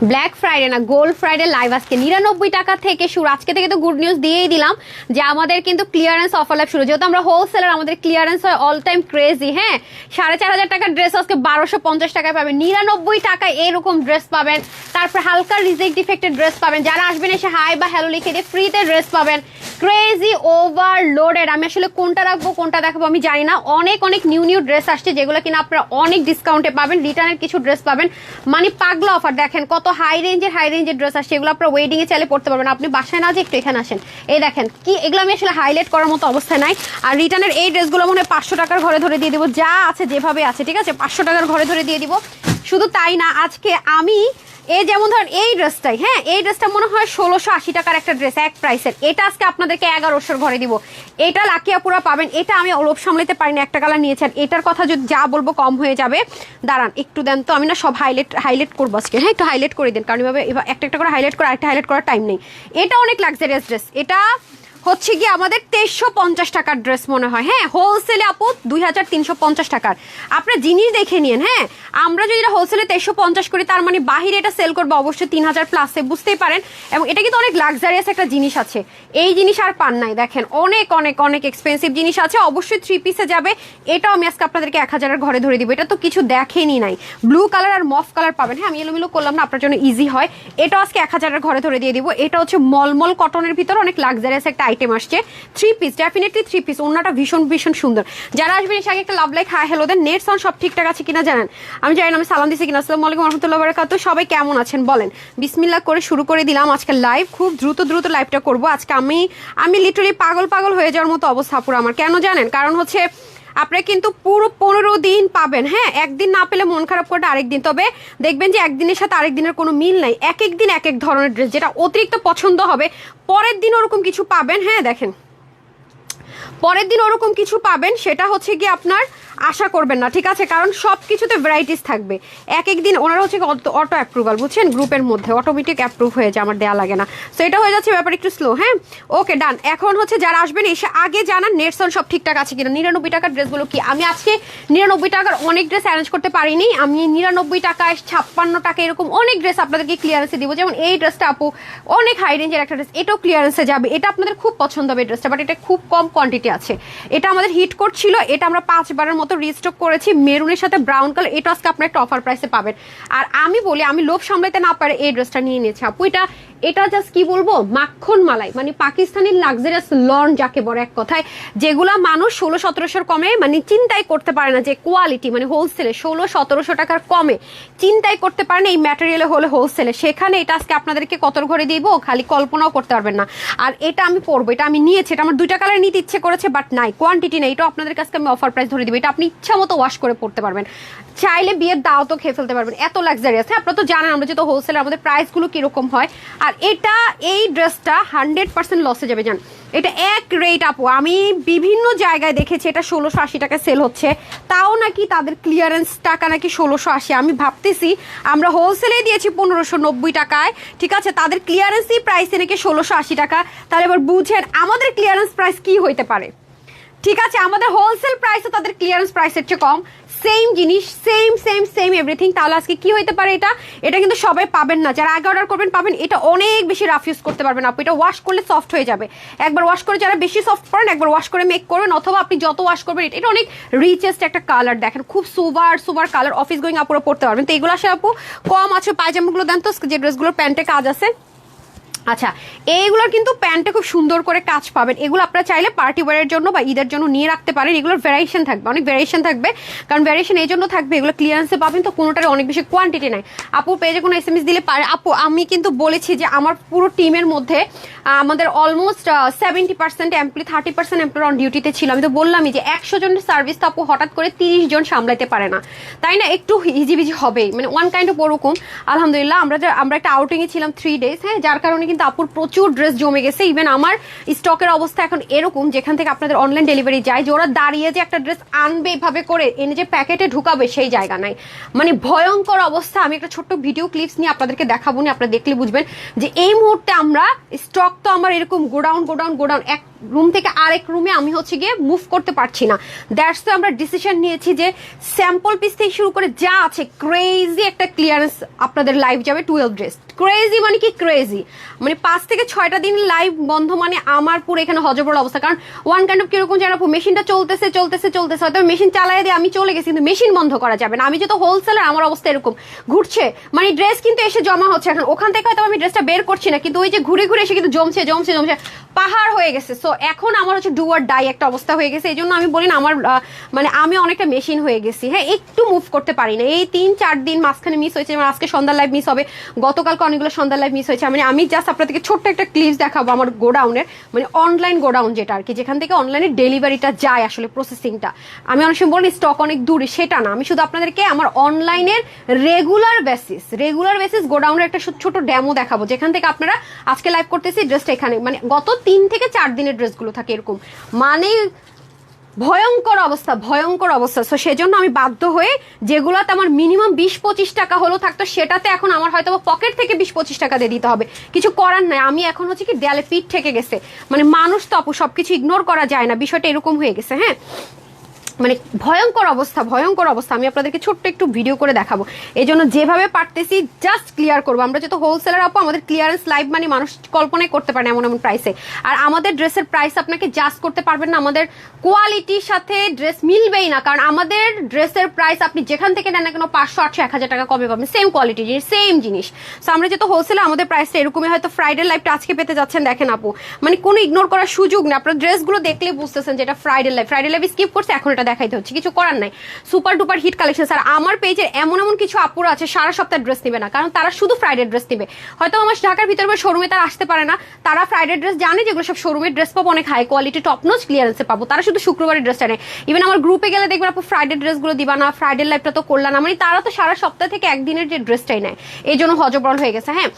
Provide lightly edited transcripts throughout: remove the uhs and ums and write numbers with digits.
Black Friday না, gold Friday live আজকে 99 টাকা থেকে শুরু। আজকে থেকে তো গুড নিউজ দিয়েই দিলাম যে আমাদের কিন্তু ক্লিয়ারেন্স অফার লাইভ শুরু। যেহেতু আমরা হোলসেলার, আমাদের ক্লিয়ারেন্স হয় অল টাইম ক্রেজি। হ্যাঁ, 4500 টাকার ড্রেস আজকে 1250 টাকায় পাবেন। 99 টাকায় এরকম ড্রেস পাবেন। তারপর হালকা রিজেক্ট ডিফেক্টেড ড্রেস পাবেন। যারা আসবেন এসে হাই বা হ্যালো লিখে দিয়ে ফ্রিতে ড্রেস পাবেন। Crazy overloaded. আমি আসলে কোনটা রাখবো কোনটা দেখাবো আমি জানি না। অনেক অনেক নিউ নিউ ড্রেস আসছে যেগুলো কিনা আপনারা অনেক ডিসকাউন্টে পাবেন। রিটার্নের কিছু ড্রেস পাবেন, মানে পাগলা অফার। দেখেন কত হাই রেঞ্জের ড্রেস আসছে। এগুলো আপনারা ওয়েডিং এ চাইলে পড়তে পারবেন। আপনি বাসায় না যে একটু এখানে আসেন, এই দেখেন কি এগুলো আমি আসলে হাইলাইট করার মতো অবস্থায় নাই। আর রিটার্নের এই ড্রেসগুলো মনে হয় 500 টাকার ঘরে ধরে দিয়ে দিব, যা আছে যেভাবে আছে, ঠিক আছে? 500 টাকার ঘরে ধরে দিয়ে দিব। শুধু তাই না, আজকে আমি এই যেমন ধরেন এই ড্রেসটাই, হ্যাঁ এই ড্রেসটা মনে হয় 1680 টাকার একটা ড্রেস এক প্রাইসের। এটা আজকে আপনাদেরকে 1100 ঘরে দিব। এটা লাকি আপুরা পাবেন। এটা আমি লোভ সামলাতে পারি না, একটা কালার নিয়েছেন। এটার কথা যদি যা বলবো কম হয়ে যাবে। দাঁড়ান একটু দেন তো, আমি না সব হাইলাইট করবো আজকে। হ্যাঁ একটু হাইলাইট করে দেন, কারণ এভাবে একটা একটা করে হাইলাইট করে আরেকটা হাইলাইট করার টাইম নেই। এটা অনেক লাক্সারিয়াস ড্রেস। এটা হচ্ছে কি আমাদের 2350 টাকার ড্রেস মনে হয়। হ্যাঁ হোলসেলে আপু 2350 টাকার। আপনার জিনিস দেখে নিন। হ্যাঁ আমরা যদি এটা হোলসেলে 2350 করি, তার মানে বাহিরে এটা সেল করবো অবশ্যই 3000 প্লাসে, বুঝতেই পারেন। এবং এটা কিন্তু অনেক লাক্সারিয়াস একটা জিনিস আছে। এই জিনিস আর পান নাই। দেখেন অনেক অনেক অনেক এক্সপেন্সিভ জিনিস আছে। অবশ্যই 3 পিসে যাবে। এটাও আমি আজকে আপনাদেরকে 1000 ঘরে ধরে দিব। এটা তো কিছু দেখেনি নাই। ব্লু কালার আর মফ কালার পাবেন। হ্যাঁ আমি এলোমেলো করলাম না, আপনার জন্য ইজি হয়। এটাও আজকে 1000 ঘরে ধরে দিয়ে দিব। এটা হচ্ছে মলমল কটনের ভিতরে অনেক লাক্সারিয়াস একটা আইটেম আসছে। 3 পিস, ডেফিনেটলি 3 পিস। ওনাটা ভীষণ ভীষণ সুন্দর। যারা আসবেন এসে আগে একটা লাভ লাইক হাই হ্যালো দেন। নেট সাউন্ড সব ঠিকঠাক আছে কিনা জানেন? আমি জানি না, আমি সালাম দিছি কিনা। আসসালামু আলাইকুম ওয়া রাহমাতুল্লাহি ওয়া বারাকাতুহু। সবাই কেমন আছেন বলেন? বিসমিল্লাহ করে শুরু করে দিলাম আজকে লাইভ। খুব দ্রুত লাইভটা করব আজকে। আমি লিটারালি পাগল হয়ে যাওয়ার মতো অবস্থা পুরো আমার। কেন জানেন? কারণ হচ্ছে আপনারা কিন্তু পুরো 15 দিন পাবেন। হ্যাঁ একদিন না পেলে মন খারাপ করে আরেকদিন। তবে দেখবেন যে একদিনের সাথে আরেক দিনের কোনো মিল নাই। এক এক দিন এক এক ধরনের ড্রেস, যেটা অতিরিক্ত পছন্দ হবে পরের দিন ওরকম কিছু পাবেন। হ্যাঁ দেখেন পরের দিন ওরকম কিছু পাবেন, সেটা হচ্ছে কি আপনার আশা করবেন না, ঠিক আছে? কারণ সব কিছুতে ভ্যারাইটিস থাকবে। এক এক দিন ওনারা হচ্ছে অটো অ্যাপ্রুভাল, বুঝছেন? গ্রুপের মধ্যে অটোমেটিক অ্যাপ্রুভ হয়ে যায়, আমার দেওয়া লাগে না। সো এটা হয়ে যাচ্ছে ব্যাপার একটু স্লো। হ্যাঁ ওকে ডান। এখন হচ্ছে যারা আসবেন এসে আগে জানান নেটসন সব ঠিকঠাক আছে কিনা। 99 টাকার ড্রেসগুলো কি আমি আজকে 99 টাকার অনেক ড্রেস অ্যারেঞ্জ করতে পারিনি। আমি 99 টাকায় 56 টাকা এরকম অনেক ড্রেস আপনাদেরকে ক্লিয়ারেন্সে দিব। যেমন এই ড্রেসটা আপু অনেক হাই রেঞ্জের একটা ড্রেস, এটাও ক্লিয়ারেন্সে যাবে। এটা আপনাদের খুব পছন্দ হবে ড্রেসটা, বাট এটা খুব কম কোয়ান্টিটি আছে। এটা আমাদের হিট করছিল, এটা আমরা 5 বারের মতো রিস্টক করেছি। মেরুনের সাথে ব্রাউন কালার, এটা আজকে আপনার একটা অফার প্রাইসে পাবেন। আর আমি বলি, আমি লোভ সামলাতে না পারে এই ড্রেসটা নিয়ে নিয়েছি আপু। এটা জাস্ট কি বলবো, মাখন মালাই, মানে পাকিস্তানি লাক্সারিয়াস লন যাকে বলে এক কথায়, যেগুলা মানুষ 1600-1700 কমে মানে চিন্তাই করতে পারে না। যে কোয়ালিটি মানে হোলসেলে 1600-1700 টাকার কমে চিন্তাই করতে পারে না এই ম্যাটেরিয়ালে হলে হোলসেলে। সেখানে এটা আজকে আপনাদেরকে কত ঘরে দিব খালি কল্পনাও করতে পারবেন না। আর এটা আমি পরবো, এটা আমি নিয়েছি। এটা আমার 2টা কালার নিতে ইচ্ছে করেছে, বাট নাই, কোয়ান্টিটি নেই। এটা আপনাদের কাছে আমি অফার প্রাইস ধরে দিব। এটা আপনি ইচ্ছা মতো ওয়াশ করে পড়তে পারবেন, চাইলে বিয়ের দাও তো খেয়ে ফেলতে পারবেন, এত লাক্সারিয়াস। হ্যাঁ আপনারা তো জানেন আমরা যেহেতু হোলসেলার, আমাদের প্রাইসগুলো কিরকম হয়। আর এটা এই ড্রেসটা 100% লসে যাবে জান। এটা এক রেট আপু, আমি বিভিন্ন জায়গায় দেখেছি এটা 1680 টাকায় সেল হচ্ছে, তাও নাকি তাদের ক্লিয়ারেন্স টাকা নাকি 1680। আমি ভাবতেছি আমরা হোলসেলে দিয়েছি 1590 টাকায়, ঠিক আছে? তাদের ক্লিয়ারেন্সই প্রাইসে নাকি 1680 টাকা। তাহলে এবার বুঝেন আমাদের ক্লিয়ারেন্স প্রাইস কি হইতে পারে, ঠিক আছে? আমাদের হোলসেল প্রাইসও তাদের ক্লিয়ারেন্স প্রাইসের চেয়ে কম, সেম জিনিস, সেম এভরিথিং। তাহলে আজকে কি হইতে পারে? এটা কিন্তু সবাই পাবেন না। যারা আগে অর্ডার করবেন পাবেন। এটা অনেক বেশি রাফ ইউজ করতে পারবেন আপু। এটা ওয়াশ করলে সফট হয়ে যাবে। একবার ওয়াশ করে যারা বেশি সফট করেন, একবার ওয়াশ করে মেক করবেন, অথবা আপনি যত ওয়াশ করবেন। এটা অনেক রিচেস্ট একটা কালার, দেখেন খুব সুপার কালার। অফিস গোয়িং আপুরা পড়তে পারবেন। তো এগুলো আসে আপু কম আছে। পায়জামাগুলো দেন তো, যে ড্রেসগুলোর প্যান্টে কাজ আছে। আচ্ছা এইগুলোর কিন্তু প্যান্টে খুব সুন্দর করে কাজ পাবেন। এগুলো আপনারা চাইলে পার্টি ওয়ারের জন্য বা ঈদের জন্য নিয়ে রাখতে পারেন। এগুলোর ভ্যারিয়েশন থাকবে, অনেক ভ্যারিয়েশন থাকবে। কারণ ভ্যারিয়েশন এই জন্য থাকবে, এগুলো ক্লিয়ারেন্সে পাবেন তো কোনোটার অনেক বেশি কোয়ান্টিটি নাই। আপু পেজে কোনো SMS দিলে পারে। আপু আমি কিন্তু বলেছি যে আমার পুরো টিমের মধ্যে আমাদের অলমোস্ট 70% এমপ্লয়ি, 30% এমপ্লয়ি অন ডিউটিতে ছিল। আমি তো বললামই যে 100 জনের সার্ভিস তো আপু হঠাৎ করে 30 জন সামলাইতে পারে না, তাই না? একটু হিজিবিজি হবেই, মানে ওয়ান কাইন্ড অফ ওরকম। আলহামদুলিল্লাহ আমরা একটা আউটিংয়ে ছিলাম 3 ডেজ। হ্যাঁ যার কারণে কিন্তু আপুর প্রচুর ড্রেস জমে গেছে। ইভেন আমার স্টকের অবস্থা এখন এরকম, যেখান থেকে আপনাদের অনলাইন ডেলিভারি যায়, যে ওরা দাঁড়িয়ে যে একটা ড্রেস আনবে এভাবে করে এনে যে প্যাকেটে ঢুকাবে সেই জায়গা নাই, মানে ভয়ঙ্কর অবস্থা। আমি একটা ছোট্ট ভিডিও ক্লিপস নিয়ে আপনাদেরকে দেখাবো না, আপনারা দেখলে বুঝবেন যে এই মুহূর্তে আমরা স্টক তো আমার এরকম গোডাউন রুম থেকে আরেক রুমে আমি হচ্ছে গিয়ে মুভ করতে পারছি না। দ্যাটস তো আমরা ডিসিশন নিয়েছি যে স্যাম্পল পিস থেকে শুরু করে যা আছে ক্রেজি একটা ক্লিয়ারেন্স আপনাদের লাইভ যাবে 12 ড্রেস। ক্রেজি মানে কি ক্রেজি, মানে 5 থেকে 6টা দিন লাইভ বন্ধ মানে আমার পুরো এখানে হজবড় অবস্থা। কারণ ওয়ান কাইন্ড অফ কিরকম যেন মেশিনটা চলতেছে হয়তো মেশিন চালাই দিয়ে আমি চলে গেছি, কিন্তু মেশিন বন্ধ করা যাবে না। আমি যেহেতু হোলসেলার আমার অবস্থা এরকম ঘুরছে, মানে ড্রেস কিন্তু এসে জমা হচ্ছে, এখন ওখান থেকে হয়তো আমি ড্রেসটা বের করছি না, কিন্তু ওই যে ঘুরে ঘুরে এসে কিন্তু জমছে পাহাড় হয়ে গেছে। সো এখন আমার হচ্ছে ডু আর ডাই একটা অবস্থা হয়ে গেছে। এই জন্য আমি বলি না আমার মানে আমি অনেকটা মেশিন হয়ে গেছি। হ্যাঁ, একটু মুভ করতে পারি না। এই 3-4 দিন মাঝখানে মিস হয়েছে, আমার আজকে সন্ধ্যার লাইভ মিস হবে, গতকালকে অনেকগুলো সন্ধ্যার লাইভ মিস হয়েছে। মানে আমি জাস্ট আপনাদেরকে ছোট্ট একটা ক্লিপস দেখাবো আমার গোডাউনের, মানে অনলাইন গোডাউন যেটা আর কি, যেখান থেকে অনলাইনে ডেলিভারিটা যায় আসলে প্রসেসিংটা। আমি অনেক সময় বলি স্টক অনেক দূরে, সেটা না, আমি শুধু আপনাদেরকে আমার অনলাইনের রেগুলার বেসিস গোডাউনের একটা ছোট ডেমো দেখাবো, যেখান থেকে আপনারা আজকে লাইভ করতেছি ড্রেসটা এখানে মানে গত 3 থেকে 4 দিনের ড্রেসগুলো থাকে এরকম, মানে ভয়ঙ্কর অবস্থা। সো সেজন্য আমি বাধ্য হয়ে যেগুলোতে আমার মিনিমাম 20-25 টাকা হলো থাকতো, সেটাতে এখন আমার হয়তো পকেট থেকে 20-25 টাকা দিয়ে দিতে হবে। কিছু করার নাই, আমি এখন হচ্ছে কি দেয়ালে পিঠ ঠেকে গেছে। মানে মানুষ তো আপু সবকিছু ইগনোর করা যায় না, বিষয়টা এরকম হয়ে গেছে। হ্যাঁ, মানে ভয়ঙ্কর অবস্থা। আমি আপনাদেরকে ছোট্ট একটু ভিডিও করে দেখাবো, এই জন্য যেভাবে পারতেছি জাস্ট ক্লিয়ার করবো। আমরা যেহেতু হোলসেলার আপু, আমাদের ক্লিয়ারেন্স লাইভ মানে মানুষ কল্পনাই করতে পারে এমন প্রাইসে। আর আমাদের ড্রেসের প্রাইস আপনাকে জাস্ট করতে পারবেন না, আমাদের কোয়ালিটির সাথে ড্রেস মিলবেই না। কারণ আমাদের ড্রেসের প্রাইস আপনি যেখান থেকে নেন না কেন 500-800-1000 টাকা কমে পাবেন, সেম কোয়ালিটি জিনিস, সেম জিনিস। সো আমরা যেহেতু হোলসেলার, আমাদের প্রাইসটা এরকমই। হয়তো ফ্রাইডে লাইভটা আজকে পেতে যাচ্ছেন, দেখেন আপু মানে কোনো ইগনোর করার সুযোগ নেই। আপনার ড্রেসগুলো দেখলে বুঝতেছেন যেটা ফ্রাইডে লাইভ স্কিপ করছে, এখন এটা দেখাইতে হচ্ছে, কিছু করার নাই। Super duper hit collection. Sir আমার পেজের এমন কিছু আপুরা আছে সারা সপ্তাহ ড্রেস নিবে না, কারণ তারা শুধু ফ্রাইডে ড্রেস নিবে। হয়তো আমার ঢাকার ভিতরে শোরুমে তারা আসতে পারে না, তারা ফ্রাইডে ড্রেস জানে যেগুলো সব শোরুমের ড্রেস পাবো, অনেক হাই কোয়ালিটি টপ নচ ক্লিয়ারেন্সে পাবো, তারা শুধু শুক্রবারের ড্রেসটা নেয়। ইভেন আমার গ্রুপে গেলে দেখবেন আপু ফ্রাইডে ড্রেসগুলো দিবা না, ফ্রাইডে লাইভটা তো করলাম না, মানে তারা তো সারা সপ্তাহ থেকে একদিনের যে ড্রেসটাই নেয়, এই জন্য হজবরল হয়ে গেছে। হ্যাঁ,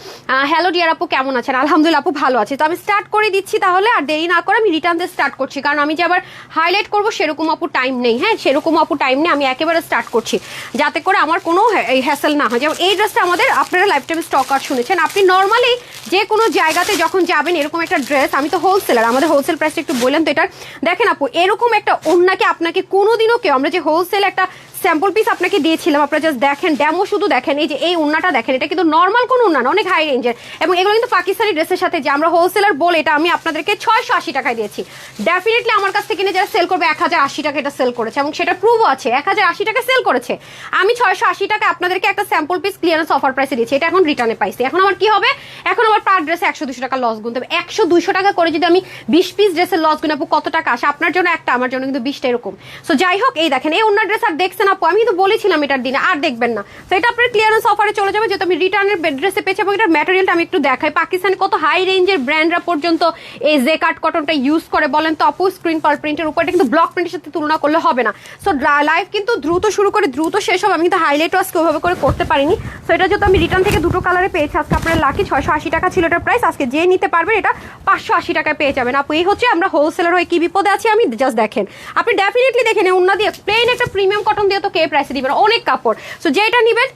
হ্যালো ডিয়ার আপু, কেমন আছেন? আলহামদুলিল্লাহ আপু ভালো আছে। তো আমি স্টার্ট করে দিচ্ছি তাহলে, আর দেরি না করে আমি রিটার্ন দিয়ে স্টার্ট করছি, কারণ আমি যে আবার হাইলাইট করবো সেরকম আপু টাইম নেই। হ্যাঁ, সেরকম আপু টাইম নেই, আমি একেবারে স্টার্ট করছি যাতে করে আমার কোনো হ্যাসেল না হয়। যেমন এই ড্রেসটা আমাদের আপনারা লাইফ টাইম স্টক আর শুনেছেন, আপনি নর্মালি যে কোনো জায়গাতে যখন যাবেন এরকম একটা ড্রেস, আমি তো হোলসেলার, আমাদের হোলসেল প্রাইসটা একটু বললেন তো এটার। দেখেন আপু এরকম একটা ওড়নাকে আপনাকে কোনোদিনও কেউ, আমরা যে হোলসেল একটা স্যাম্পল পিস আপনাকে দিয়েছিলাম, আপনারা জাস্ট দেখেন, ডেমো শুধু দেখেন, এই যে এই ওড়নাটা দেখেন, এটা কিন্তু নর্মাল কোনো ওড়না না, অনেক হাই রেঞ্জের, এবং এগুলো কিন্তু পাকিস্তানি ড্রেসের সাথে যে আমরা হোলসেলার বলে এটা আমি আপনাদেরকে 680 টাকায় দিয়েছি। ডেফিনেটলি আমার কাছ থেকে কিনে যারা সেল করবে 1080 টাকা এটা সেল করেছে, এবং সেটা প্রুভও আছে, 1080 টাকা সেল করেছে। আমি 680 টাকা আপনাদেরকে একটা স্যাম্পল পিস ক্লিয়ারেন্স অফার প্রাইসে দিয়েছি, এটা এখন রিটার্নে পাইছি। এখন আমার কি হবে, এখন আমার পার ড্রেসে 100-200 টাকা লস গুনতে হবে। 100-200 টাকা করে যদি আমি 20 পিস ড্রেসের লস গুনে আপু কত টাকা আসে? আপনার জন্য একটা, আমার জন্য কিন্তু 20টা এরকম। সো যাই হোক, এই দেখেন এই ওড়না ড্রেস আর দেখছেন আপু, আমি তো বলেছিলাম এটার দিনে আর দেখবেন না। তো এটা আপনার ক্লিয়ারেন্স অফারে চলে যাবে, যেহেতু আমি রিটার্নের ড্রেসে পেয়েছি। এবং এটার ম্যাটেরিয়ালটা আমি একটু দেখাই, পাকিস্তানে কত হাই রেঞ্জের ব্র্যান্ডরা পর্যন্ত এই জেকার্ড কটনটা ইউজ করে, বলেন তো আপু। স্ক্রিন পার প্রিন্টের উপর, এটা কিন্তু ব্লক প্রিন্টের সাথে তুলনা করলে হবে না। সো লাইভ কিন্তু দ্রুত শুরু করে দ্রুত শেষ হবে, আমি কিন্তু হাইলাইটও আজকে ওভাবে করে করতে পারিনি। সো এটা যেহেতু আমি রিটার্ন থেকে দুটো কালারে পেয়েছি, আজকে আপনার লাকি 680 টাকা ছিল এটার প্রাইস, আজকে যে নিতে পারবেন এটা 580 টাকায় পেয়ে যাবেন আপু। এই হচ্ছে আমরা হোলসেলার হয়ে কি বিপদে আছি, আমি জাস্ট দেখেন, আপনি ডেফিনেটলি দেখেন ওড়না দিয়ে প্লেন একটা প্রিমিয়াম কটন দিয়ে তো কে প্রাইসে দিবেন, অনেক কাপড়। সো যেটা নিবেন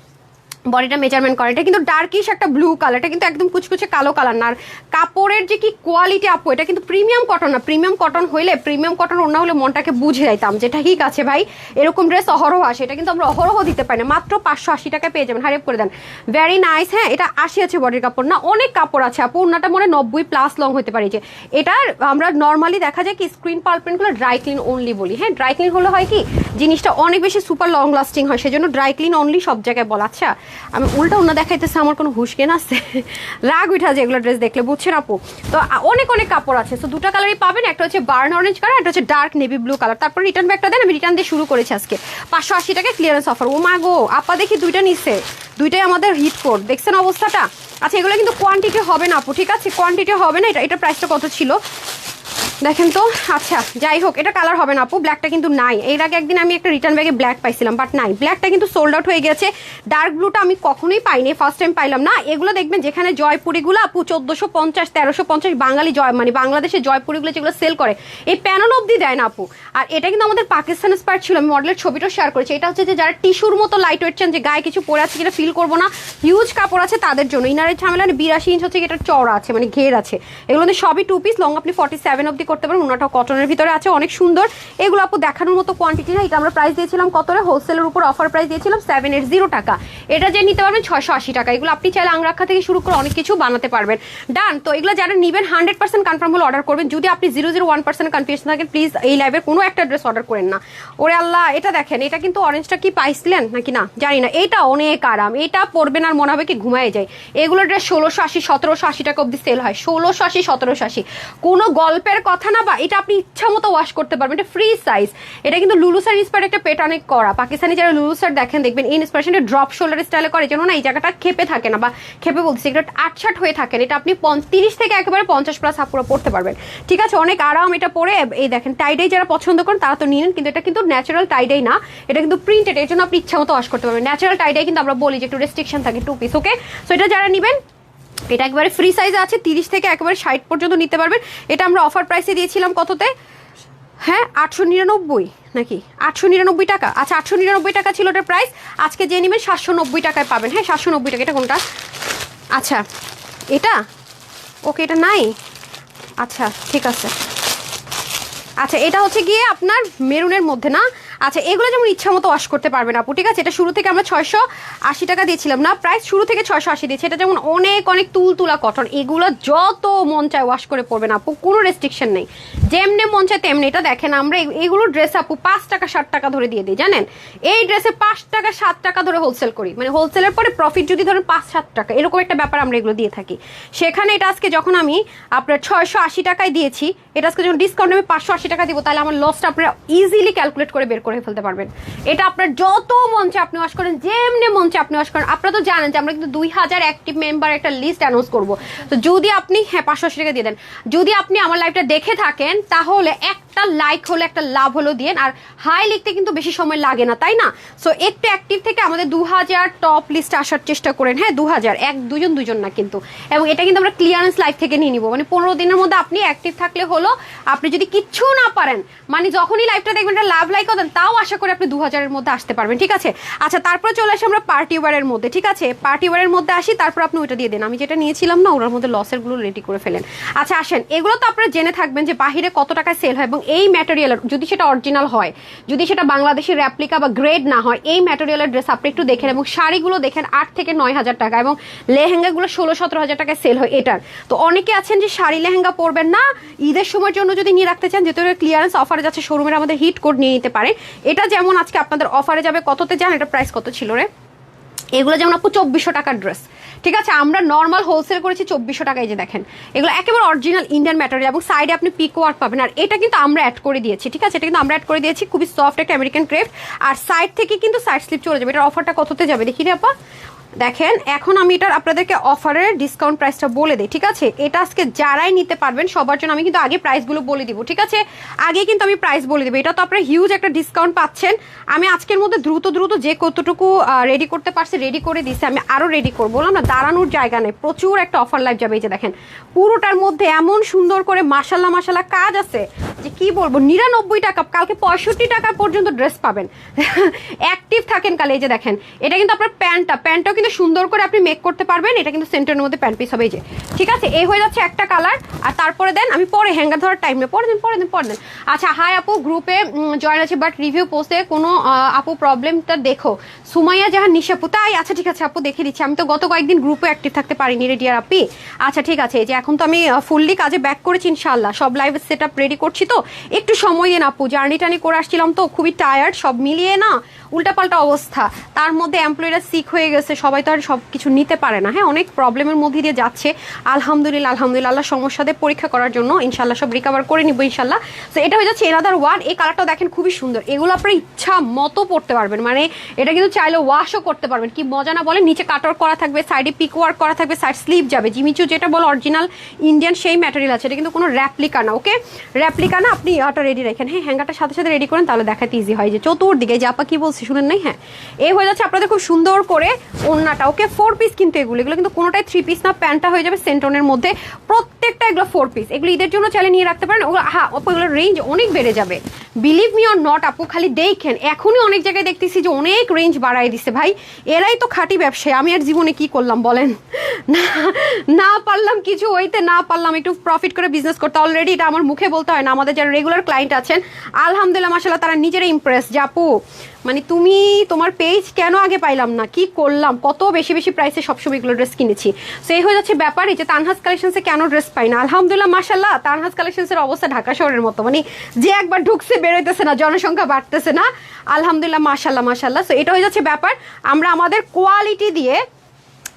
বডিটা মেজারমেন্ট করে, এটা কিন্তু ডার্কিশ একটা ব্লু কালার, এটা কিন্তু একদম কুচকুচে কালো কালার না। আর কাপড়ের যে কি কোয়ালিটি আপু, এটা কিন্তু প্রিমিয়াম কটন না। প্রিমিয়াম কটন হইলে, প্রিমিয়াম কটন ওড়না হলে মনটাকে বুঝে যাইতাম যেটা ঠিক আছে ভাই, এরকম ড্রেস অহরহ আসে, এটা কিন্তু আমরা অহরহ দিতে পারি না। মাত্র 580 টাকায় পেয়ে যাবেন, হারিয়ে করে দেন। Very nice. হ্যাঁ, এটা 80 আছে বডির কাপড় না, অনেক কাপড় আছে আপু। ওড়নাটা মনে 90+ লং হতে পারে। যে এটার আমরা নর্মালি দেখা যায় কি স্ক্রিন পার প্রিন্টগুলো ড্রাই ক্লিন অনলি বলি। হ্যাঁ, ড্রাই ক্লিন হলে হয় কি জিনিসটা অনেক বেশি সুপার লং লাস্টিং হয়, সেজন্য ড্রাই ক্লিন অনলি সব জায়গায় বলা। আচ্ছা, আমি উল্টা ওনা দেখাইতেছে, আমার কোনো হুশ কেন আসছে, রাগ উঠা যে এগুলো ড্রেস দেখলে, বুঝছেন আপু। তো অনেক অনেক কাপড় আছে। তো দুটো কালারই পাবেন, একটা হচ্ছে বার্ন অরেঞ্জ কালার, একটা হচ্ছে ডার্ক নেভি ব্লু কালার। তারপর রিটার্ন ব্যাগটা দেন, আমি রিটার্ন দিয়ে শুরু করেছি আজকে 580 টাকা ক্লিয়ারেন্স অফার। ও মা গো, আপা দেখি দুইটা নিচ্ছে, দুইটাই আমাদের হিট কোড, দেখছেন অবস্থাটা। আচ্ছা, এগুলো কিন্তু কোয়ান্টিটি হবে না আপু, ঠিক আছে, কোয়ান্টিটি হবে না। এটা প্রাইসটা কত ছিল দেখেন তো। আচ্ছা যাই হোক, এটা কালার হবে না আপু, ব্ল্যাকটা কিন্তু নাই। এর আগে একদিন আমি একটা রিটার্ন ব্যাগে ব্ল্যাক পাইছিলাম, বাট নাই, ব্ল্যাকটা কিন্তু সোল্ড আউট হয়ে গেছে। ডার্ক ব্লুটা আমি কখনোই পাইনি, ফার্স্ট টাইম পাইলাম না। এগুলো দেখবেন যেখানে জয়পুরিগুলো আপু 1450 1350 বাঙালি মানে বাংলাদেশের জয়পুরিগুলো যেগুলো সেল করে, এই প্যানেল অবধি দেয় না আপু। আর এটা কিন্তু আমাদের পাকিস্তান স্পার ছিল, আমি মডেলের ছবিটাও শেয়ার করেছি। এটা হচ্ছে যে যারা টিস্যুর মতো লাইট ওয়েট চান, যে গায়ে কিছু পরে আছে যেটা ফিল করবো না, হিউজ কাপড় আছে তাদের জন্য। ইনারের ঝামেলা 82 ইঞ্চ হচ্ছে, এটা চওড়া আছে, মানে ঘের আছে। এগুলো সবই 2 পিস লং, আপনি 47 অব্দি করতে পারেন। ওনাটাও কটনের ভিতরে আছে, অনেক সুন্দর। এগুলো আপু দেখানোর মতো কোয়ান্টিটি না। এটা আমরা প্রাইস দিয়েছিলাম কত রে, হোলসেলের উপর অফার প্রাইস দিয়েছিলাম 780 টাকা। এটা যে নিতে পারবেন 680 টাকা। এগুলো আপনি চাইলে আংরাক্ষা থেকে শুরু করে অনেক কিছু বানাতে পারবেন। ডান। তো এগুলো যারা নেবেন 100% কনফার্ম হলে অর্ডার করবেন। যদি আপনি 001% কনফিউশন থাকেন প্লিজ এই লাইভের কোনো একটা ড্রেস অর্ডার করেন না। ওরে আল্লাহ, এটা দেখেন, এটা কিন্তু অরেঞ্জটা কি পাইছিলেন নাকি না জানি না। এটা অনেক আরাম, এটা পরবেন আর মনে হবে কি ঘুমায় যায়। এগুলো ড্রেস 1680 1780 টাকা অব্দি সেল হয়, 1680 1780। কোনো গল্পের কথা না, বা এটা আপনি ইচ্ছা মতো ওয়াশ করতে পারবেন। এটা ফ্রি সাইজ। এটা কিন্তু লুলুসার ইন্সপায়ার একটা পেটানিক করা। পাকিস্তানি যারা লুলুসার দেখেন দেখবেন এই ইন্সপিরেশনটা ড্রপ শোল্ডার স্টাইলে করে, যেন না এই জায়গাটা খেপে থাকে না, বা খেপে বলছি এটা আটসাট হয়ে থাকেন। এটা আপনি 30 থেকে একেবারে 50 প্লাস আপুরা পড়তে পারবেন। ঠিক আছে, অনেক আরাম এটা পরে। এই দেখেন টাইডাই যারা পছন্দ করেন তারা তো নিন, কিন্তু এটা কিন্তু ন্যাচারাল টাইডাই না, এটা কিন্তু প্রিন্টেড। এর জন্য আপনি ইচ্ছা মতো ওয়াশ করতে পারবেন। ন্যাচারাল টাইডাই কিন্তু আমরা বলি যে একটু রেস্ট্রিকশন থাকে 2 পিস। ওকে, সো এটা যারা নেবেন এটা একবারে ফ্রি সাইজে আছে, 30 থেকে একেবারে 60 পর্যন্ত নিতে পারবেন। এটা আমরা অফার প্রাইসে দিয়েছিলাম কততে, হ্যাঁ 899 নাকি 899 টাকা। আচ্ছা 899 টাকা ছিল ওটার প্রাইস। আজকে যে নেবেন 790 টাকায় পাবেন। হ্যাঁ 790 টাকা। এটা কোনটা? আচ্ছা এটা ওকে, এটা নাই। আচ্ছা ঠিক আছে। আচ্ছা এটা হচ্ছে গিয়ে আপনার মেরুনের মধ্যে না। আচ্ছা এগুলো যেমন ইচ্ছা মতো ওয়াশ করতে পারবেন আপু। ঠিক আছে, এটা শুরু থেকে আমরা 680 টাকা দিয়েছিলাম না, প্রাইস শুরু থেকে 680 দিয়েছি। এটা যেমন অনেক অনেক তুলতুলা কটন, এগুলো যত মন চায় ওয়াশ করে পরবেন আপু, কোনো রেস্ট্রিকশন নেই, যেমনি মন চায় তেমনি। এটা দেখেন আমরা এগুলো ড্রেস আপু 5 টাকা 7 টাকা ধরে দিয়ে দিই, জানেন? এই ড্রেসে 5 টাকা 7 টাকা ধরে হোলসেল করি, মানে হোলসেলের পরে প্রফিট যদি ধরেন 5-7 টাকা, এরকম একটা ব্যাপার আমরা এগুলো দিয়ে থাকি। সেখানে এটা আজকে যখন আমি আপনার 680 টাকায় দিয়েছি, এটা আজকে যখন ডিসকাউন্ট আমি 580 টাকা দিব, তাহলে আমার লসটা আপনারা ইজিলি ক্যালকুলেট করে বের করে ফেলতে পারবেন। এটা আপনার যত মন চায় আপনি ওয়াশ করেন, যেমনি মন চায় আপনি ওয়াশ করেন। আপনারা তো জানেন যে আমরা কিন্তু 2000 অ্যাক্টিভ মেম্বার একটা লিস্ট অ্যানাউন্স করবো। তো যদি আপনি, হ্যাঁ 580 টাকা দিয়ে দেন, যদি আপনি আমার লাইভটা দেখে থাকেন তাহলে একটা লাইক হলো একটা লাভ হলো দিন। আর হাই লিখতে কিন্তু বেশি সময় লাগে না, তাই না? সো একটু অ্যাক্টিভ থেকে আমাদের 2000 টপ লিস্টে আসার চেষ্টা করেন। হ্যাঁ 2000, এক দুজন না কিন্তু। এবং এটা কিন্তু আমরা ক্লিয়ারেন্স লাইভ থেকে নিয়ে নিব, মানে 15 দিনের মধ্যে আপনি অ্যাক্টিভ থাকলে হলো। আপনি যদি কিচ্ছু না পারেন, মানে যখনই লাইভটা দেখবেন এটা লাভ লাইক দেন, তাও আশা করি আপনি 2000 এর মধ্যে আসতে পারবেন। ঠিক আছে, আচ্ছা তারপরে চলে আসি আমরা পার্টি ওয়ারের মধ্যে। ঠিক আছে, পার্টি ওয়ারের মধ্যে আসি, তারপর আপনি ওইটা দিয়ে দেন। আমি যেটা নিয়েছিলাম না ওটার মধ্যে লসের গুলো রেডি করে ফেলেন। আচ্ছা আসেন, এগুলো তো আপনারা জেনে থাকবেন যে বাহিরে কত টাকায় সেল হয়, এবং এই ম্যাটেরিয়ালের যদি সেটা অরিজিনাল হয়, যদি সেটা বাংলাদেশের রেপ্লিকা বা গ্রেড না হয়, এই ম্যাটেরিয়ালের ড্রেস আপনি একটু দেখেন। এবং শাড়িগুলো দেখেন 8 থেকে 9,000 টাকা, এবং লেহেঙ্গাগুলো 16-17 হাজার টাকায় সেল হয় এটার। তো অনেকে আছেন যে শাড়ি লেহেঙ্গা পরবেন না, ঈদের সময়ের জন্য যদি নিয়ে রাখতে চান, যেহেতু ক্লিয়ারেন্স অফারে যাচ্ছে, শোরুমের আমাদের হিট কোড নিয়ে নিতে পারে। এটা যেমন আজকে আপনাদের অফারে যাবে কততে জান? এটা প্রাইস কত ছিল রে? এগুলো যেমন আপু 2400 টাকার ড্রেস। ঠিক আছে, আমরা নর্মাল হোলসেল করেছি 2400 টাকায়। যে দেখেন এগুলো একেবারে অরিজিনাল ইন্ডিয়ান ম্যাটেরিয়াল, এবং সাইডে আপনি পিক ওয়ার্ক পাবেন। আর এটা কিন্তু আমরা অ্যাড করে দিয়েছি। ঠিক আছে, এটা কিন্তু আমরা অ্যাড করে দিয়েছি, খুবই সফট একটা আমেরিকান ক্রেফট। আর সাইড থেকে কিন্তু সাইড স্লিপ চলে যাবে। এটার অফারটা কততে যাবে দেখি রে আপা। দেখেন এখন আমি এটার আপনাদেরকে অফারের ডিসকাউন্ট প্রাইসটা বলে দিই। ঠিক আছে, এটা আজকে যারাই নিতে পারবেন সবার জন্য আমি কিন্তু আগে প্রাইসগুলো বলে দিব। ঠিক আছে, আগে কিন্তু আমি প্রাইস বলে দিব। এটা তো আপনারা হিউজ একটা ডিসকাউন্ট পাচ্ছেন। আমি আজকের মধ্যে দ্রুত যে কতটুকু রেডি করতে পারছি রেডি করে দিচ্ছি। আমি আরও রেডি করবো, বললাম না দাঁড়ানোর জায়গা নেই, প্রচুর একটা অফার লাইভ যাবে। এই যে দেখেন পুরোটার মধ্যে এমন সুন্দর করে মাশাল্লাহ কাজ আছে যে কি বলবো। 99 টাকা, কালকে 65 টাকা পর্যন্ত ড্রেস পাবেন। অ্যাক্টিভ থাকেন কালে। এই যে দেখেন এটা কিন্তু আপনার প্যান্টটাও কিন্তু সুন্দর করে আপনি মেক করতে পারবেন। এটা কিন্তু সেন্টারের মধ্যে প্যান্ট পিস হবে। এই যে ঠিক আছে, এই হয়ে যাচ্ছে একটা কালার। আর তারপরে দেন আমি পরে হ্যাঙ্গার ধরার টাইম নেই, পরে দেন। আচ্ছা হাই আপু, গ্রুপে জয়েন আছে বাট রিভিউ পোস্টে কোনো আপু প্রবলেমটা দেখো। সুমাইয়া জাহান নিশাপু, তাই? আচ্ছা ঠিক আছে আপু, দেখে দিচ্ছি। আমি তো গত কয়েকদিন গ্রুপে অ্যাক্টিভ থাকতে পারিনি রে ডিয়ার আপি। আচ্ছা ঠিক আছে, এই যে এখন তো আমি ফুললি কাজে ব্যাক করেছি ইনশাল্লাহ, সব লাইভ সেট আপ রেডি করছি। তো একটু সময় দেন আপু, জার্নি টানি করে আসছিলাম তো খুবই টায়ার্ড, সব মিলিয়ে না উল্টাপাল্টা অবস্থা। তার মধ্যে এমপ্লয়িরা সিক হয়ে গেছে, সবাই তো আর সব কিছু নিতে পারে না। হ্যাঁ অনেক প্রবলেমের মধ্যে দিয়ে যাচ্ছে। আলহামদুলিল্লাহ আল্লাহ সমস্যা দিয়ে পরীক্ষা করার জন্য ইনশাল্লাহ সব রিকভার করে নিবো ইনশাল্লাহ। তো এটা হয়ে যাচ্ছে এনাদার ওয়ান। এই কালারটাও দেখেন খুবই সুন্দর। এগুলো আপনার ইচ্ছা মতো পড়তে পারবেন, মানে এটা কিন্তু চাইলে ওয়াশও করতে পারবেন। কি মজা না বলেন? নিচে কাটওয়ার করা থাকবে, সাইডে পিক ওয়ার্ক করা থাকবে, সাইড স্লিভ যাবে। জিমিচু যেটা বলে অরিজিনাল ইন্ডিয়ান সেই ম্যাটেরিয়াল আছে, এটা কিন্তু কোনো র্যাপ্লিকা না। ওকে, র্যাপ্লিকা না। আপনি এটা রেডি রাখেন। হ্যাঁ হ্যাঙ্গারটার সাথে সাথে রেডি করেন, তাহলে দেখাতে ইজি হয়। যে চতুর্দিকে যে আপা কি বলছি শুনেন নাই? হ্যাঁ এই হয়ে যাচ্ছে আপনাদের খুব সুন্দর করে ওড়নাটা। ওকে 4 পিস কিন্তু এগুলো কিন্তু কোনোটাই 3 পিস না। প্যান্টটা হয়ে যাবে সেন্টনের মধ্যে। প্রত্যেক প্রত্যেকটা এগুলো 4 পিস, এগুলো ঈদের জন্য চাইলে নিয়ে রাখতে পারেন। ওগুলো হ্যাঁ আপু এগুলোর রেঞ্জ অনেক বেড়ে যাবে, বিলিভ মি অর নট আপু, খালি দেখেন এখনই অনেক জায়গায় দেখতেছি যে অনেক রেঞ্জ বাড়াই দিছে ভাই। এরাই তো খাঁটি ব্যবসায়ী, আমি আর জীবনে কি করলাম বলেন, না পারলাম কিছু হইতে, না পারলাম একটু প্রফিট করে বিজনেস করতে। অলরেডি এটা আমার মুখে বলতে হয় না, আমাদের যারা রেগুলার ক্লায়েন্ট আছেন আলহামদুলিল্লাহ মাশাআল্লাহ তারা নিজেরা ইমপ্রেস যে আপু মানে তুমি তোমার পেজ কেন আগে পাইলাম না, কি করলাম, কত বেশি বেশি প্রাইসে সবসময় এগুলো ড্রেস কিনেছি। সো এই হয়ে যাচ্ছে ব্যাপার। এই যে তানহাজ কালেকশনসে কেন ড্রেস পাই না, আলহামদুলিল্লাহ মাশাআল্লাহ তানহাজ কালেকশনসের অবস্থা ঢাকা শহরের মতো, মানে যে একবার ঢুকছে বেরোইতেছে না, জনসংখ্যা বাড়তেছে না, আলহামদুলিল্লাহ মাশাআল্লাহ মাশাআল্লাহ। সো এটা হয়ে যাচ্ছে ব্যাপার, আমরা আমাদের কোয়ালিটি দিয়ে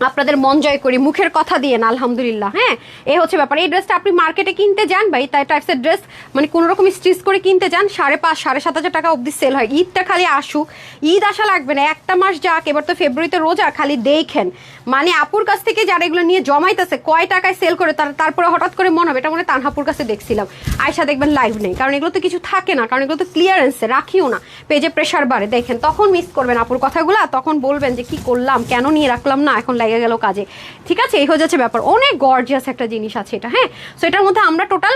আপনাদের মন জয় করি, মুখের কথা দিয়ে না, আলহামদুলিল্লাহ। হ্যাঁ এই হচ্ছে ব্যাপার। এই ড্রেসটা আপনি মার্কেটে কিনতে যান ভাই, তাই টাইপসের ড্রেস মানে কোনো রকম স্টিচ করে কিনতে যান 5,500 7,500 টাকা অবধি সেল হয়। ঈদটা খালি আসুক, ঈদ আসা লাগবে না, একটা মাস যাক, এবার তো ফেব্রুয়ারিতে রোজা, খালি দেখেন মানে আপুর কাছ থেকে যারা এগুলো নিয়ে জমাইতেছে কয় টাকায় সেল করে, তারপরে হঠাৎ করে মনে হবে এটা মনে তানহাপুর কাছে দেখছিলাম, আয়সা দেখবেন লাইভ নেই, কারণ এগুলো তো কিছু থাকে না, কারণ এগুলো তো ক্লিয়ারেন্সে রাখিও না, পেজে প্রেশার বাড়ে, দেখেন তখন মিস করবেন আপুর কথাগুলো, তখন বলবেন যে কি করলাম, কেন নিয়ে রাখলাম না, এখন লেগে গেল কাজে। ঠিক আছে, এই হয়ে যাচ্ছে ব্যাপার। অনেক গর্জিয়াস একটা জিনিস আছে এটা। হ্যাঁ সো এটার মধ্যে আমরা টোটাল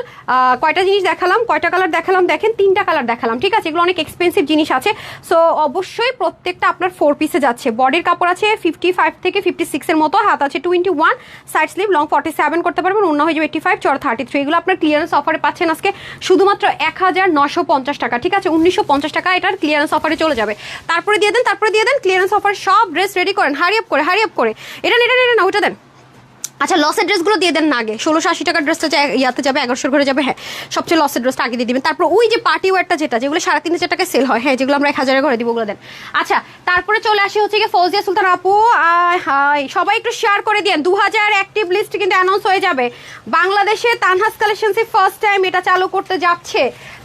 কয়টা জিনিস দেখালাম, কয়টা কালার দেখালাম, দেখেন 3টা কালার দেখালাম। ঠিক আছে, এগুলো অনেক এক্সপেন্সিভ জিনিস আছে। সো অবশ্যই প্রত্যেকটা আপনার 4 পিসে যাচ্ছে। বডির কাপড় আছে 55 থেকে 56 এর মতো, হাত আছে 21, সাইড স্লিভ লং 47 করতে পারবেন, অন্য হয়ে যাবে 85, চড় 33। এগুলো আপনার ক্লিয়ারেন্স অফারে পাচ্ছেন আজকে শুধুমাত্র 1950 টাকা। ঠিক আছে, 1950 টাকা এটার ক্লিয়ারেন্স অফারে চলে যাবে। তারপরে দিয়ে দেন, তারপরে দিয়ে দেন, ক্লিয়ারেন্স অফার সব ড্রেস রেডি করেন, হারি আপ করে এটা না ওইটা দেন। আচ্ছা লসের ড্রেসগুলো দিয়ে দেন না আগে, 1680 টাকার ড্রেসটা ইয়াতে যাবে, 1100 ঘরে যাবে। হ্যাঁ সবচেয়ে লসের ড্রেসটা আগে দিয়ে দিবেন। তারপর ওই যে পার্টি ওয়ারটা যেগুলো 3,500 টাকায় সেল হয়, হ্যাঁ যেগুলো আমরা 1000 ঘরে দিব, ওগুলো দেন। আচ্ছা তারপরে চলে আসি হচ্ছে গিয়ে ফৌজিয়া সুলতান আপু, হাই সবাই একটু শেয়ার করে দিন। 2000 অ্যাক্টিভ লিস্ট কিন্তু অ্যানাউন্স হয়ে যাবে বাংলাদেশে, তানহাজ কালেকশনসে ফার্স্ট টাইম এটা চালু করতে যাচ্ছে।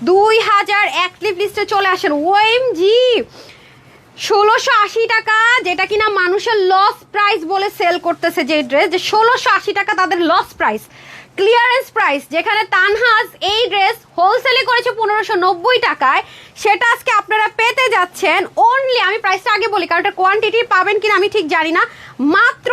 2000 অ্যাক্টিভ লিস্টে চলে আসেন। ওএমজি 1680 টাকা, যেটা কিনা মানুষের লস প্রাইস বলে সেল করতেছে যে ড্রেস, যে 1680 টাকা তাদের লস প্রাইস, ক্লিয়ারেন্স প্রাইস, যেখানে তানহাজ এই ড্রেস হোলসেলে করেছে 1590 টাকায়, সেটা আজকে আপনারা পেতে যাচ্ছেন অনলি, আমি প্রাইসটা আগে বলি কারণ এটা কোয়ান্টিটি পাবেন কিনা আমি ঠিক জানি না, মাত্র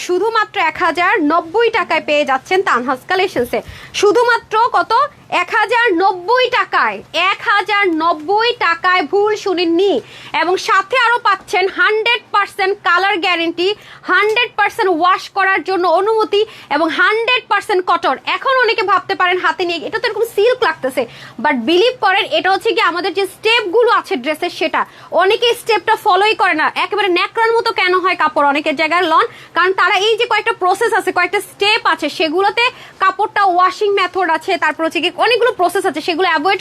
শুধুমাত্র 1090 টাকায় পেয়ে যাচ্ছেন তানহাজ কালেকশনসে। শুধুমাত্র কত? 1090 টাকায়, 1090 টাকায়, ভুল শুনেননি। এবং সাথে আরো পাচ্ছেন 100% কালার গ্যারেন্টি, 100% ওয়াশ করার জন্য অনুমতি এবং 100% কটন। এখন অনেকে ভাবতে পারেন হাতে নিয়ে এটা তো এরকম সিল্ক লাগতেছে, বাট বিলিভ করেন এটা হচ্ছে কি আমাদের যে স্টেপগুলো আছে ড্রেসের, সেটা অনেকে স্টেপটা ফলোই করে না, একেবারে ন্যাকড়ার মতো কেন হয় কাপড় অনেকের জায়গায় লন, কারণ তারা এই যে কয়েকটা প্রসেস আছে, কয়েকটা স্টেপ আছে, সেগুলোতে কাপড়টা ওয়াশিং মেথড আছে, তারপর হচ্ছে কি অনেকগুলো প্রসেস আছে, সেগুলো অ্যাভয়েড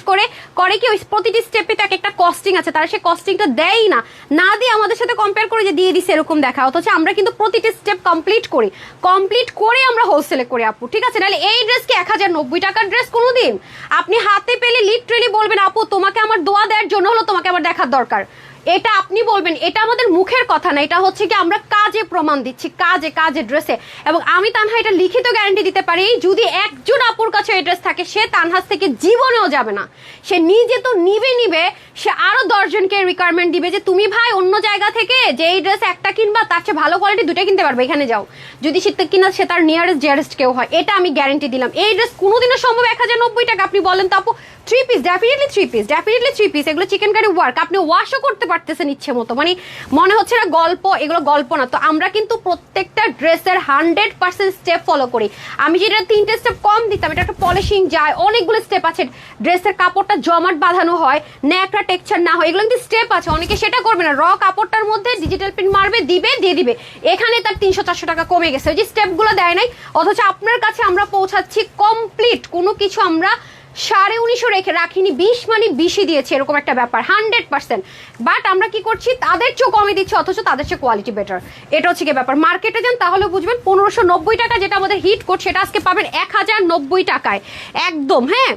করে কি ওই প্রতিটি স্টেপে তো একটা কস্টিং আছে, তারা সেই কস্টিংটা দেয়ই না দিয়ে আমাদের সাথে কম্পেয়ার করে যে দিয়ে দিছে এরকম দেখা, অথচ আমরা কিন্তু প্রতিটি স্টেপ কমপ্লিট করে আমরা হোলসেলে করি আপু। ঠিক আছে, নাহলে এই ড্রেস কি 1090 টাকার ড্রেস কোনোদিন আপনি হাতে পেলে লিটারেলি বলবেন আপু তোমাকে আমার দোয়া দেওয়ার জন্য হলো তোমাকে আমার দেখার দরকার, এটা আপনি বলবেন। এটা আমাদের মুখের কথা না, এটা হচ্ছে কি আমরা কাজে প্রমাণ দিচ্ছি, কাজে ড্রেসে। এবং আমি তানহা এটা লিখিত গ্যারান্টি দিতে পারি, যদি একজন আপুর কাছে এই ড্রেস থাকে সে তানহাজ থেকে জীবনেও যাবে না, সে নিজে তো নিবে, সে আরো 10 জনকে রিকোয়ারমেন্ট দিবে যে তুমি ভাই অন্য জায়গা থেকে যে এই ড্রেস একটা কিনবা তার চেয়ে ভালো কোয়ালিটি দুটো কিনতে পারবে, এখানে যাও, যদি সে কিনা সে তার নিয়ারেস্ট কেউ হয়, এটা আমি গ্যারান্টি দিলাম। এই ড্রেস কোনোদিনও সম্ভব 1090 টাকা। আপনি বলেন তো আপু 3 পিস, ডেফিনেটলি 3 পিস, এগুলো চিকেন কারি ওয়ার্ক, আপনি ওয়াশও করতে পারতেছেন ইচ্ছে মতো, মানে মনে হচ্ছে না গল্প, এগুলো গল্প না। তো আমরা কিন্তু প্রত্যেকটা ড্রেসের 100% স্টেপ ফলো করি। আমি যেটা 3টে স্টেপ কম দিতাম, এটা একটা পলিশিং যায়, অনেকগুলো স্টেপ আছে, ড্রেসের কাপড়টা জমাট বাঁধানো হয়, ন্যাকড়া টেক্সচার না হয়, এগুলো কিন্তু স্টেপ আছে। অনেকে সেটা করবে না, র কাপড়টার মধ্যে ডিজিটাল প্রিন্ট মারবে, দিয়ে দিবে, এখানে তার 300-400 টাকা কমে গেছে, ওই যে স্টেপগুলো দেয় নাই। অথচ আপনার কাছে আমরা পৌঁছাচ্ছি কমপ্লিট, কোনো কিছু আমরা 1950 রাখিনি, 20 মানে 20ই দিয়েছে, এরকম একটা ব্যাপার 100%। বাট আমরা কি করছি, তাদের চেয়ে কমে দিচ্ছি, অথচ তাদের চেয়ে কোয়ালিটি বেটার, এটা হচ্ছে কি ব্যাপার। মার্কেটে যান তাহলে বুঝবেন 1590 টাকা যেটা আমাদের হিট কোড, সেটা আজকে পাবেন 1090 টাকায় একদম। হ্যাঁ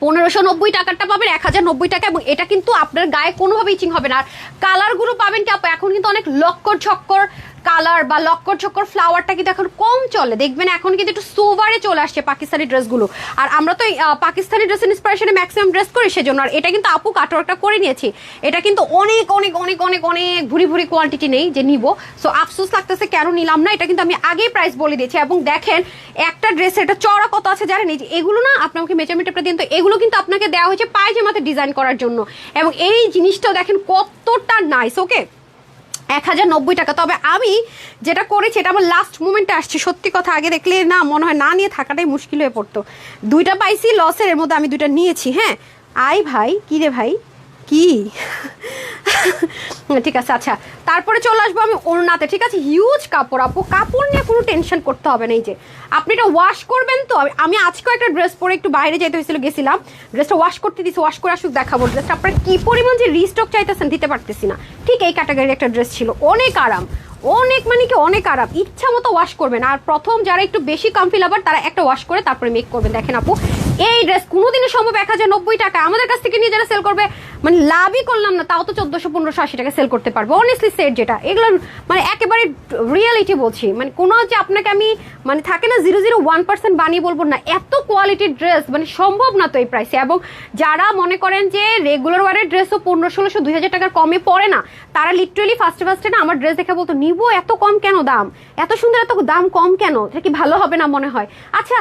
1590 টাকাটা পাবেন 1090 টাকা, এবং এটা কিন্তু আপনার গায়ে কোনোভাবে ইচিং হবে না। আর কালারগুলো পাবেন কি আপু, এখন কিন্তু অনেক লক্কর ঝক্কর কালার বা লক্কর চক্কর ফ্লাওয়ারটা কিন্তু এখন কম চলে, দেখবেন এখন কিন্তু একটু সোভারে চলে আসছে পাকিস্তানি ড্রেসগুলো। আর আমরা তো পাকিস্তানি ড্রেস ইন্সপিরেশনে ম্যাক্সিমাম ড্রেস করি, সেজন্য। আর এটা কিন্তু আপু কাটওয়ার্কটা করে নিয়েছি, এটা কিন্তু অনেক অনেক অনেক অনেক অনেক ভুরি ভুরি কোয়ান্টিটি নেই যে নিব, সো আফসোস লাগতেছে কেন নিলাম না। এটা কিন্তু আমি আগেই প্রাইস বলে দিয়েছি। এবং দেখেন একটা ড্রেসের এটা চড়া কত আছে জানেন, এই যে এগুলো না আপনাকে মেজারমেন্টটা দিন, তো এগুলো কিন্তু আপনাকে দেওয়া হয়েছে পায়জামাতে ডিজাইন করার জন্য, এবং এই জিনিসটাও দেখেন কতটা নাইস। ওকে, 1090 টাকা। তবে আমি যেটা করেছি এটা আমার লাস্ট মুমেন্টে আসছে, সত্যি কথা, আগে দেখলে না মনে হয় না নিয়ে থাকাটাই মুশকিল হয়ে পড়তো। দুইটা পাইছি লসের, এর মধ্যে আমি দুইটা নিয়েছি। হ্যাঁ আই ভাই, কি রে ভাই, কি ঠিক আছে। আচ্ছা, তারপরে চলে আসবো আমি ওড়নাতে। ঠিক আছে, হিউজ কাপড় আপু, কাপড় নিয়ে কোনো টেনশন করতে হবে না। এই যে আপনি এটা ওয়াশ করবেন তো, আমি আজকেও একটা ড্রেস পরে একটু বাইরে যেতে হয়েছিল, গেছিলাম, ড্রেসটা ওয়াশ করতে দিয়েছি, ওয়াশ করে আসুক দেখাবো ড্রেসটা। আপনারা কি পরিমাণ যে রিস্টক চাইতেছেন দিতে পারতেছি না। ঠিক এই ক্যাটাগরির একটা ড্রেস ছিল, অনেক আরাম, অনেক মানে কি অনেক আরাম, ইচ্ছা মতো ওয়াশ করবেন। আর প্রথম যারা একটু বেশি কমফি লাভার তারা একটা ওয়াশ করে তারপরে মেক করবেন। দেখেন আপু, এই ড্রেস কোনোদিনই সম্ভব 1090 টাকা আমাদের কাছ থেকে নিয়ে যারা সেল করবে, মানে লাভই করলাম না, তাও তো 1400 1580 টাকা সেল করতে পারবো অনেস্টলি। সেট যেটা, এগুলো মানে একেবারে রিয়েলিটি বলছি, মানে কোনো যে আপনাকে আমি মানে থাকে না 001% বানিয়ে বলবো না, এত কোয়ালিটির ড্রেস মানে সম্ভব না তো এই প্রাইসে। এবং যারা মনে করেন যে রেগুলার ওয়ারের ড্রেসও 1500 1600 2000 টাকার কমে পড়ে না, তারা লিটারালি ফার্স্টে ফার্স্টে না আমার ড্রেস দেখে বলতো নিবো, এত কম কেন দাম, এত সুন্দর এত দাম কম কেন, এটা কি ভালো হবে না মনে হয়। আচ্ছা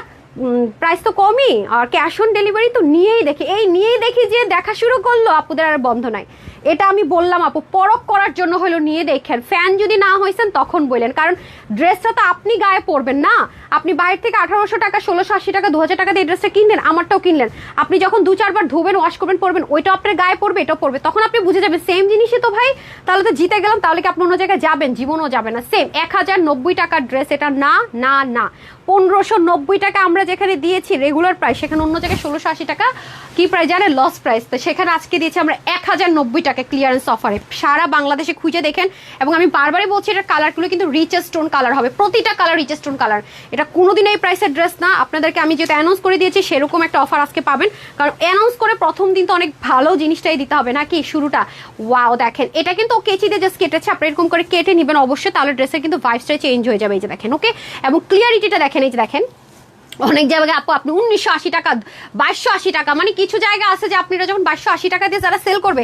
প্রাইস তো কমই, আর ক্যাশ অন ডেলিভারি তো নিয়েই দেখি, এই নিয়েই দেখি যে দেখা শুরু করলো, আপুদের আর বন্ধ নাই। এটা আমি বললাম আপু, পরখ করার জন্য হলো নিয়ে দেখেন, ফ্যান যদি না হয়েছেন তখন বললেন, কারণ ড্রেসটা তো আপনি গায়ে পরবেন না। আপনি বাইরে থেকে 1800 টাকা 1680 টাকা 2000 টাকা দিয়ে ড্রেসটা কিনলেন, আমারটাও কিনলেন, আপনি যখন 2-4 বার ধুবেন, ওয়াশ করবেন, পরবেন, ওইটাও আপনার গায়ে পড়বে, এটাও পড়বে, তখন আপনি বুঝে যাবেন সেম জিনিসই তো ভাই, তাহলে তো জিতে গেলাম, তাহলে কি আপনি অন্য জায়গায় যাবেন, জীবনও যাবে না। সেম 1090 টাকার ড্রেস এটা না না না, 1590 টাকা আমরা যেখানে দিয়েছি রেগুলার প্রাইস, সেখানে অন্য জায়গায় 1680 টাকা কি প্রাইস জানেন, লস প্রাইস, তো সেখানে আজকে দিয়েছি আমরা 1090 টাকা ক্লিয়ারেন্স অফারে। সারা বাংলাদেশে খুঁজে দেখেন, এবং আমি বারবারই বলছি এটার কালারগুলো কিন্তু রিচেস স্টোন কালার হবে, প্রতিটা কালার রিচেস স্টোন কালার। এটা কোনোদিন এই প্রাইসের ড্রেস না, আপনাদেরকে আমি যেটা অ্যানাউন্স করে দিয়েছি সেরকম একটা অফার আজকে পাবেন, কারণ অ্যানাউন্স করে প্রথম দিন তো অনেক ভালো জিনিসটাই দিতে হবে নাকি, শুরুটা। ওয়াও দেখেন, এটা কিন্তু কেচি দিয়ে জাস্ট কেটেছে, আপনি এরকম করে কেটে নেবেন অবশ্যই, তাহলে ড্রেসের কিন্তু ভাইবসটাই চেঞ্জ হয়ে যাবে। এই যে দেখেন, ওকে, এবং ক্লিয়ারিটিটা দেখেন, এই যে দেখেন, অনেক জায়গায় আপু আপনি 1980 টাকা 2280 টাকা, মানে কিছু জায়গা আছে যে আপনারা যখন 2280 টাকা দিয়ে যারা সেল করবে,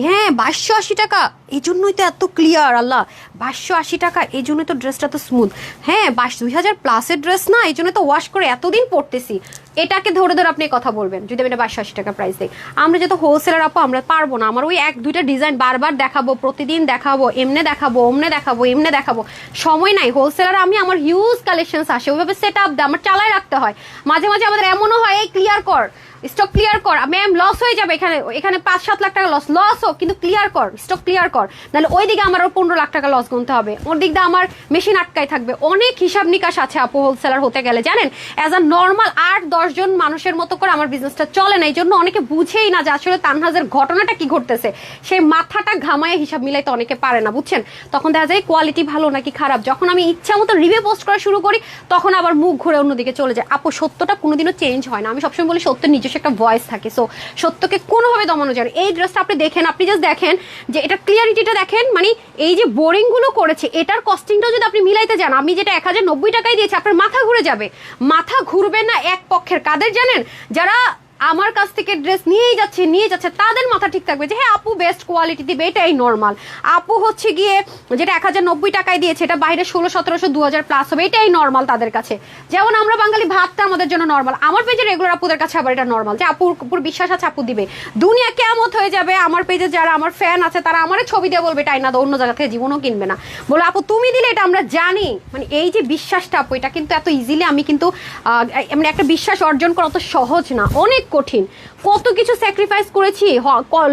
হ্যাঁ 2280 টাকা, এই জন্যই তো এত ক্লিয়ার, আল্লাহ 2280 টাকা, এই জন্যই তো ড্রেসটা তো স্মুথ। হ্যাঁ 2000 প্লাসের ড্রেস না, এই জন্য তো ওয়াশ করে এতদিন পরতেছি। এটাকে ধরে ধরে আপনি কথা বলবেন যদি আমি এটা 2280 টাকা প্রাইস দিই। আমরা যত হোলসেলার আপু আমরা পারবো না, আমার ওই 1-2টা ডিজাইন বারবার দেখাবো, প্রতিদিন দেখাবো, এমনে দেখাবো, অমনে দেখাবো, এমনে দেখাবো, সময় নাই। হোলসেলার আমি, আমার হিউজ কালেকশনস আসে, ওইভাবে সেট আপ দেয়, আমার চালায় রাখতে হয়। মাঝে মাঝে আমাদের এমনও হয়, এই ক্লিয়ার কর, স্টক ক্লিয়ার কর, ম্যাম লস হয়ে যাবে, এখানে 5-7 লাখ টাকা লস হোক, কিন্তু ক্লিয়ার কর, স্টক ক্লিয়ার কর, নাহলে ওই দিকে আমার 15 লাখ টাকা লস গুনতে হবে, ওর দিক দিয়ে আমার মেশিন আটকায় থাকবে। অনেক হিসাব নিকাশ আছে আপু হোলসেলার হতে গেলে, জানেন। অ্যাজ আ নর্মাল 8-10 জন মানুষের মতো করে আমার বিজনেসটা চলে না, এই জন্য অনেকে বুঝেই না যে আসলে তানহাজের ঘটনাটা কি ঘটতেছে, সেই মাথাটা ঘামায় হিসাব মিলাইতে অনেকে পারে না, বুঝছেন। তখন দেখা যায় কোয়ালিটি ভালো নাকি খারাপ, যখন আমি ইচ্ছা মতো রিভিউ পোস্ট করা শুরু করি তখন আবার মুখ ঘুরে অন্যদিকে চলে যায়। আপু সত্যটা কোনোদিনও চেঞ্জ হয় না, আমি সবসময় বলি সত্যের নিজস্ব একটা ভয়েস থাকে, সো সত্যকে কোনোভাবে দমানো যায় না। এই ড্রেসটা আপনি দেখেন, আপনি জাস্ট দেখেন যে এটা ক্লিয়ারিটিটা দেখেন, মানে এই যে বোরিং গুলো করেছে, এটার কস্টিংটাও যদি আপনি মিলাইতে যান, আমি যেটা 1090 টাকায় দিয়েছি, আপনার মাথা ঘুরে যাবে। মাথা ঘুরবে না এক পক্ষের, কাদের জানেন, যারা আমার কাছ থেকে ড্রেস নিয়ে যাচ্ছে তাদের মাথা ঠিক থাকবে যে হ্যাঁ আপু বেস্ট কোয়ালিটি দিবে, এটাই নর্মাল। আপু হচ্ছে গিয়ে যেটা 1090 টাকায় দিয়েছে, এটা বাইরে 1600-1700 2000 প্লাস হবে, এটাই নর্মাল তাদের কাছে। যেমন আমরা বাঙালি ভাতটা আমাদের জন্য নর্মাল, আমার পেজে রেগুলার আপুদের কাছে আবার এটা নর্মাল, যে আপুর উপর বিশ্বাস আছে আপু দিবে। দুনিয়া কেমত হয়ে যাবে, আমার পেজে যারা আমার ফ্যান আছে তারা আমার ছবি দিয়ে বলবে এটাই না, অন্য জায়গা থেকে জীবনও কিনবে না, বলে আপু তুমি দিলে এটা আমরা জানি। মানে এই যে বিশ্বাসটা আপু, এটা কিন্তু এত ইজিলি আমি কিন্তু মানে একটা বিশ্বাস অর্জন করা অত সহজ না, অনেক কঠিন, কত কিছু স্যাক্রিফাইস করেছি,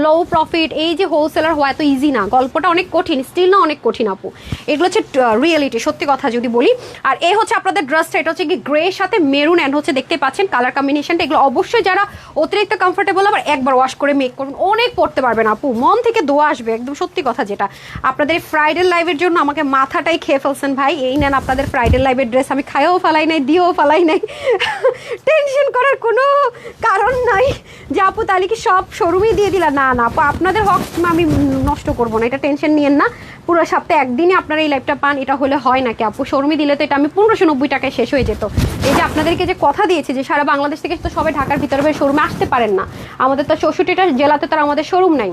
লো প্রফিট, এই যে হোলসেলার হওয়া এত ইজি না, গল্পটা অনেক কঠিন, স্টিল না অনেক কঠিন আপু, এগুলো হচ্ছে রিয়েলিটি, সত্যি কথা যদি বলি। আর এই হচ্ছে আপনাদের ড্রেসটা, এটা হচ্ছে কি গ্রে সাথে মেরুন, অ্যান্ড হচ্ছে দেখতে পাচ্ছেন কালার কম্বিনেশনটা, এগুলো অবশ্যই যারা অতিরিক্ত কমফোর্টেবল আবার একবার ওয়াশ করে মেক করবেন, অনেক পড়তে পারবেন আপু, মন থেকে দোয়া আসবে, একদম সত্যি কথা। যেটা আপনাদের ফ্রাইডে লাইভের জন্য আমাকে মাথাটাই খেয়ে ফেলছেন ভাই, এই নেন আপনাদের ফ্রাইডে লাইভের ড্রেস, আমি খাইও ফেলাই নাই, দিয়েও ফেলাই নাই, টেনশন করার কোনো কারণ কারণ নাই যে আপু তাহলে কি সব শোরুমেই দিয়ে দিলা, না না আপু, আপনাদের হক আমি নষ্ট করবো না, এটা টেনশন নিয়েন না। পুরো সপ্তাহে একদিনই আপনারা এই লাইভটা পান, এটা হলে হয় নাকি আপু? শোরুমে দিলে তো এটা আমি 1590 টাকায় শেষ হয়ে যেত। এই যে আপনাদেরকে যে কথা দিয়েছি যে সারা বাংলাদেশ থেকে তো সবাই ঢাকার ভিতরে শোরুমে আসতে পারেন না, আমাদের তো 64টা জেলাতে তো আমাদের শোরুম নাই,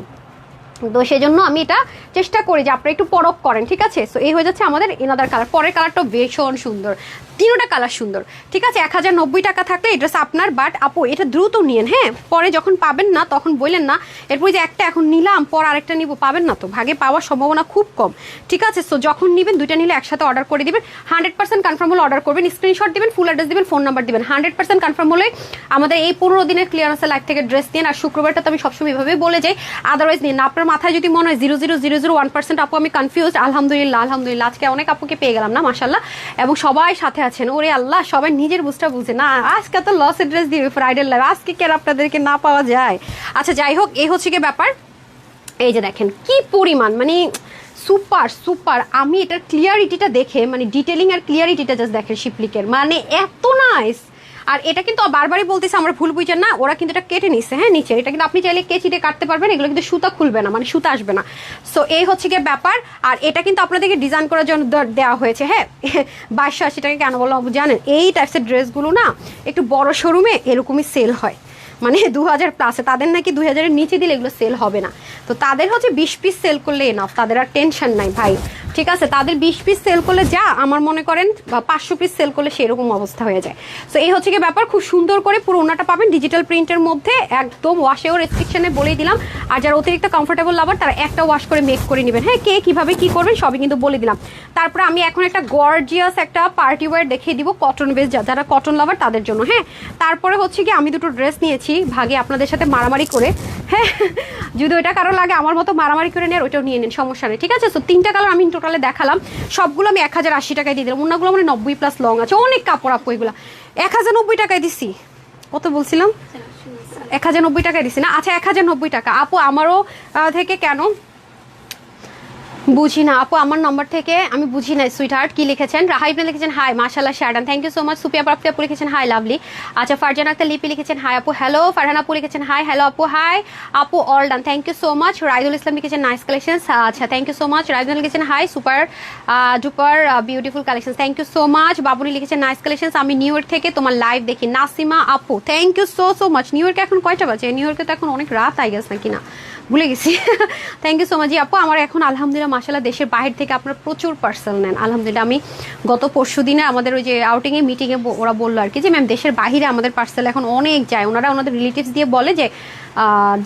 তো সেই জন্য আমি এটা চেষ্টা করি যে আপনারা একটু পরখ করেন, ঠিক আছে? সো এই হয়ে যাচ্ছে আমাদের এনাদার কালার। পরের কালারটা ভীষণ সুন্দর, তিনোটা কালার সুন্দর, ঠিক আছে? 1090 টাকা থাকলে এটা আপনার, বাট আপু এটা দ্রুত নিয়েন, হ্যাঁ? পরে যখন পাবেন না তখন বললেন না এরপর যে একটা এখন নিলাম পর আরেকটা নিব, পাবেন না তো, ভাগে পাওয়ার সম্ভাবনা খুব কম, ঠিক আছে? সো যখন নেবেন দুইটা নিলে একসাথে অর্ডার করে দিবেন। 100% কনফার্ম হলে অর্ডার করবেন, স্ক্রিনশট দিবেন, ফুল অ্যাড্রেস দিবেন, ফোন নাম্বার দিবেন। 100% কনফার্ম হলে আমাদের এই 15 দিনের ক্লিয়ারেন্সের লাইভ থেকে ড্রেস নিন। আর শুক্রবারটা তো আমি সবসময় এভাবেই বলে যাই, আদারওয়াইজ নিন না। আপনার মাথায় যদি মনে হয় 0.00001% আপু আমি কনফিউজ, আলহামদুলিল্লাহ আলহামদুলিল্লাহ আজকে অনেক আপুকে পেয়ে গেলাম না মাশাআল্লাহ, এবং সবাই সাথে আছেন। ওরে আল্লাহ, সবাই নিজের বুঝটা বুঝে না, আজকে তো লস অ্যাড্রেস দিবে ফ্রাইডে লাইভ, আজকে কেন আপনাদেরকে না পাওয়া যায়? আচ্ছা যাই হোক, এই হচ্ছে কি ব্যাপার। এই যে দেখেন কি পরিমাণ, মানে সুপার সুপার। আমি এটার ক্লিয়ারিটিটা দেখে, মানে ডিটেলিং আর ক্লিয়ারিটিটা জাস্ট দেখেন শিপলিকের, মানে এত নাইস। আর এটা কিন্তু বারবারই বলতেছে, আমরা ভুল বুঝছেন না, ওরা কিন্তু এটা কেটে নিচ্ছে, হ্যাঁ নিচে এটা কিন্তু আপনি চাইলে কেচি দিয়ে কাটতে পারবেন, এগুলো কিন্তু সুতা খুলবে না, মানে সুতা আসবে না। সো এই হচ্ছে গিয়ে ব্যাপার। আর এটা কিন্তু আপনাদেরকে ডিজাইন করার জন্য দেওয়া হয়েছে, হ্যাঁ 2280 টাকা। কেন বললাম জানেন? এই টাইপসের ড্রেসগুলো না একটু বড় শোরুমে এরকমই সেল হয়, মানে 2000+, তাদের নাকি 2000-এর নিচে দিলে এগুলো সেল হবে না। তো তাদের হচ্ছে 20 পিস সেল করলে এনাফ, তাদের আর টেনশন নাই ভাই, ঠিক আছে? তাদের 20 পিস সেল করলে যা, আমার মনে করেন 500 পিস সেল করলে সেরকম অবস্থা হয়ে যায়। সো এই হচ্ছে কি ব্যাপার। খুব সুন্দর করে পুরো ওনাটা পাবেন ডিজিটাল প্রিন্টের মধ্যে, একদম ওয়াশেও রেস্ট্রিকশনে বলেই দিলাম। আর যারা অতিরিক্ত কমফোর্টেবল লাভার তারা একটা ওয়াশ করে মেক করে নেবেন, হ্যাঁ কে কীভাবে কী করবেন সবই কিন্তু বলে দিলাম। তারপরে আমি এখন একটা গর্জিয়াস একটা পার্টি ওয়্যার দেখিয়ে দিব, কটন বেস, যারা কটন লাভার তাদের জন্য, হ্যাঁ। তারপরে হচ্ছে কি আমি দুটো ড্রেস নিয়েছি ভাগে আপনাদের সাথে মারামারি করে, হ্যাঁ যদি ওইটা কারো লাগে আমার মতো মারামারি করে নেন, ওইটাও নিয়ে নিন, সমস্যা নেই, ঠিক আছে? তো 3টা কালার আমি টোটালে দেখালাম, সবগুলো আমি 1080 টাকায় দিয়ে দিলাম। অন্যগুলো মানে 90+ লং আছে, অনেক কাপড় আপু, এগুলো 1090 টাকায় দিছি। কত বলছিলাম? 1090 টাকায় দিছি না? আচ্ছা 1090 টাকা আপু। আমারও থেকে কেন বুঝি না আপু, আমার নম্বর থেকে আমি বুঝি না। সুইট হার্ট কি লিখেছেন? রাহাইবনে লিখেছেন হাই মাশাআল্লাহ শারদান, থ্যাংক ইউ সো মাচ। সুপিয়া প্রাপ্তি আপু লিখেছেন হাই লাভলি। আচ্ছা ফারজান আক্তার লিপি লিখেছেন হাই আপু হ্যালো। ফারহান আপু লিখেছেন হাই হ্যালো আপু হাই আপু all done, thank you so much. Raidul Islam লিখেছেন নাইস কালেকশন, আচ্ছা thank you so much. Raidul লিখেছেন hi super duper beautiful collection, thank you so much. Babuni লিখেছেন নাইস কালেকশন, আমি নিউ ইয়র্ক থেকে তোমার লাইভ দেখি। নাসিমা আপু thank you so so much. নিউ ইয়র্কে এখন কয়টা বাজে? নিউ ইয়র্কে তো এখন অনেক রাত আই গেছে নাকি, না ভুলে গেছি। থ্যাংক ইউ সো মাচ আপু। আমার এখন আলহামদুলিল্লাহ মাশাআল্লাহ দেশের বাইরে থেকে আপনারা প্রচুর পার্সেল নেন আলহামদুলিল্লাহ। আমি গত পরশু দিনে আমাদের ওই যে আউটিংয়ে মিটিংয়ে ওরা বললো আর কি যে ম্যাম দেশের বাইরে আমাদের পার্সেল এখন অনেক যায়, ওনারা ওনাদের রিলেটিভস দিয়ে বলে যে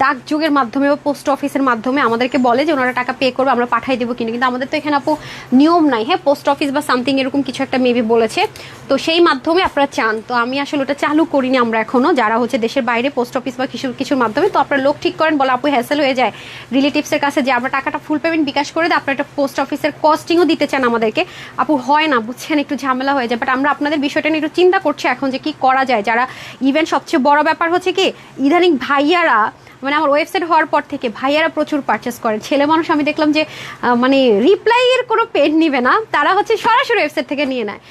ডাক যুগের মাধ্যমে বা পোস্ট অফিসের মাধ্যমে আমাদেরকে বলে যে ওনারা টাকা পে করবে, আমরা পাঠাই দেবো কিনা, কিন্তু আমাদের তো এখানে আপু নিয়ম নাই, হ্যাঁ পোস্ট অফিস বা সামথিং এরকম কিছু একটা মেবি বলেছে, তো সেই মাধ্যমে আপনারা চান। তো আমি আসলে ওটা চালু করিনি আমরা এখনও, যারা হচ্ছে দেশের বাইরে পোস্ট অফিস বা কিছুর মাধ্যমে, তো আপনারা লোক ঠিক করেন, বলে আপু হ্যাসেল হয়ে যায় রিলেটিভসের কাছে যে আমরা টাকাটা ফুল পেমেন্ট বিকাশ করে দিই, আপনারা একটা পোস্ট অফিসের কস্টিংও দিতে চান আমাদেরকে, আপু হয় না বুঝছেন, একটু ঝামেলা হয়ে যায়। বাট আমরা আপনাদের বিষয়টা নিয়ে একটু চিন্তা করছি এখন যে কি করা যায়। যারা ইভেন সবচেয়ে বড় ব্যাপার হচ্ছে কি ইদানিং ভাইয়ারা, মানে আমার ওয়েবসাইট হওয়ার পর থেকে ভাইয়ারা প্রচুর পারচেস করেন। ছেলে মানুষ আমি দেখলাম যে মানে রিপ্লাইয়ের কোনো পেন নিবে না, তারা হচ্ছে সরাসরি ওয়েবসাইট থেকে নিয়ে নেয়।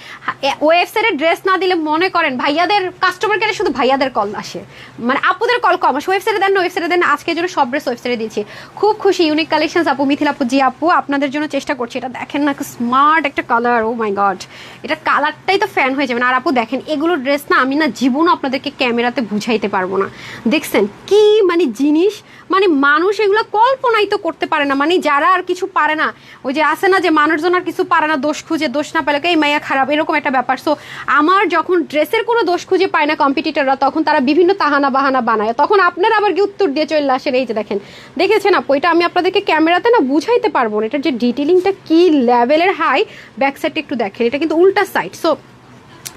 ওয়েবসাইটে ড্রেস না দিলে মনে করেন ভাইয়াদের কাস্টমার কেয়ারে শুধু ভাইয়াদের কল আসে, মানে আপুদের কল কম আসে। ওয়েবসাইটে দেন না, ওয়েবসাইটে দেন, আজকের জন্য সব ড্রেস ওয়েবসাইটে দিয়েছি। খুব খুশি ইউনিক কালেকশন আপু মিথিলা আপু, জি আপু আপনাদের জন্য চেষ্টা করছি। এটা দেখেন না স্মার্ট একটা কালার, ও মাই গড, এটা কালারটাই তো ফ্যান হয়ে যাবেন। আর আপু দেখেন এগুলো ড্রেস না আমি না জীবনও আপনাদেরকে ক্যামেরাতে বুঝাইতে পারবো না, দেখছেন কি মানে জিনিস, মানে মানুষ এগুলো কল্পনাই তো করতে পারে না। মানে যারা আর কিছু পারে না, ওই যে আসে না যে মানুষজন আর কিছু পারে না, দোষ খুঁজে, দোষ না পেলে এই মাইয়া খারাপ, এরকম একটা ব্যাপার। সো আমার যখন ড্রেসের কোনো দোষ খুঁজে পায় না কম্পিটিটররা, তখন তারা বিভিন্ন তাহানা বাহানা বানায়, তখন আপনারা আবার কি উত্তর দিয়ে চলে আসেন। এই যে দেখেন, দেখেছেন আপু, এটা আমি আপনাদেরকে ক্যামেরাতে না বুঝাইতে পারবো না, এটার যে ডিটেলিংটা কি লেভেলের হাই। ব্যাক সাইডটা একটু দেখেন, এটা কিন্তু উল্টা সাইড। সো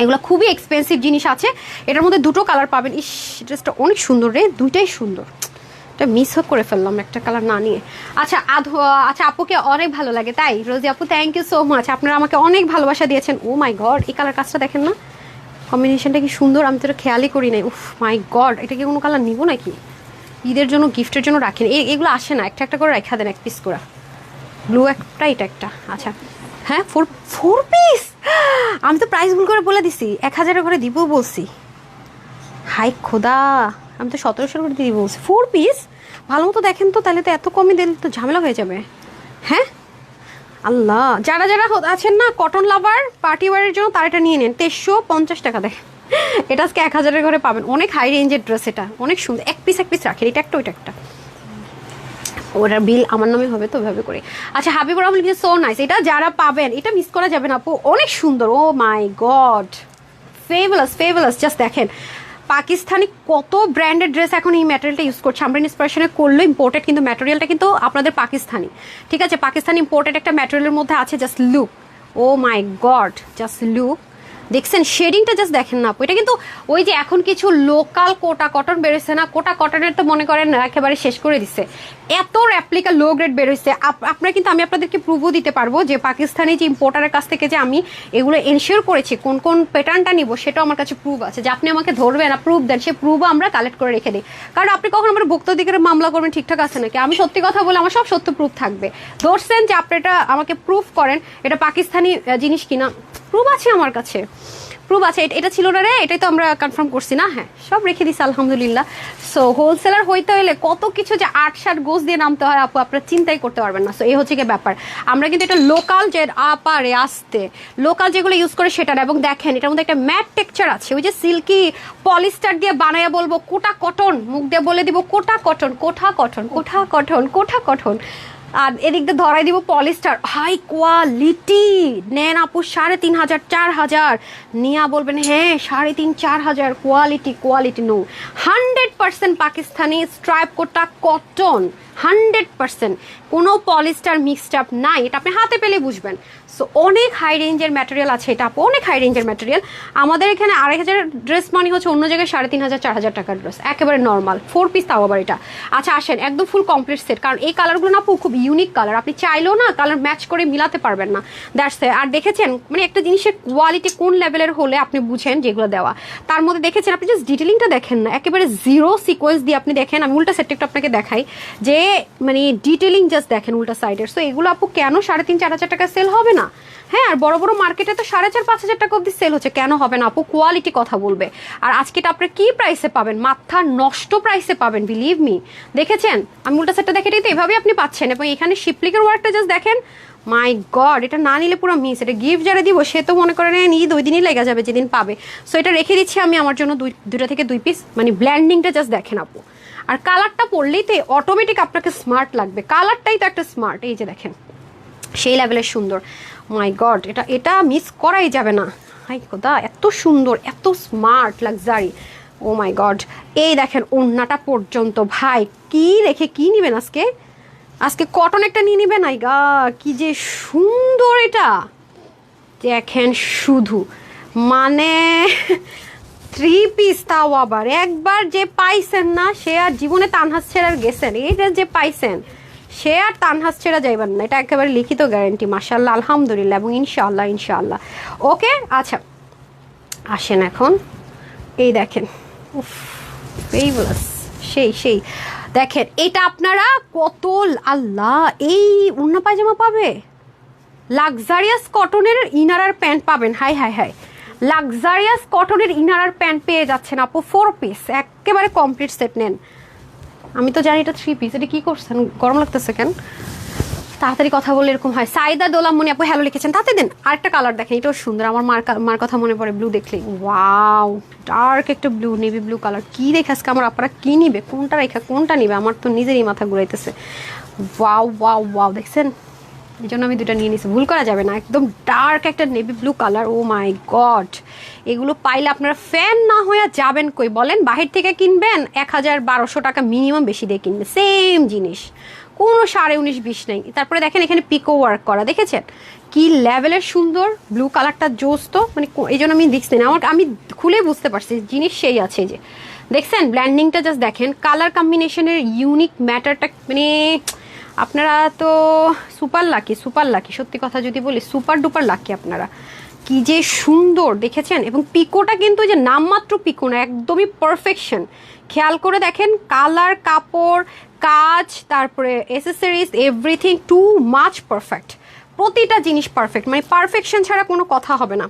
এগুলো খুবই এক্সপেন্সিভ জিনিস আছে। এটার মধ্যে দুটো কালার পাবেন। ইস ড্রেসটা অনেক সুন্দর রে, দুইটাই সুন্দর। এটা মিস করে ফেললাম একটা কালার না নিয়ে। আচ্ছা আচ্ছা আপুকে অনেক ভালো লাগে তাই রোজি আপু, থ্যাংক ইউ সো মাচ। আপনারা আমাকে অনেক ভালোবাসা দিয়েছেন। ও মাই গড, এই কালার কাজটা দেখেন না, কম্বিনেশনটা কি সুন্দর, আমি তো এটা খেয়ালই করি নাই। উফ মাই গড, এটা কি কোনো কালার নিব নাকি ঈদের জন্য, গিফটের জন্য রাখেন? এগুলো আসে না, একটা একটা করে রাখা দেন, এক পিস করে। ব্লু একটা, এটা একটা, আচ্ছা হ্যাঁ ফোর পিস। আমি তো প্রাইস ভুল করে বলে দিছি, 1000 করে দিব বলছি। হাই খোদা, আমি তো 1700 করে দিয়ে বলছি 4 পিস। ভালো মতো দেখেন তো, তাহলে তো এত কমই দিলে তো ঝামেলা হয়ে যাবে। হ্যাঁ আল্লাহ, যারা যারা আছেন না কটন লাভার পার্টি ওয়ারের জন্য, তারা এটা নিয়ে নেন। 2350 টাকা দেয়। এটা আজকে 1000-এর ঘরে পাবেন। অনেক হাই রেঞ্জের ড্রেস, এটা অনেক সুন্দর। এক পিস রাখেন, এটা একটা ওইটা একটা, ওটার বিল আমার নামে হবে তো ওইভাবে করে। আচ্ছা হাবিবুর রহমান লিখেছে সো নাইস। এটা যারা পাবেন এটা মিস করা যাবে না আপু, অনেক সুন্দর। ও মাই গড, ফেভালাস জাস্ট দেখেন। পাকিস্তানি কত ব্র্যান্ডেড ড্রেস এখন এই ম্যাটেরিয়ালটা ইউজ করছে। আমরা ইন্সপিরেশনে করলো ইম্পোর্টেড, কিন্তু ম্যাটেরিয়ালটা কিন্তু আপনাদের পাকিস্তানি। ঠিক আছে, পাকিস্তানি ইম্পোর্টেড একটা ম্যাটেরিয়ালের মধ্যে আছে। Just look, O my god, just look. দেখছেন শেডিংটা, জাস্ট দেখেন না আপু। এটা কিন্তু ওই যে এখন কিছু লোকাল কোটা কটন বেরোচ্ছে না, কোটা কটনের তো মনে করেন একেবারে শেষ করে দিচ্ছে। এত রেপ্লিকা লো গ্রেড বেরোচ্ছে আপনারা, কিন্তু আমি আপনাদেরকে প্রুভও দিতে পারবো যে পাকিস্তানি যে ইম্পোর্টারের কাছ থেকে যে আমি এগুলো এনশিওর করেছি কোন কোন প্যাটার্নটা নিব, সেটাও আমার কাছে প্রুভ আছে। যে আপনি আমাকে ধরবেন না, প্রুভ দেন, সে প্রুভও আমরা কালেক্ট করে রেখে দিই। কারণ আপনি কখন আমার ভোক্তাধিকারের মামলা করবেন ঠিকঠাক আছে নাকি? আমি সত্যি কথা বলে আমার সব সত্য প্রুফ থাকবে। ধরছেন যে আপনি এটা আমাকে প্রুফ করেন এটা পাকিস্তানি জিনিস কিনা, প্রুফ আছে আমার কাছে, প্রুফ আছে। এটা ছিল না রে, এটাই তো আমরা কনফার্ম করছি না। হ্যাঁ সব রেখে দিছি আলহামদুলিল্লাহ। সো হোলসেলার হইতে হলে কত কিছু যে 8-7 গোজ দিয়ে নামতে হয় আপু, আপনারা চিন্তাই করতে পারবেন না। সো এই হচ্ছে কি ব্যাপার। আমরা কিন্তু এটা লোকাল যে আপারে আসতে লোকাল যেগুলো ইউজ করে সেটা না। এবং দেখেন এটার মধ্যে একটা ম্যাট টেক্সচার আছে, ওই যে সিল্কি পলিস্টার দিয়ে বানায়া বলবো কোটা কটন, মুখ দিয়ে বলে দিব কোটা কটন, কোঠা কটন, কোঠা কটন, কোঠা কটন। আর এদিক দিয়ে ধরাই দিব পলিস্টার, হাই কোয়ালিটি। নেন আপু 3500 4000 নিয়া বলবেন হ্যাঁ 3500-4000 কোয়ালিটি নো। 100% পাকিস্তানি স্ট্রাইপ কোটা কটন, 100%। কোনো পলিস্টার মিক্সড আপ নাই, এটা আপনি হাতে পেলে বুঝবেন। সো অনেক হাই রেঞ্জের ম্যাটেরিয়াল আছে, এটা আপু অনেক হাই রেঞ্জের ম্যাটেরিয়াল। আমাদের এখানে 2500 ড্রেস মানে হচ্ছে অন্য জায়গায় 3500-4000 টাকার ড্রেস, একেবারে নর্মাল 4 পিস, তাও আবার এটা। আচ্ছা আসেন একদম ফুল কমপ্লিট সেট, কারণ এই কালারগুলো না আপু খুব ইউনিক কালার, আপনি চাইলেও না কালার ম্যাচ করে মিলাতে পারবেন না। That's it. আর দেখেছেন মানে একটা জিনিসের কোয়ালিটি কোন লেভেলের হলে আপনি বুঝেন যেগুলো দেওয়া, তার মধ্যে দেখেছেন আপনি জাস্ট ডিটেলিংটা দেখেন না, একেবারে জিরো সিকোয়েন্স দিয়ে আপনি দেখেন। আমি উল্টা সেটটা আপনাকে দেখাই যে মানে ডিটেলিং জাস্ট দেখেন উল্টা সাইডের। সো এগুলো আপু কেন 3,500-4,000 টাকা সেল হবে না? হ্যাঁ, আর বড় বড় মার্কেটে তো 4,500-5,000 টাকা অব্দি সেল হচ্ছে, কেন হবে না আপু? কোয়ালিটি কথা বলবে। আর আজকে এটা আপনি কি প্রাইসে পাবেন? মাথা নষ্ট প্রাইসে পাবেন, বিলিভ মি। দেখেছেন আমি উল্টা সেটটা দেখে তো এভাবেই আপনি পাচ্ছেন। এবং এখানে শিপলিকের ওয়ার্কটা জাস্ট দেখেন, মাই গড, এটা না নিলে পুরো মিস। এটা গিফট যারা দিব সে তো মনে করেন ঈদ ওই দিনই লেগে যাবে যেদিন পাবে। সো এটা রেখে দিচ্ছি আমি আমার জন্য 2টা থেকে 2 পিস। মানে ব্ল্যান্ডিংটা জাস্ট দেখেন আপু, আর কালারটা পরলেই তো অটোমেটিক আপনাকে স্মার্ট লাগবে। কালারটাই তো একটা স্মার্ট, এই যে দেখেন সেই লেভেলের সুন্দর। মাই গড, এটা মিস করাই যাবে না। হাই খোদা, এত সুন্দর, এত smart luxury. O my god, এই দেখেন ওড়নাটা পর্যন্ত। ভাই কি রেখে কি নিবেন আজকে কটন একটা নিয়ে নিবেন। আই গা কি যে সুন্দর এটা, দেখেন শুধু মানে 3 পিস, তাও আবার একবার যে পাইছেন না সে আর জীবনে তানহাস ছেড়ে গেছেন। এইটা যে পাইছেন সে আর তানহাস ছেড়া যাইবেন না, এটা একেবারে লিখিত গ্যারেন্টি। মাশাআল্লাহ, আলহামদুলিল্লাহ, এবং ইনশাআল্লাহ। ওকে আচ্ছা আসেন এখন এই দেখেন, উফ ফেভারাস, সেই দেখেন এটা আপনারা কত, আল্লাহ এই উন্না পায়জামা পাবে, লাক্সারিয়াস কটনের ইনার আর প্যান্ট পাবেন। হাই লাক্সারিয়াস কটনের ইনার আর প্যান্ট পেয়ে যাচ্ছেন আপু 4 পিস, একেবারে কমপ্লিট সেট নেন। আমি তো জানি এটা 3 পিস। এটা কি করছেন, গরম লাগতেছে কেন? তাড়াতাড়ি কথা বলে এরকম হয়। সাইদা দোলামনি আপু হ্যালো লিখেছেন, তাতে দেন। আরেকটা কালার দেখেন, এটাও সুন্দর, আমার মার কথা মনে পড়ে ব্লু দেখলে। ওয়াও, ডার্ক একটা ব্লু, নেভি ব্লু কালার। কি দেখে আজকে আমার আপনারা কি নিবে, কোনটা রেখা কোনটা নিবে, আমার তো নিজেরই মাথা ঘুরাইতেছে। ওয়াও দেখছেন, এই জন্য আমি 2টা নিয়ে নিয়েছি, ভুল করা যাবে না। একদম ডার্ক একটা navy blue colour. O my god, এগুলো পাইলে আপনারা ফ্যান না হয়ে যাবেন কই বলেন? বাহির থেকে কিনবেন 1,000-1,200 টাকা মিনিমাম বেশি দিয়ে কিনবেন, সেম জিনিস, কোনো 19.5-20 নেই। তারপরে দেখেন এখানে পিকো ওয়ার্ক করা, দেখেছেন কি লেভেলের সুন্দর। ব্লু কালারটা জোস তো, মানে এই জন্য আমি দেখছি না, আমি খুলে বুঝতে পারছি জিনিস সেই আছে। যে দেখছেন ব্ল্যান্ডিংটা জাস্ট দেখেন, কালার কম্বিনেশনের ইউনিক ম্যাটারটা, মানে আপনারা তো সুপার লাকি, সত্যি কথা যদি বলি সুপার ডুপার লাকি আপনারা। কি যে সুন্দর দেখেছেন। এবং পিকোটা কিন্তু যে নামমাত্র পিকো না, একদমই পারফেকশন। খেয়াল করে দেখেন কালার, কাপড়, কাজ, তারপরে accessories, everything too much perfect. প্রতিটা জিনিস পারফেক্ট, মানে পারফেকশন ছাড়া কোনো কথা হবে না।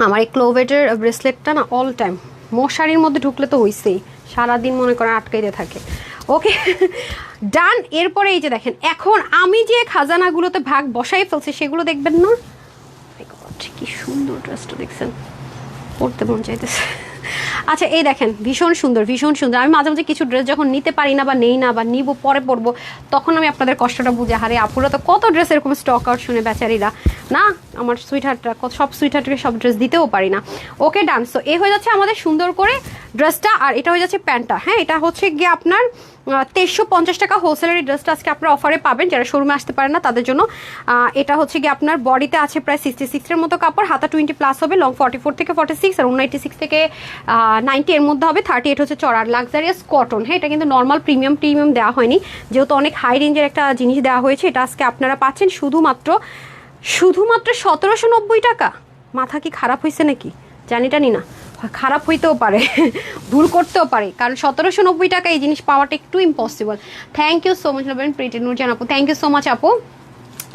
আমার এই ক্লোভেটের ব্রেসলেটটা না অল টাইম মশারির মধ্যে ঢুকলে তো হইছেই, সারাদিন মনে করেন আটকাইতে থাকে। ওকে ডান। এরপরে এই যে দেখেন, এখন আমি যে খাজানাগুলোতে ভাগ বসাই ফেলছি সেগুলো দেখবেন না? কি সুন্দর ড্রেসটা দেখছেন, পরতে মন চাইতেছে। আচ্ছা এই দেখেন, ভীষণ সুন্দর ভীষণ সুন্দর। আমি মাঝে মাঝে কিছু ড্রেস যখন নিতে পারি না বা নেই না বা নিব পরে পরবো, তখন আমি আপনাদের কষ্টটা বুঝে, হারে আপুরা তো কত ড্রেস এরকম স্টক আউট শুনে বেচারিরা না, আমার সুইটহার্টরা সব সুইটহার্টকে সব ড্রেস দিতেও পারি না। ওকে ডান। সো এ হয়ে যাচ্ছে আমাদের সুন্দর করে ড্রেসটা, আর এটা হয়ে যাচ্ছে প্যান্টটা। হ্যাঁ, এটা হচ্ছে গিয়ে আপনার 2350 টাকা হোলসেলের ড্রেসটা আজকে আপনারা অফারে পাবেন, যারা শোরুমে আসতে পারেন না তাদের জন্য। এটা হচ্ছে গিয়ে আপনার বডিতে আছে প্রায় 66-এর মতো কাপড়, হাতা 20+ হবে, লং 44 থেকে 46, আর 86 থেকে 90 এর মধ্যে হবে, 38 হচ্ছে চড়া। Luxurious cotton. হ্যাঁ, এটা কিন্তু নর্মাল প্রিমিয়াম দেওয়া হয়নি, যেহেতু অনেক হাই রেঞ্জের একটা জিনিস দেওয়া হয়েছে। এটা আজকে আপনারা পাচ্ছেন শুধুমাত্র 1790 টাকা। মাথা কি খারাপ হয়েছে নাকি জানি না, খারাপ হইতেও পারে, ভুল করতেও পারে, কারণ 1790 টাকা এই জিনিস পাওয়াটা একটু impossible. Thank you so much লবেন প্রিটি নূরজান আপু, থ্যাংক ইউ সো মাচ আপু।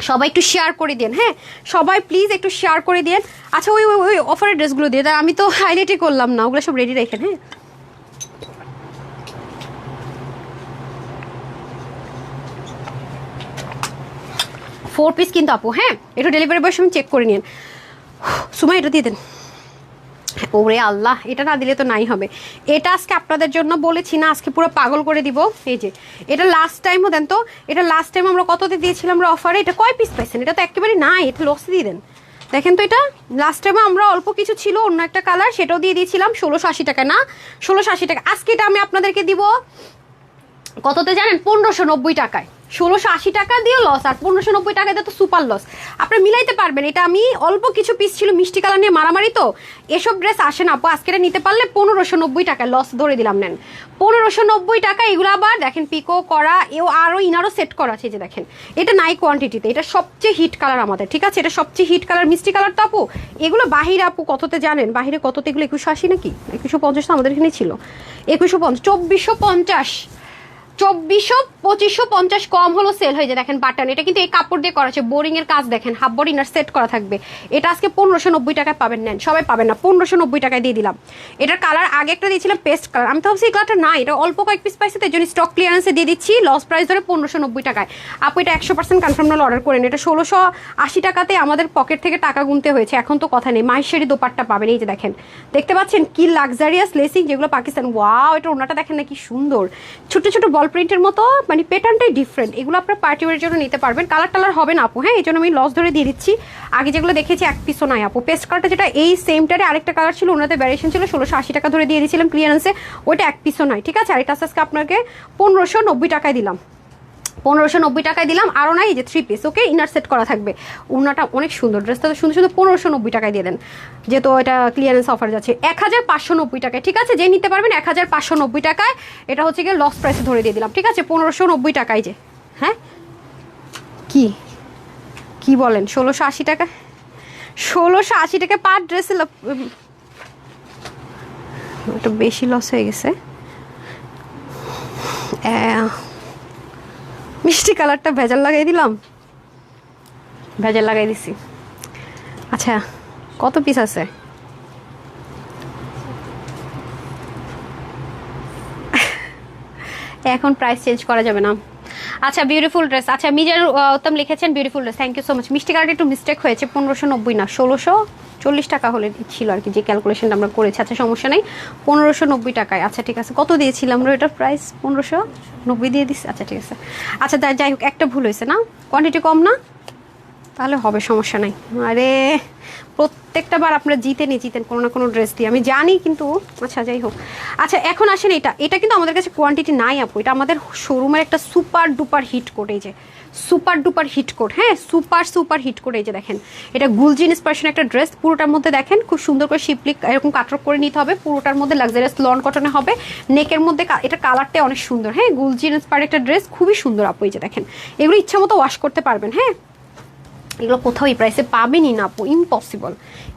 সবাই একটু শেয়ার করে দেন, হ্যাঁ সবাই প্লিজ একটু শেয়ার করে দেন। আচ্ছা ওই ওই ওই অফারের ড্রেসগুলো দিয়ে দেন, আমি তো হাইলাইটই করলাম না, ওগুলো সব রেডি রেখেন। হ্যাঁ 4 পিস কিন্তু আপু। হ্যাঁ, একটু ডেলিভারি বয়ের সময় চেক করে নিন। সুমা এটা দিয়ে দেন। ওরে আল্লাহ, এটা না দিলে তো নাই হবে। এটা আজকে আপনাদের জন্য বলেছি না, আজকে পুরো পাগল করে দিব। এই যে এটা লাস্ট টাইমও দেন তো, এটা লাস্ট টাইম আমরা কততে দিয়েছিলাম আমরা অফারে, এটা কয় পিস পাইছেন? এটা তো একেবারে নাই, এটা লসে দিয়ে দেন। দেখেন তো, এটা লাস্ট টাইমে আমরা অল্প কিছু ছিল অন্য একটা কালার, সেটাও দিয়ে দিয়েছিলাম 1680 টাকা না, 1680 টাকা। আজকে এটা আমি আপনাদেরকে দিব কততে জানেন? 1590 টাকায়। 1680 টাকা দিয়ে লস, আর 1590 টাকা দিয়ে তো সুপার লস। আপনি মিলাইতে পারবেন। এটা আমি অল্প কিছু পিস ছিল, মিষ্টি কালার নিয়ে মারামারি, তো এসব ড্রেস আসে না আপু। আজকে নিতে পারলে 1590 টাকায় লস ধরে দিলাম, নেন 1590 টাকা। এগুলো আবার দেখেন পিকো করা, এও আরও ইনারও সেট করা আছে। যে দেখেন, এটা নাই কোয়ান্টিটিতে, এটা সবচেয়ে হিট কালার আমাদের, ঠিক আছে? এটা সবচেয়ে হিট কালার, মিষ্টি কালার তো আপু। এগুলো বাহিরে আপু কততে জানেন? বাহিরে কততে এগুলো? 2180 নাকি 2150? আমাদের এখানে ছিল 2150, 2450, 2550 কম হলো সেল হয়ে যায়। দেখেন বাটন, এটা কিন্তু এই কাপড় দিয়ে করা আছে, বোরিং এর কাজ দেখেন, হাফ বডি ইনার সেট করা থাকবে। এটা আজকে 1590 টাকায় পাবেন, নেন সবাই পাবেন না, 1590 টাকায় দিয়ে দিলাম। এটার কালার আগে একটা দিয়েছিলাম পেস্ট কালার, আমি তো ভাবছি এই কালারটা না, এটা অল্প কয়েক পিস পাইছে, তাই জন্য স্টক ক্লিয়ারেন্সে দিয়ে দিচ্ছি লস প্রাইস ধরে 1590 টাকায়। আপু এটা 100% কনফার্ম নাহলে অর্ডার করেন। এটা 1680 টাকাতে আমাদের পকেট থেকে টাকা গুনতে হয়েছে, এখন তো কথা নেই। মাহেশ্বরী দোপাট্টা পাবেন, এই যে দেখেন, দেখতে পাচ্ছেন কি লাক্সারিয়াস লেসিং, যেগুলো পাকিস্তান। ওয়াও, এটা ওনাটা দেখেন না কি সুন্দর, ছোট ছোট বল প্রিন্টের মতো, মানে প্যাটার্নটাই ডিফারেন্ট। এগুলো আপনার পার্টি ওয়ারের জন্য নিতে পারবেন, কালার টালার হবে না আপু। হ্যাঁ, এই জন্য আমি লস ধরে দিয়ে দিচ্ছি। আগে যেগুলো দেখেছি এক পিসও নাই আপু। পেস্ট কালারটা যেটা এই সেমটারে আরেকটা কালার ছিল, ওনাতে ভ্যারিয়েশন ছিল, 1680 টাকা ধরে দিয়ে দিয়েছিলাম ক্লিয়ারেন্সে, ওইটা এক পিসও নয়, ঠিক আছে? আর এটা আজকে আপনাকে 1590 টাকায় দিলাম, 1590 টাকায় দিলাম। আরও নাই, এই যে 3 পিস, ওকে ইনার সেট করা থাকবে। ওনাটা অনেক সুন্দর, ড্রেসটা তো সুন্দর সুন্দর, 1590 টাকায় দিয়ে দেন, যেহেতু এটা ক্লিয়ারেন্স অফার যাচ্ছে 1590 টাকায়, ঠিক আছে? যে নিতে পারবেন 1590 টাকায়। এটা হচ্ছে গিয়ে লস প্রাইসে ধরে দিয়ে দিলাম, ঠিক আছে? 1590 টাকায়। যে হ্যাঁ কি বলেন 1680 টাকা, 1680 টাকা পার ড্রেসে একটু বেশি লস হয়ে গেছে। মিষ্টি কালারটা ভেজাল লাগাই দিলাম, ভেজাল লাগাই দিছি। আচ্ছা কত পিস আছে? এখন প্রাইস চেঞ্জ করা যাবে না। আচ্ছা বিউটিফুল ড্রেস, আচ্ছা মিজার উত্তম লিখেছেন beautiful dress, thank you so much. মিষ্টি কালারটা একটু মিস্টেক হয়েছে, 1590 না 1640 টাকা হলে ছিল আর কি, যে ক্যালকুলেশনটা আমরা করেছি। আচ্ছা সমস্যা নেই, 1590 টাকায়। আচ্ছা ঠিক আছে, কত দিয়েছিলাম আমরা এটার প্রাইস? 1590 দিয়ে দিচ্ছি। আচ্ছা ঠিক আছে। আচ্ছা যাই হোক, একটা ভুল হয়েছে না, কোয়ান্টিটি কম না, তাহলে হবে, সমস্যা নাই। আরে প্রত্যেকটা বার আপনারা জিতেন কোনো না কোনো ড্রেস দিয়ে, আমি জানি, কিন্তু আচ্ছা যাই হোক। আচ্ছা এখন আসেন, এটা কিন্তু আমাদের কাছে কোয়ান্টিটি নাই আপু, এটা আমাদের শোরুমের একটা সুপার ডুপার হিট কোড। এই যে সুপার ডুপার হিট কোড, হ্যাঁ সুপার হিট কোড। এই যে দেখেন, এটা গুলজিন ইন্সপিরেশন একটা ড্রেস, পুরোটার মধ্যে দেখেন খুব সুন্দর করে শিপলি এরকম কাটরক করে নিতে হবে, পুরোটার মধ্যে লাক্সারিয়াস লন কটনে হবে, নেকের মধ্যে এটা কালারটা অনেক সুন্দর। হ্যাঁ গুলজিন ইন্সপায়ার্ড একটা ড্রেস, খুবই সুন্দর আপু। এই যে দেখেন, এগুলো ইচ্ছা মতো ওয়াশ করতে পারবেন। হ্যাঁ এগুলো কোথাও এই প্রাইসে পাবেনই না আপু,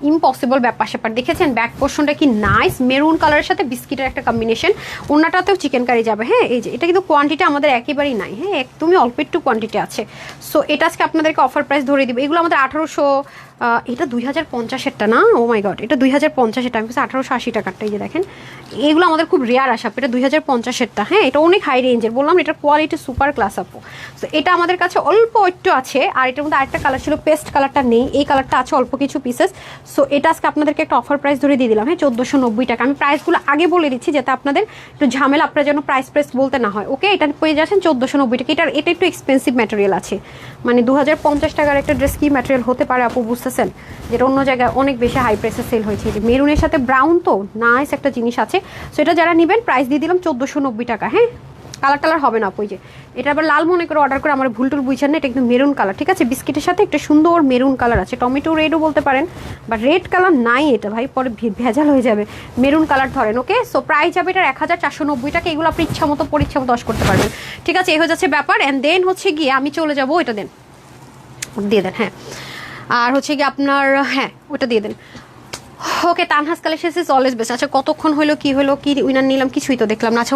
ইম্পসিবল ব্যাপার স্যাপার। দেখেছেন ব্যাক পোর্শনটা কি নাইস, মেরুন কালারের সাথে বিস্কিটের একটা কম্বিনেশন, ওনাটাতেও চিকেন কারি যাবে। হ্যাঁ এই যে এটা কিন্তু কোয়ান্টিটি আমাদের একেবারেই নাই, হ্যাঁ একদমই অল্প একটু কোয়ান্টিটি আছে। সো এটা আজকে আপনাদেরকে অফার প্রাইস ধরে দিব। এগুলো আমাদের এটা 2050-এরটা না, ও মাই গড, এটা 2050-এরটা, আমি 1880 টাকারটা। এই যে দেখেন, এগুলো আমাদের খুব রেয়ার আসা, এটা 2050-এরটা। হ্যাঁ, এটা অনেক হাই রেঞ্জের, বললাম এটার কোয়ালিটি সুপার ক্লাস আপু। তো এটা আমাদের কাছে অল্প একটু আছে। আর এটার মধ্যে আরেকটা কালার ছিল, পেস্ট কালারটা নেই, এই কালারটা আছে অল্প কিছু পিসেস। সো এটা আজকে আপনাদেরকে একটা অফার প্রাইস ধরে দিয়ে দিলাম। হ্যাঁ, 1490 টাকা। আমি প্রাইসগুলো আগে বলে দিচ্ছি যাতে আপনাদের একটু ঝামেলা, আপনারা যেন প্রাইস বলতে না হয়। ওকে, এটা পেয়ে যাচ্ছেন 1490 টাকা। এটা একটু এক্সপেন্সিভ ম্যাটেরিয়াল আছে, মানে 2050 টাকার একটা ড্রেস কি ম্যাটেরিয়াল হতে পারে আপু, বুঝতেছেন? যেটা অন্য জায়গায় অনেক বেশি হাই প্রাইসে সেল হয়েছে। যে মেরুনের সাথে ব্রাউন, তো নাইস একটা জিনিস আছে। সো এটা যারা নেবেন প্রাইস দিয়ে দিলাম 1490 টাকা। হ্যাঁ, কালার হবে না আপু। যে এটা আবার লাল মনে করে অর্ডার করে আমার ভুলটুল বুঝছেন না, এটা কিন্তু মেরুন কালার, ঠিক আছে? বিস্কিটের সাথে একটা সুন্দর মেরুন কালার আছে, টমেটো রেডও বলতে পারেন, বা রেড কালার নাই এটা ভাই, পরে ভেজাল হয়ে যাবে। মেরুন কালার ধরেন। ওকে, সো প্রাইস যাবে এটার 1490 টাকা। এগুলো আপনি ইচ্ছা মতো পরীক্ষা মতো করতে পারবেন, ঠিক আছে? এই হয়ে যাচ্ছে ব্যাপার। অ্যান্ড দেন হচ্ছে গিয়ে আমি চলে যাবো, এটা দেন, দিয়ে দেন। হ্যাঁ, আর হচ্ছে গিয়ে আপনার, হ্যাঁ ওটা দিয়ে দেন। Okay, Tanha's collections is always best. আচ্ছা, কতক্ষণ হলো, কি হলো, কি উইনার নিলাম, কিছুই তো দেখলাম না। আচ্ছা,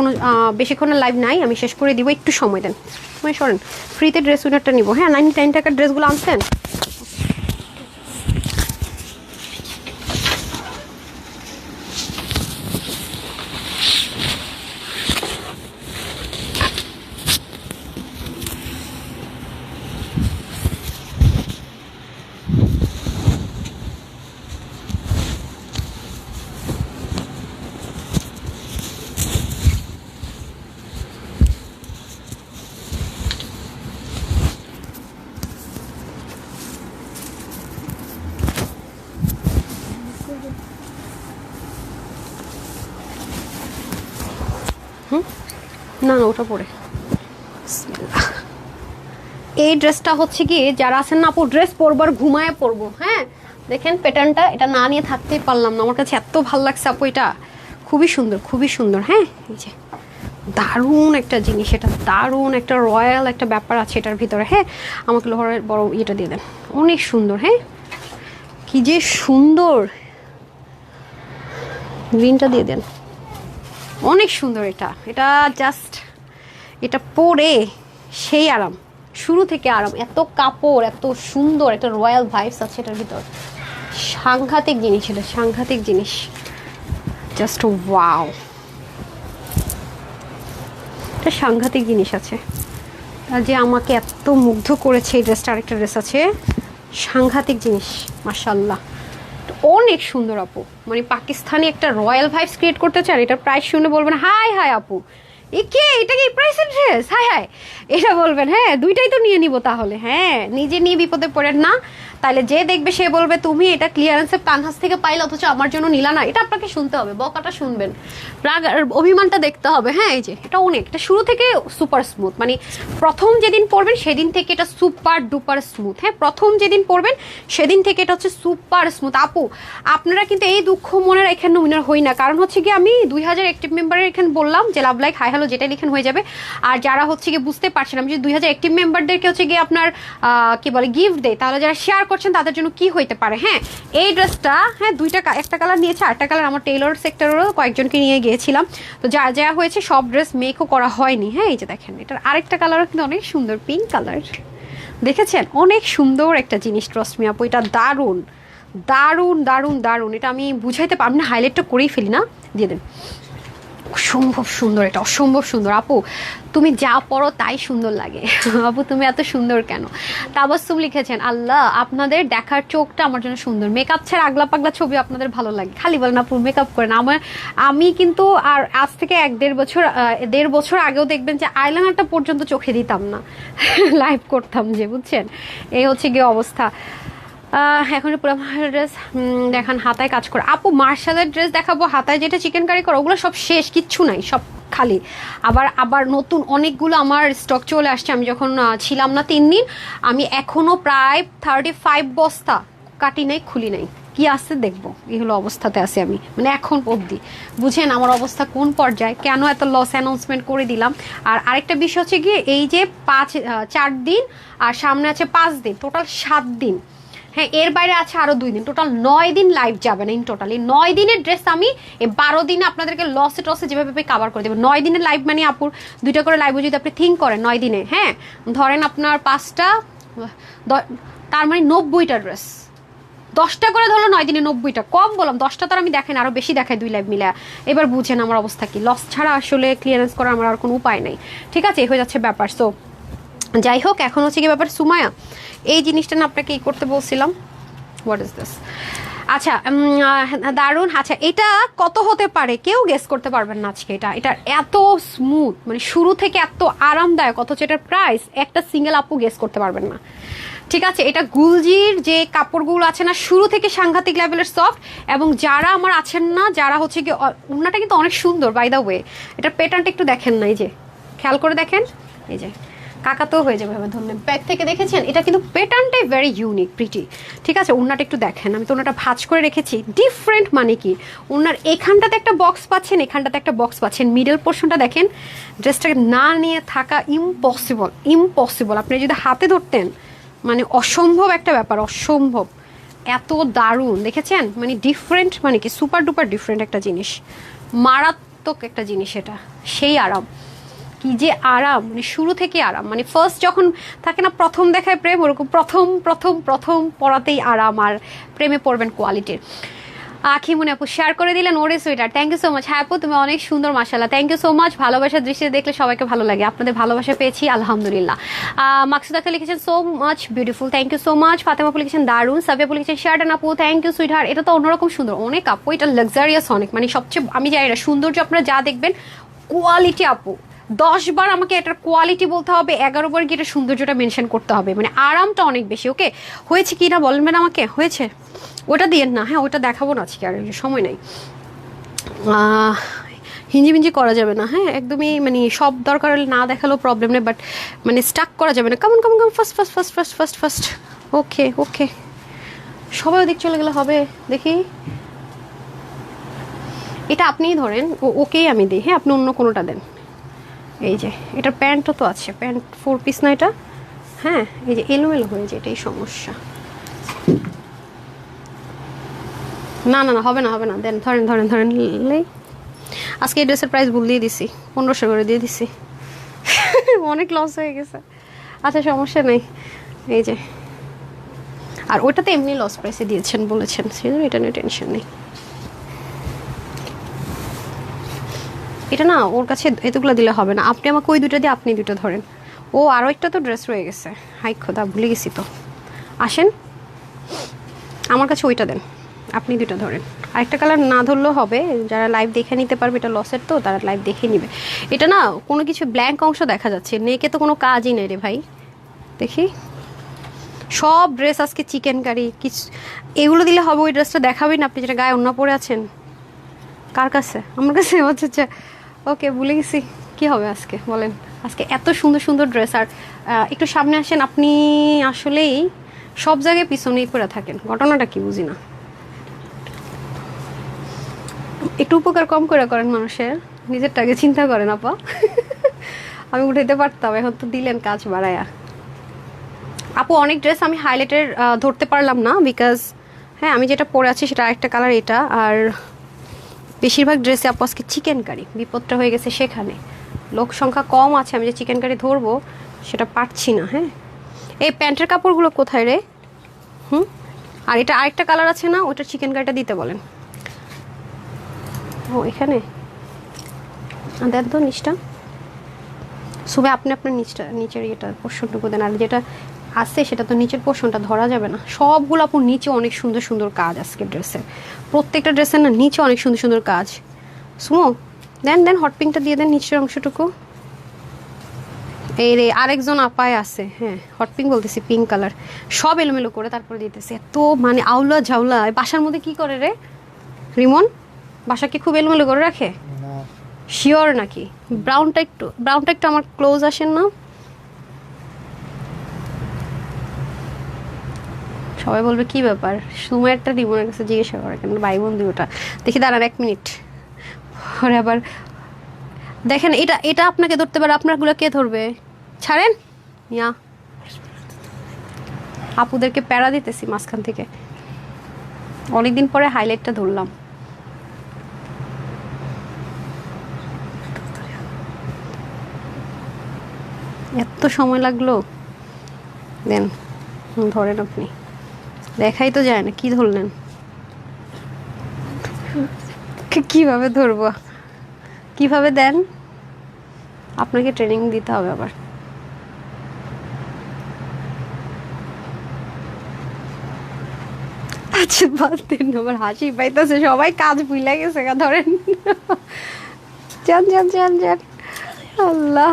বেশিক্ষণ লাইভ নাই, আমি শেষ করে দিব, একটু সময় দেন। সময় সরেন, ফ্রিতে ড্রেস উইনারটা নিব। হ্যাঁ, 99 টাকার ড্রেসগুলো আনছেন। না না, ওটা পরে এই ড্রেসটা হচ্ছে কি, যারা আছেন না আপু ড্রেস পরবার ঘুমায় পরবো। হ্যাঁ, দেখেন প্যাটার্নটা, এটা না নিয়ে থাকতেই পারলাম না, আমার কাছে এত ভালো লাগছে আপু, এটা খুবই সুন্দর, খুবই সুন্দর। হ্যাঁ, এই যে দারুণ একটা জিনিস, এটা দারুণ একটা রয়্যাল একটা ব্যাপার আছে এটার ভিতরে। হ্যাঁ, আমাকে লোহারের বড় ইয়েটা দিয়ে দেন, অনেক সুন্দর। হ্যাঁ, কি যে সুন্দর, গ্রিনটা দিয়ে দেন, অনেক সুন্দর। এটা জাস্ট, এটা পরে সেই আরাম, শুরু থেকে আরাম, এত কাপড়, এত সুন্দর একটা রয়্যাল ভাইবস আছে এটার ভিতর। সাংঘাতিক জিনিস, এটা সাংঘাতিক জিনিস, জাস্ট ওয়াও, এটা সাংঘাতিক জিনিস আছে। আর যে আমাকে এত মুগ্ধ করেছে এই ড্রেসটা, আরেকটা ড্রেস আছে সাংঘাতিক জিনিস, মাশাআল্লাহ, অনেক সুন্দর আপু। মানে পাকিস্তানি একটা রয়্যাল ভাইবস ক্রিয়েট করতে চান, এটার প্রাইস শুনে বলবেন হাই হাই আপু, এটা কি প্রাইসের ড্রেস, হাই হাই এটা বলবেন। হ্যাঁ, দুইটাই তো নিয়ে নিব তাহলে। হ্যাঁ, নিজে নিয়ে বিপদে পড়েন না, তাহলে যে দেখবে সে বলবে তুমি এটা ক্লিয়ারেন্সের তানহাস থেকে পাইলে অথচ আমার জন্য নিলা না। এটা আপনাকে শুনতে হবে, বকাটা শুনবেন, রাগ অভিমানটা দেখতে হবে। হ্যাঁ, এই যে এটা অনেক, এটা শুরু থেকে সুপার স্মুথ, মানে প্রথম যেদিন পরবেন সেদিন থেকে এটা সুপার ডুপার স্মুথ। হ্যাঁ, প্রথম যেদিন পরবেন সেদিন থেকে এটা হচ্ছে সুপার স্মুথ। আপু আপনারা কিন্তু এই দুঃখ মনের এখানে উইনার হই না, কারণ হচ্ছে কি আমি 2000 অ্যাক্টিভ মেম্বারের এখানে বললাম যে লাভ লাইক হাই হ্যালো যেটা লিখেন হয়ে যাবে। আর যারা হচ্ছে গিয়ে বুঝতে পারছেন, আমি যদি 2000 অ্যাক্টিভ মেম্বারদেরকে হচ্ছে গিয়ে আপনার কি বলে গিফট দেয়, তাহলে যারা শেয়ার করছেন তাদের জন্য কি হইতে পারে। হ্যাঁ, এই ড্রেসটা, হ্যাঁ একটা কালার নিয়েছে, আরেকটা কালার আমার টেইলর সেক্টরেরও কয়েকজনকে নিয়ে গিয়েছিলাম, তো যা যা হয়েছে সব ড্রেস মেকও করা হয়নি। হ্যাঁ, এই যে দেখেন এটার আরেকটা কালারও কিন্তু অনেক সুন্দর, পিঙ্ক কালার, দেখেছেন অনেক সুন্দর একটা জিনিস। ট্রাস্ট মি আপু, এটা দারুণ দারুণ দারুণ দারুণ, এটা আমি বুঝাইতে পারবো না, হাইলাইটটা করেই ফেলি না, দিয়ে দেন। অসম্ভব সুন্দর, এটা অসম্ভব সুন্দর আপু, তুমি যা পড়ো তাই সুন্দর লাগে। আপু তুমি এত সুন্দর কেন? তাবাসসুম লিখেছেন, আল্লাহ আপনাদের দেখার চোখটা আমার জন্য সুন্দর, মেকআপ ছাড়া আগলা পাগলা ছবি আপনাদের ভালো লাগে, খালি বলেন আপু মেকআপ করেন। আমি কিন্তু আর আজ থেকে 1-1.5 বছর আগেও দেখবেন যে আইলাইনারটা পর্যন্ত চোখে দিতাম না, লাইভ করতাম যে, বুঝছেন? এই হচ্ছে গিয়ে অবস্থা। এখন পুরো ড্রেস দেখান, হাতায় কাজ করে। আপু মার্শালের ড্রেস দেখাবো, হাতায় যেটা চিকেন কারি করে ওগুলো সব শেষ, কিচ্ছু নাই, সব খালি। আবার নতুন অনেকগুলো আমার স্টক চলে আসছে। আমি যখন ছিলাম না 3 দিন, আমি এখনো প্রায় 35 বস্তা কাটি নাই, খুলি নাই, কি আছে দেখবো, এই হলো অবস্থাতে আছে আমি, মানে এখন অবধি। বুঝেন আমার অবস্থা কোন পর্যায়ে, কেন এত লস অ্যানাউন্সমেন্ট করে দিলাম। আর আরেকটা বিষয় হচ্ছে গিয়ে এই যে 4 দিন আর সামনে আছে 5 দিন, টোটাল 7 দিন। হ্যাঁ, এর বাইরে আছে আরো 2 দিন, টোটাল 9 দিন লাইভ যাবে না। ইন টোটাল এই 9 দিনের ড্রেস আমি এই 12 দিনে আপনাদেরকে লসে যেভাবে কাভার করে দেবো। 9 দিনের লাইভ মানে আপুর 2টা করে লাইভ যদি আপনি থিঙ্ক করেন 9 দিনে, হ্যাঁ ধরেন আপনার 5টা, তার মানে 90টা ড্রেস, 10টা করে ধরলো 9 দিনে 90টা, কম বললাম, 10টা তো আমি দেখেন আরো বেশি দেখাই 2 লাইভ মিলে। এবার বুঝেন আমার অবস্থা কি, লস ছাড়া আসলে ক্লিয়ারেন্স করার আমার আর কোনো উপায় নেই, ঠিক আছে, এই হয়ে যাচ্ছে ব্যাপার। সো যাই হোক, এখন হচ্ছে কি ব্যাপার সুমায়া, এই জিনিসটা না আপনাকে এই করতে বলছিলাম, হোয়াট ইজ দিস, আচ্ছা দারুন। আচ্ছা এটা কত হতে পারে কেউ গেস করতে পারবেন না আজকে, এটা এত স্মুথ, মানে শুরু থেকে এত আরামদায়ক, অথচ এটার প্রাইস একটা সিঙ্গেল আপু গেস করতে পারবেন না, ঠিক আছে। এটা গুলজির যে কাপড়গুলো আছে না, শুরু থেকে সাংঘাতিক লেভেলের সফট, এবং যারা আমার আছেন না, যারা হচ্ছে কি, ওনাটা কিন্তু অনেক সুন্দর বাই দা ওয়ে, এটার প্যাটার্নটা একটু দেখেন না, এই যে খেয়াল করে দেখেন, এই যে কাকাতেও হয়ে যাবে ধন্যবাদ, ব্যাক থেকে দেখেছেন, এটা কিন্তু প্যাটার্নটাই ভেরি ইউনিক প্রিটি, ঠিক আছে। ওনাটা একটু দেখেন, আমি তো ওনাটা ভাঁজ করে রেখেছি, ডিফারেন্ট মানে কি, ওনার এখানটাতে একটা বক্স পাচ্ছেন, এখানটাতে একটা বক্স পাচ্ছেন, মিডল পোর্শনটা দেখেন, ড্রেসটাকে না নিয়ে থাকা ইম্পসিবল, ইম্পসিবল, আপনি যদি হাতে ধরতেন মানে অসম্ভব একটা ব্যাপার, অসম্ভব, এত দারুণ, দেখেছেন, মানে ডিফারেন্ট মানে কি, সুপার ডুপার ডিফারেন্ট একটা জিনিস, মারাত্মক একটা জিনিস, এটা সেই আরাম, কি যে আরাম, মানে শুরু থেকে আরাম, মানে ফার্স্ট যখন থাকে না প্রথম দেখায় প্রেম, ওরকম প্রথম প্রথম প্রথম পড়াতেই আরাম, আর প্রেমে পড়বেন কোয়ালিটির। আখি মনে আপু শেয়ার করে দিলেন, ওরে সুইটার, থ্যাংক ইউ সো মাচ। হ্যাঁ আপু তুমি অনেক সুন্দর, মাশাআল্লাহ, থ্যাংক ইউ সো মাচ। ভালোবাসার দৃষ্টিতে দেখলে সবাইকে ভালো লাগে, আপনাদের ভালোবাসা পেয়েছি আলহামদুলিল্লাহ। মাকসুদ আক্তার লিখেছেন so much beautiful, thank you so much. Fatema আপু লিখেছেন দারুন, সাফিয়া আপু লিখেছেন শেয়ার ডান আপু, থ্যাংক ইউ সুইটার, এটা তো অন্যরকম সুন্দর অনেক আপু, এটা লাক্সারিয়াস অনেক, মানে সবচেয়ে আমি জানি না সৌন্দর্য আপনারা যা দেখবেন কোয়ালিটি আপু, 10 বার আমাকে এটার কোয়ালিটি বলতে হবে, 11 বার গিয়ে এটা সৌন্দর্যটা মেনশন করতে হবে, মানে আরামটা অনেক বেশি। ওকে হয়েছে কি না বলবেন আমাকে, হয়েছে ওটা দিয়েন না, হ্যাঁ ওটা দেখাবো না আজকে, আর সময় নাই, হিঞ্জি মিঞ্জি করা যাবে না, হ্যাঁ একদমই, মানে সব দরকার হলে না দেখালেও প্রবলেম নেই, বাট মানে স্টাক করা যাবে না, কেমন কেমন কেমন first first first first first first, okay okay, সবাই ওদিক চলে গেলে হবে, দেখি এটা আপনিই ধরেন, ওকেই আমি দিই, হ্যাঁ আপনি অন্য কোনোটা দেন, এই যে এটার প্যান্টও তো আছে, প্যান্ট 4 পিস না এটা, হ্যাঁ এই যে এলোমেলো হয়ে যায়, এটাই সমস্যা, না না না হবে না হবে না, দেন ধরেন ধরেন ধরেন, আজকে এই ড্রেসের প্রাইস ভুল দিয়ে দিছি, 1500 করে দিয়ে দিছি, অনেক লস হয়ে গেছে, আচ্ছা সমস্যা নেই, এই যে, আর ওইটাতে এমনি লস প্রাইসে দিয়েছেন বলেছেন, সেজন্য এটা নিয়ে টেনশন নেই, এটা না ওর কাছে এতগুলো দিলে হবে না, আপনি আমাকে ওই দুটো দিয়ে আপনি দুটো ধরেন, ও আরও একটা তো ড্রেস রয়ে গেছে, হাই খোদা ভুলে গেছি তো, আসেন আমার কাছে ওইটা দেন, আপনি দুটো ধরেন, আরেকটা কালার না ধরলেও হবে, যারা লাইভ দেখে নিতে পারবে, এটা লসের তো তারা লাইভ দেখে নিবে, এটা না কোনো কিছু ব্ল্যাঙ্ক অংশ দেখা যাচ্ছে, নেকে তো কোনো কাজই নেই রে ভাই, দেখি সব ড্রেস আজকে চিকেন কারি কিছু, এগুলো দিলে হবে, ওই ড্রেসটা দেখাবেন আপনি যেটা গায়ে অন্য পরে আছেন, কার কাছে, আমার কাছে, আচ্ছা ওকে ভুলে গেছি, কি হবে আজকে বলেন, আজকে এত সুন্দর সুন্দর ড্রেস, আর একটু সামনে আসেন, আপনি আসলেই সব জায়গায় পিছনেই পড়ে থাকেন, ঘটনাটা কি বুঝি না, একটু উপকার কম করে করেন মানুষের, নিজেরটাকে চিন্তা করেন আপা, আমি উঠাইতে পারতাম, এখন তো দিলেন কাজ বাড়ায়া, আপু অনেক ড্রেস আমি হাইলাইটের ধরতে পারলাম না, বিকজ হ্যাঁ আমি যেটা পরে আছি সেটা আরেকটা কালার এটা, আর বেশিরভাগ ড্রেসে আপু আজকে চিকেন কারি, বিপদটা হয়ে গেছে সেখানে, লোক সংখ্যা কম আছে, আমি যে চিকেন কারি ধরবো সেটা পারছি না, হ্যাঁ এই প্যান্টের কাপড়গুলো কোথায় রে, আর এটা আরেকটা কালার আছে না, ওটা চিকেন কারিটা দিতে বলেন, ও এখানে দেন তো নিচটা, সুবে আপনি আপনার নিচের এটা পোর্শনটুকু দেন, আর যেটা আছে সেটা তো নিচের পোর্শনটা ধরা যাবে না, সবগুলো আপু নিচে অনেক সুন্দর সুন্দর কাজ আজকে ড্রেসের, প্রত্যেকটা ড্রেসের না নিচে অনেক সুন্দর সুন্দর কাজ, শুনো দেন দেন হট পিঙ্কটা দিয়ে দেন নিচের অংশটুকু, এই রে আরেকজন আপায় আছে, হ্যাঁ হট পিঙ্ক বলতেছি, পিঙ্ক কালার, সব এলোমেলো করে তারপরে দিতেছে, এত মানে আউলা ঝাউলা, বাসার মধ্যে কি করে রে রিমন, বাসাকে খুব এলোমেলো করে রাখে, শিওর নাকি, ব্রাউনটা একটু আমার ক্লোজ আসেন না, সবাই বলবে কি ব্যাপার, সুমাইয়েরটা রিমনের কাছে জিজ্ঞাসা করে কেন, ভাই বন্ধু ওটা, দেখি দাঁড়ান 1 মিনিট, পরে আবার দেখেন, এটা আপনাকে ধরতে পারে, আপনারগুলো কে ধরবে, ছাড়েন ইয়া, আপুদেরকে প্যারা দিতেছি মাঝখান থেকে, অনেকদিন পরে হাইলাইটটা ধরলাম, এত সময় লাগলো, দেন ধরেন আপনি, দেখাই তো যায় না, কি ধরলেন? কিভাবে ধরবো, কিভাবে দেন? আপনাকে ট্রেনিং দিতে হবে আবার। আচ্ছা বাদ দেন, আমার হাসি পাইতেছে, সবাই কাজ ভুলে গেছে গা, ধরেন। যান যান যান যান, আল্লাহ।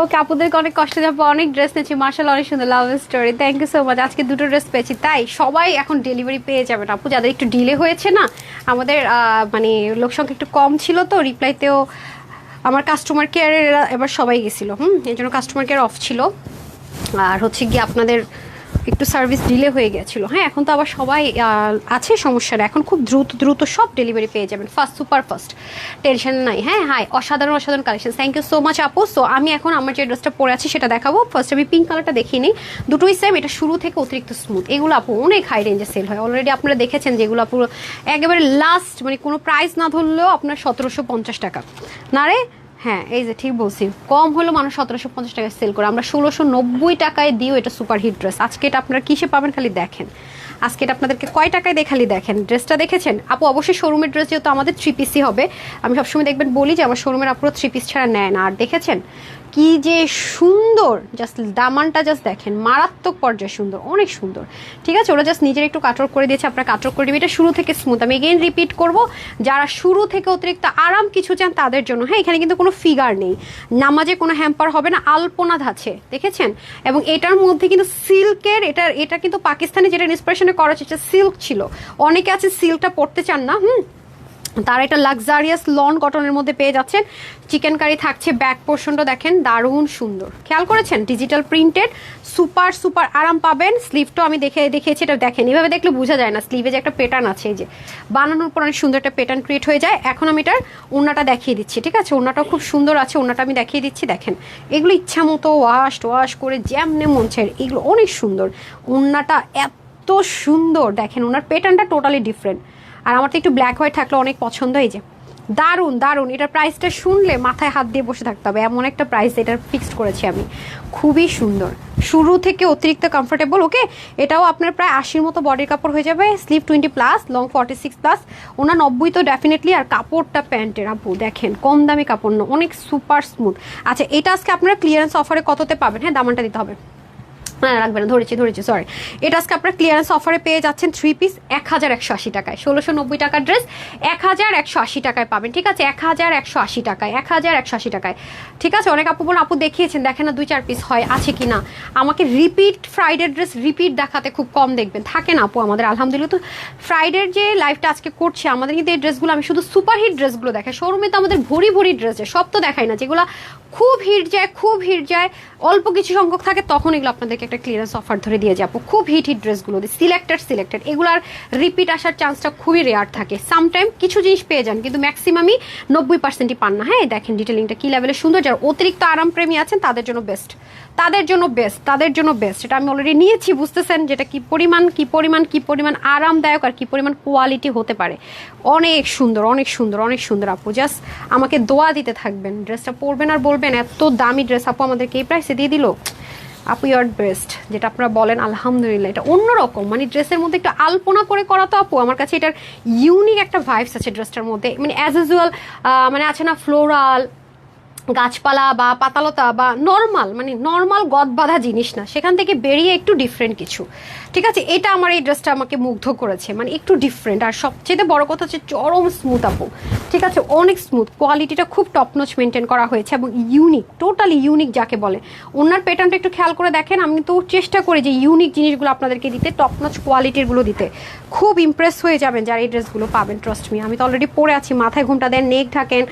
ওকে, আপুদেরকে অনেক কষ্ট যাবো, অনেক ড্রেস নিয়েছি মার্শাল, অনেক সুন্দর love story, thank you so much. আজকে 2টো ড্রেস পেয়েছি, তাই সবাই এখন ডেলিভারি পেয়ে যাবেন আপু। যাদের একটু ডিলে হয়েছে না, আমাদের মানে লোক সংখ্যা একটু কম ছিল তো, রিপ্লাইতেও আমার কাস্টমার কেয়ারের এবার সবাই গেছিলো, এই জন্য কাস্টমার কেয়ার অফ ছিল। আর হচ্ছে গিয়ে আপনাদের একটু সার্ভিস ডিলে হয়ে গেছিলো। হ্যাঁ, এখন তো আবার সবাই আছে, সমস্যা না, এখন খুব দ্রুত দ্রুত সব ডেলিভারি পেয়ে যাবেন, ফার্স্ট সুপার ফার্স্ট, টেনশন নাই। হ্যাঁ, হাই, অসাধারণ অসাধারণ collection, thank you so much আপু। সো আমি এখন আমার যে ড্রেসটা পরে আছি সেটা দেখাবো। ফার্স্ট আমি পিঙ্ক কালারটা দেখিয়ে নিই, দুটোই সেম, এটা শুরু থেকে অতিরিক্ত স্মুথ। এগুলো আপু অনেক হাই রেঞ্জে সেল হয়, অলরেডি আপনারা দেখেছেন যেগুলো আপু একেবারে লাস্ট, মানে কোনো প্রাইস না ধরলেও আপনার 1750 টাকা না রে। হ্যাঁ, এই যে ঠিক বলছি, কম হলো মানুষ 1750 টাকায় সেল করে, আমরা 1690 টাকায় দিও এটা সুপার হিট ড্রেস। আজকে এটা আপনারা কিসে পাবেন খালি দেখেন, আজকে এটা আপনাদেরকে কয় টাকায় দেখালি দেখেন। ড্রেসটা দেখেছেন আপু? অবশ্যই শোরুমের ড্রেস, যেহেতু আমাদের 3 পিসই হবে, আমি সবসময় দেখবেন বলি যে আমার শোরুমের আপুরা 3 পিস ছাড়া নেয় না। আর দেখেছেন কি যে সুন্দর, জাস্ট দামানটা জাস্ট দেখেন, মারাত্মক পর্যায়ে সুন্দর, অনেক সুন্দর। ঠিক আছে, ওরা জাস্ট নিজের একটু কাটর করে দিয়েছে, আপনারা কাটর করে দিবেন। এটা শুরু থেকে স্মুথ, আমি এগেইন রিপিট করব, যারা শুরু থেকে অতিরিক্ত আরাম কিছু চান তাদের জন্য। হ্যাঁ, এখানে কিন্তু কোনো ফিগার নেই, নামাজে কোনো হ্যাম্পার হবে না, আলপনা ধাছে, দেখেছেন? এবং এটার মধ্যে কিন্তু সিল্কের, এটা কিন্তু পাকিস্তানে যেটা ইন্সপিরেশনে করা হচ্ছে, সিল্ক ছিল। অনেকে আছে সিল্কটা পড়তে চান না, তারা এটা লাক্সারিয়াস লন কটনের মধ্যে পেয়ে যাচ্ছেন। চিকেন কারি থাকছে, ব্যাক পোর্শনটা দেখেন দারুণ সুন্দর, খেয়াল করেছেন? ডিজিটাল প্রিন্টেড, সুপার সুপার আরাম পাবেন। স্লিভটাও আমি দেখিয়েছি, এটা দেখেন, এভাবে দেখলে বোঝা যায় না স্লিভে যে একটা প্যাটার্ন আছে, এই যে বানানোর পর অনেক সুন্দর একটা প্যাটার্ন ক্রিয়েট হয়ে যায়। এখন আমি এটার ওড়নাটা দেখিয়ে দিচ্ছি, ঠিক আছে? ওড়নাটাও খুব সুন্দর আছে, ওড়নাটা আমি দেখিয়ে দিচ্ছি, দেখেন এগুলো ইচ্ছা মতো ওয়াশ করে জ্যামনে মন চায়, এগুলো অনেক সুন্দর। ওড়নাটা এত সুন্দর, দেখেন ওনার প্যাটার্নটা টোটালি ডিফারেন্ট। আর আমার তো একটু ব্ল্যাক হোয়াইট থাকলে অনেক পছন্দ। এই যে দারুণ দারুণ, এটার প্রাইসটা শুনলে মাথায় হাত দিয়ে বসে থাকতে হবে, এমন একটা প্রাইস এটার ফিক্সড করেছি আমি। খুবই সুন্দর, শুরু থেকে অতিরিক্ত কমফোর্টেবল। ওকে, এটাও আপনার প্রায় 80-র মতো বডির কাপড় হয়ে যাবে, স্লিভ 20+, লং 46+, ওনার 90 তো ডেফিনেটলি। আর কাপড়টা প্যান্টের আপু দেখেন, কম দামি কাপড় না, অনেক সুপার স্মুথ। আচ্ছা, এটা আজকে আপনারা ক্লিয়ারেন্স অফারে কততে পাবেন? হ্যাঁ, দামানটা দিতে হবে, হ্যাঁ রাখবেন না, ধরেছি সরি। এটা আজকে আপনারা ক্লিয়ারেন্স অফারে পেয়ে যাচ্ছেন 3 পিস 1180 টাকায়, 1690 টাকার ড্রেস 1180 টাকায় পাবেন। ঠিক আছে, 1180 টাকায়, 1180 টাকায়। ঠিক আছে, অনেক আপু বলুন আপু দেখিয়েছেন, দেখেন না 2-4 পিস হয় আছে কি না। আমাকে রিপিট ফ্রাইডে ড্রেস রিপিট দেখাতে খুব কম দেখবেন, থাকে না আপু আমাদের। আলহামদুলিল্লাহ, তো ফ্রাইডের যে লাইভটা আজকে করছে আমাদের কিন্তু এই ড্রেসগুলো, আমি শুধু সুপার হিট ড্রেসগুলো দেখাই। শোরুমে তো আমাদের ভরি ভরি ড্রেস যায়, সব তো দেখাই না। যেগুলো খুব হিট যায়, অল্প কিছু সংখ্যক থাকে, তখন এগুলো আপনাদেরকে একটা ক্লিয়ারেন্স অফার ধরে দিয়ে যাবো। খুব হিট ড্রেসগুলো দিই, সিলেক্টেড, এগুলার রিপিট আসার চান্সটা খুবই রেয়ার থাকে। সামটাইম কিছু জিনিস পেয়ে যান, কিন্তু ম্যাক্সিমামই 90%ই পান না। হ্যাঁ, দেখেন ডিটেলিংটা কি লেভেলের সুন্দর। যারা অতিরিক্ত আরাম প্রেমী আছেন তাদের জন্য বেস্ট, এটা আমি অলরেডি নিয়েছি, বুঝতেছেন যেটা কি পরিমাণ আরামদায়ক আর কি পরিমাণ কোয়ালিটি হতে পারে। অনেক সুন্দর আপু, জাস্ট আমাকে দোয়া দিতে থাকবেন, ড্রেসটা পরবেন আর বলবেন এত দামি ড্রেস আপু আমাদেরকে এই প্রাইসে দিয়ে দিল। আপু ইউ আর বেস্ট, যেটা আপনারা বলেন আলহামদুলিল্লাহ। এটা অন্যরকম, মানে ড্রেসের মধ্যে একটু আলপনা করে করা তো আপু, আমার কাছে এটার ইউনিক একটা ভাইবস আছে ড্রেসটার মধ্যে। মানে অ্যাজ ইউজুয়াল মানে আছে না ফ্লোরাল, গাছপালা বা পাতালতা বা নর্মাল গদ বাঁধা জিনিস না, সেখান থেকে বেরিয়ে একটু ডিফারেন্ট কিছু। ঠিক আছে, এটা আমার এই ড্রেসটা আমাকে মুগ্ধ করেছে, মানে একটু ডিফারেন্ট। আর সবচেয়ে বড় কথা হচ্ছে চরম স্মুথ আপু, ঠিক আছে, অনেক স্মুথ, কোয়ালিটিটা খুব টপ নচ মেনটেন করা হয়েছে এবং ইউনিক, টোটালি ইউনিক যাকে বলে। ওনার প্যাটার্নটা একটু খেয়াল করে দেখেন, আমি তো চেষ্টা করি যে ইউনিক জিনিসগুলো আপনাদেরকে দিতে, টপ নচ কোয়ালিটিরগুলো দিতে। খুব ইমপ্রেস হয়ে যাবেন যারা এই ড্রেসগুলো পাবেন, ট্রাস্ট মি। আমি তো অলরেডি পরে আছি, মাথায় ঘুমটা দেন, নেক ঢাকেন,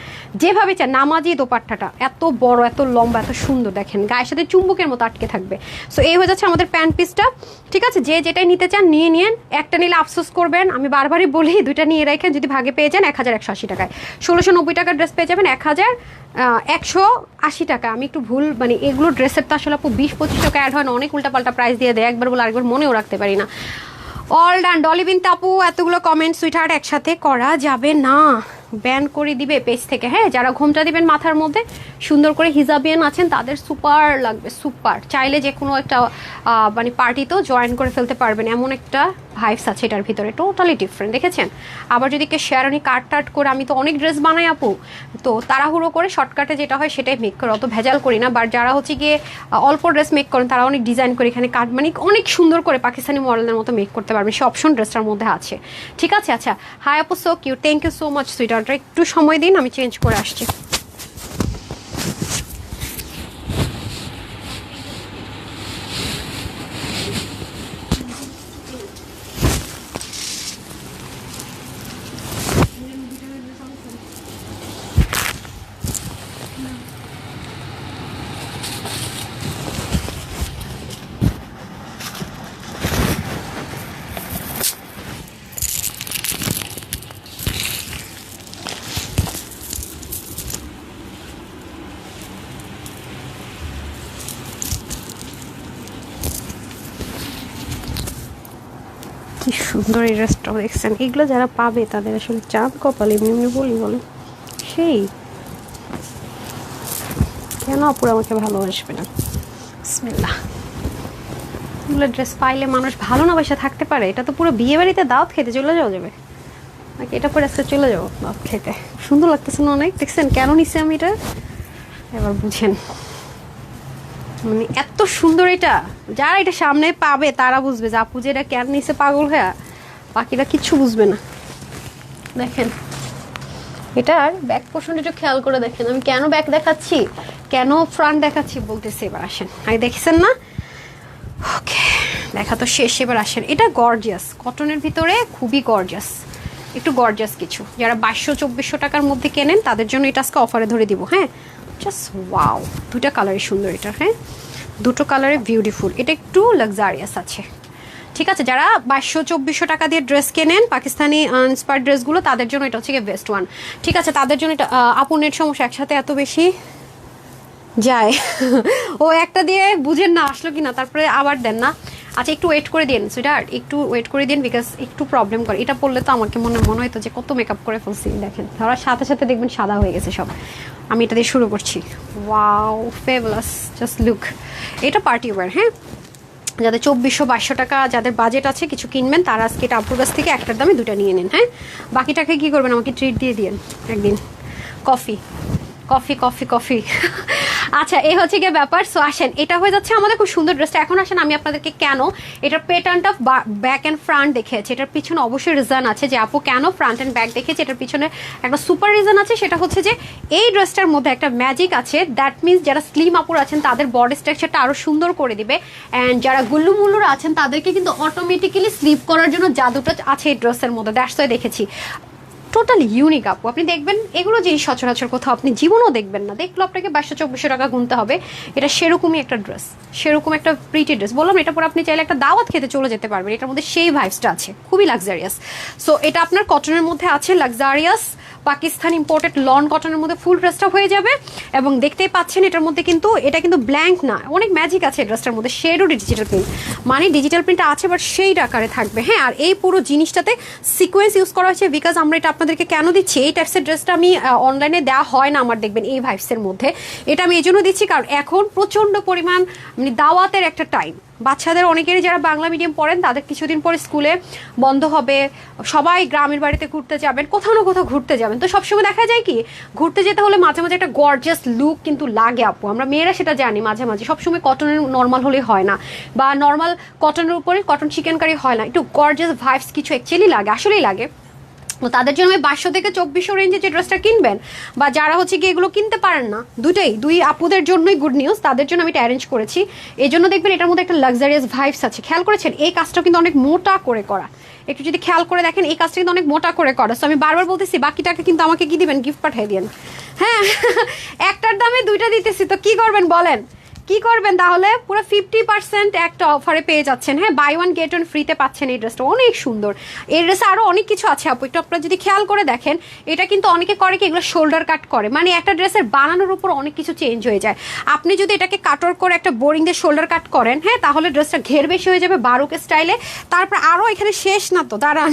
যেভাবে চান। নামাজি দোপাট্টাটা এত বড়, এত লম্বা, এত সুন্দর, দেখেন গায়ের সাথে চুম্বকের মতো আটকে থাকবে। সো এই হয়ে যাচ্ছে আমাদের প্যান্ট পিসটা। ঠিক আছে, যে যেটাই নিতে চান নিয়ে নিন, একটা নিলে আফসোস করবেন। আমি বারবারই বলি 2টা নিয়ে রাখেন, যদি ভাগে পেয়ে যান 1180 টাকায়। 1690 টাকার ড্রেস পেয়ে যাবেন 1180 টাকা। আমি একটু ভুল, মানে এগুলো ড্রেসের তো আসলে আপু 20-25 টাকা অ্যাড হয় না, অনেক উল্টাপাল্টা প্রাইস দিয়ে দেয়, একবার বলে আরেকবার মনেও রাখতে পারি না। অল ডান ডলিবিন তাপু, এতগুলো কমেন্ট সুইটহার্ট একসাথে করা যাবে না, ব্যান করে দিবে পেজ থেকে। হ্যাঁ, যারা ঘুমটা দিবেন মাথার মধ্যে সুন্দর করে হিজাবিয়ান আছেন তাদের সুপার লাগবে, সুপার। চাইলে যে কোনো একটা মানে পার্টিতেও জয়েন করে ফেলতে পারবেন, এমন একটা ভাইবস আছে এটার ভিতরে, টোটালি ডিফারেন্ট। দেখেছেন? আবার যদি কে শেয়ারনি কাট টাট করে, আমি তো অনেক ড্রেস বানাই আপু, তো তাড়াহুড়ো করে শর্টকাটে যেটা হয় সেটাই মেক করে, অত ভেজাল করি না। বাট যারা হচ্ছে গিয়ে অল্প ড্রেস মেক করেন তারা অনেক ডিজাইন করে এখানে কাট মানে অনেক সুন্দর করে পাকিস্তানি মডেলের মতো মেক করতে পারবেন, সে অপশন ড্রেসটার মধ্যে আছে। ঠিক আছে? আচ্ছা, হাই আপু, so cute, thank you so much সুইটারটা। একটু সময় দিন, আমি চেঞ্জ করে আসছি। কি সুন্দর এই ড্রেসটাও দেখছেন? এগুলো যারা পাবে তাদের আসলে চাঁদ কপাল, এমনি এমনি বলি বলে সেই কেন আপুরা আমাকে ভালোবাসবে না? বিসমিল্লাহ। এগুলো ড্রেস পাইলে মানুষ ভালো না বাসা থাকতে পারে? এটা তো পুরো বিয়ে বাড়িতে দাওয়াত খেতে চলে যাওয়া যাবে নাকি? এটা পরে আজকে চলে যাবো দাওয়াত খেতে। সুন্দর লাগতেছে না অনেক? দেখছেন কেন নিচ্ছি আমি এটা? এবার বুঝেন, মানে এত সুন্দর এটা, যারা এটা সামনে পাবে তারা বুঝবে যে আপু যে এটা কেন নিচে পাগল হয়ে, বাকিরা কিচ্ছু বুঝবে না। দেখেন এটার ব্যাক পোর্শনটা একটু খেয়াল করে দেখেন, আমি কেন ব্যাক দেখাচ্ছি, কেন ফ্রন্ট দেখাচ্ছি বলতেছি। এবার আসেন, আগে দেখেছেন না? ওকে, দেখা তো শেষ, এবার আসেন। এটা গর্জিয়াস কটনের ভিতরে, খুবই গর্জিয়াস, একটু গর্জিয়াস কিছু। যারা 2200-2400 টাকার মধ্যে কেনেন তাদের জন্য এটা আজকে অফারে ধরে দিব। হ্যাঁ, জাস্ট ওয়াও, দুটা কালারই সুন্দর এটা। হ্যাঁ, দুটো কালারে বিউটিফুল। এটা একটু লাক্সারিয়াস আছে। ঠিক আছে, যারা 2200-2400 টাকা দিয়ে ড্রেস কেনেন পাকিস্তানি ইন্সপায়ার্ড ড্রেসগুলো, তাদের জন্য এটা হচ্ছে গিয়ে বেস্ট ওয়ান। ঠিক আছে, তাদের জন্য এটা আপু নেট সমস্যা, একসাথে এত বেশি যায় ও একটা দিয়ে বুঝেন না আসলো কি না, তারপরে আবার দেন না। আচ্ছা, একটু ওয়েট করে দিন সুইটহার্ট, একটু ওয়েট করে দিন, বিকজ একটু প্রবলেম করে। এটা পড়লে তো আমাকে মনে হতো যে কত মেকআপ করে ফেলছি। দেখেন ধরার সাথে সাথে দেখবেন সাদা হয়ে গেছে সব। আমি এটা দিয়ে শুরু করছি। Wow, fabulous, just look. এটা পার্টি ওয়্যার। হ্যাঁ, যাদের 2400-2200 টাকা যাদের বাজেট আছে কিছু কিনবেন, তারা আজকে এটা আপুর কাছ থেকে একটার দামে দুটা নিয়ে নিন। হ্যাঁ, বাকিটাকে কি করবেন, আমাকে ট্রিট দিয়ে দিন একদিন, কফি কফি কফি কফি আচ্ছা, এই হচ্ছে গিয়ে ব্যাপার। সো আসেন, এটা হয়ে যাচ্ছে আমাদের খুব সুন্দর ড্রেসটা। এখন আসেন আমি আপনাদেরকে কেন এটার প্যাটার্নটা ব্যাক অ্যান্ড ফ্রন্ট দেখেছি, এটার পিছনে অবশ্যই রিজন আছে যে আপু কেন ফ্রন্ট অ্যান্ড ব্যাক দেখেছি। এটার পিছনে একটা সুপার রিজন আছে, সেটা হচ্ছে যে এই ড্রেসটার মধ্যে একটা ম্যাজিক আছে। দ্যাট মিনস যারা স্লিম আপুর আছেন তাদের বডি স্ট্রাকচারটা আরো সুন্দর করে দিবে, অ্যান্ড যারা গুল্লু মুল্লুর আছেন তাদেরকে কিন্তু অটোমেটিক্যালি স্লিপ করার জন্য জাদুটা আছে এই ড্রেসের মধ্যে। দ্যাটস ওয়াই দেখেছি টোটালি ইউনিক আপু। আপনি দেখবেন এগুলো জিনিস সচরাচর কোথাও আপনি জীবনও দেখবেন না, দেখলো আপনাকে 2200-2400 টাকা গুনতে হবে। এটা সেরকমই একটা ড্রেস, সেরকম একটা প্রিটি ড্রেস। বললাম এটা পরে আপনি চাইলে একটা দাওয়াত খেতে চলে যেতে পারবেন। এটার মধ্যে সেই ভাইবসটা আছে, খুবই লাক্সারিয়াস। সো এটা আপনার কটনের মধ্যে আছে, লাক্সারিয়াস পাকিস্তান ইম্পোর্টেড লন কটনের মধ্যে ফুল ড্রেসটা হয়ে যাবে। এবং দেখতেই পাচ্ছেন এটার মধ্যে কিন্তু এটা কিন্তু ব্ল্যাঙ্ক না, অনেক ম্যাজিক আছে ড্রেসটার মধ্যে। শেডও ডিজিটাল প্রিন্ট, মানে ডিজিটাল প্রিন্টটা আছে বাট সেইড আকারে থাকবে। হ্যাঁ, আর এই পুরো জিনিসটাতে সিকোয়েন্স ইউজ করা হয়েছে, বিকজ আমরা এটা আপনাদেরকে কেন দিচ্ছি, এই টাইপসের ড্রেসটা আমি অনলাইনে দেওয়া হয় না আমার, দেখবেন এই ভাইবসের মধ্যে। এটা আমি এই জন্য দিচ্ছি কারণ এখন প্রচণ্ড পরিমাণ মানে দাওয়াতের একটা টাইম। বাচ্চাদের অনেকেরই যারা বাংলা মিডিয়াম পড়েন তাদের কিছুদিন পরে স্কুলে বন্ধ হবে, সবাই গ্রামের বাড়িতে ঘুরতে যাবেন, কোথাও না কোথাও ঘুরতে যাবেন। তো সবসময় দেখা যায় কি ঘুরতে যেতে হলে মাঝে মাঝে একটা গর্জিয়াস লুক কিন্তু লাগে আপু, আমরা মেয়েরা সেটা জানি। মাঝে মাঝে সবসময় কটনের নর্মাল হলে হয় না, বা নর্মাল কটনের উপরে কটন চিকেন কারি হয় না, একটু গর্জিয়াস ভাইবস কিছু অ্যাকচুয়ালি লাগে, আসলেই লাগে। তাদের জন্য আমি 2200-2400 রেঞ্জে যে ড্রেসটা কিনবেন, বা যারা হচ্ছে কি এগুলো কিনতে পারেন না, দুই আপুদের জন্যই গুড নিউজ, তাদের জন্য আমি এটা অ্যারেঞ্জ করেছি। এই জন্য দেখবেন এটার মধ্যে একটা লাক্সারিয়াস ভাইবস আছে। খেয়াল করেছেন এই কাজটা কিন্তু অনেক মোটা করে করা, একটু যদি খেয়াল করে দেখেন এই কাজটা কিন্তু অনেক মোটা করে করা। সো আমি বারবার বলতেছি বাকিটাকে কিন্তু আমাকে কি দিবেন, গিফট পাঠিয়ে দিন। হ্যাঁ, একটার দামে দুইটা দিতেছি, তো কি করবেন বলেন, কি করবেন তাহলে? পুরো 50% একটা অফারে পেয়ে যাচ্ছেন। হ্যাঁ, বাই ওয়ান গেট ওয়ান ফ্রিতে পাচ্ছেন এই ড্রেসটা, অনেক সুন্দর। এই ড্রেসে আরো অনেক কিছু আছে আপু, একটু আপনারা যদি খেয়াল করে দেখেন। এটা কিন্তু অনেকে করে কি এগুলো শোল্ডার কাট করে, মানে একটা ড্রেসের বানানোর উপর অনেক কিছু চেঞ্জ হয়ে যায়। আপনি যদি এটাকে কাটর করে একটা বোরিং দিয়ে শোল্ডার কাট করেন, হ্যাঁ, তাহলে ড্রেসটা ঘের বেশি হয়ে যাবে বারুক স্টাইলে। তারপর আরো এখানে শেষ না তো, দাঁড়ান,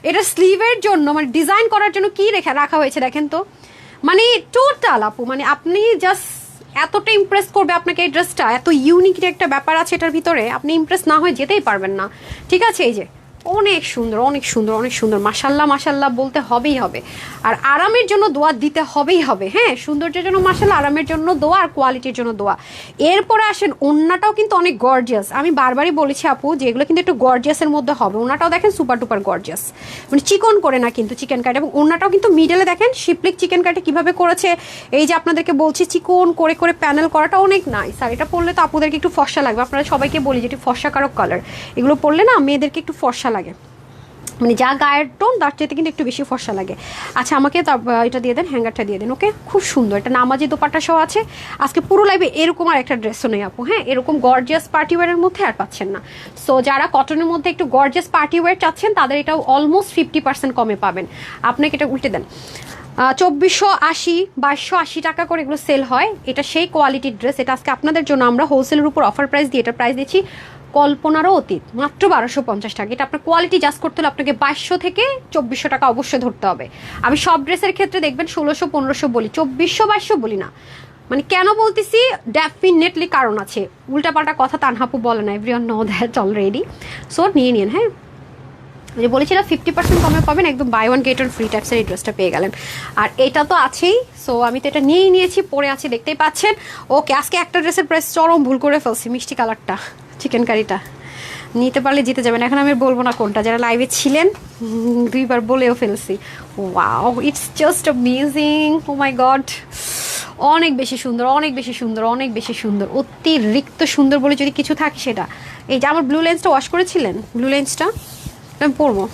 এটা স্লিভের জন্য মানে ডিজাইন করার জন্য কি রাখা হয়েছে দেখেন তো। মানে টোটাল আপু, মানে আপনি জাস্ট এতটা ইমপ্রেস করবে আপনাকে এই ড্রেসটা, এত ইউনিক একটা ব্যাপার আছে এটার ভিতরে, আপনি ইমপ্রেস না হয়ে যেতেই পারবেন না। ঠিক আছে, এই যে অনেক সুন্দর অনেক সুন্দর অনেক সুন্দর, মাশাল্লাহ মাশাল্লাহ বলতে হবেই হবে। আর আরামের জন্য দোয়া দিতে হবেই হবে, হ্যাঁ, সৌন্দর্যের জন্য মাশাল্লাহ, আরামের জন্য দোয়া, আর কোয়ালিটির জন্য দোয়া। এরপরে আসেন ওন্নাটাও কিন্তু অনেক গর্জিয়াস, আমি বারবারই বলেছি আপু যে এগুলো কিন্তু একটু গর্জিয়াসের মধ্যে হবে। ওন্নাটাও দেখেন সুপার টুপার গর্জিয়াস, মানে চিকন করে না কিন্তু চিকেন কাট, এবং ওন্নাটাও কিন্তু মিডলে দেখেন শিপলিক চিকেন কাটে কিভাবে করেছে, এই যে আপনাদেরকে বলছি চিকন করে করে প্যানেল করাটা অনেক নাইস। আর এটা পরলে তো আপুদেরকে একটু ফর্সা লাগবে, আপনারা সবাইকে বলি যে একটু ফর্সাকারক কালার, এগুলো পরলে না মেয়েদেরকে একটু ফর্সা লাগে, মানে যা গায়ের টোন তার চাইতে কিন্তু একটু বেশি ফর্সা লাগে। আচ্ছা আমাকে এটা দিয়ে দেন, হ্যাঙ্গারটা দিয়ে দেন। ওকে, খুব সুন্দর, এটা নামাজি দোপাট্টা সহ আছে। আজকে পুরো লাইভে এরকম আর একটা ড্রেসও নেই আপু, হ্যাঁ, এরকম গর্জিয়াস পার্টি ওয়্যারের মধ্যে আর পাচ্ছেন না। সো যারা কটনের মধ্যে একটু গর্জিয়াস পার্টি ওয়্যার চাচ্ছেন তাদের এটা অলমোস্ট 50% কমে পাবেন। আপনাকে এটা উল্টে দেন, 2480 2280 টাকা করে এগুলো সেল হয়। এটা সেই কোয়ালিটির ড্রেস, এটা আজকে আপনাদের জন্য আমরা হোলসেলের উপর অফার প্রাইস দিয়ে এটা প্রাইস দিচ্ছি কল্পনারও অতীত, মাত্র 1250 টাকা। এটা আপনার কোয়ালিটি জাস্ট করতে হলে আপনাকে 2200 থেকে 2400 টাকা অবশ্যই ধরতে হবে। আমি সব ড্রেসের ক্ষেত্রে দেখবেন 1600 1500 বলি, 2400 2200 বলি না। মানে কেন বলতেছি, ডেফিনেটলি কারণ আছে, উল্টাপাল্টা কথা তানহাপু বলে না, everyone know that already. So নিয়ে নিন, হ্যাঁ, যে বলেছিলাম 50% কমে পাবেন, একদম buy one get one free টাইপসের এই ড্রেসটা পেয়ে গেলেন। আর এটা তো আছেই, সো আমি তো এটা নিয়েই নিয়েছি, পরে আছি দেখতেই পাচ্ছেন। ওকে, আজকে একটা ড্রেসের প্রাইস চরম ভুল করে ফেলছি, মিষ্টি কালারটা চিকেন কারিটা নিতে পারলে জিতে যাবেন। এখন আমি বলবো না কোনটা, যারা লাইভে ছিলেন দুইবার বলেও ফেলছি। Wow, it's just amazing, oh my God, অনেক বেশি সুন্দর অনেক বেশি সুন্দর অনেক বেশি সুন্দর, অতিরিক্ত সুন্দর বলে যদি কিছু থাকে সেটা এই যে আমার ব্লু লেন্সটা ওয়াশ করেছিলেন, ব্লু লেন্সটা আমি পরবো,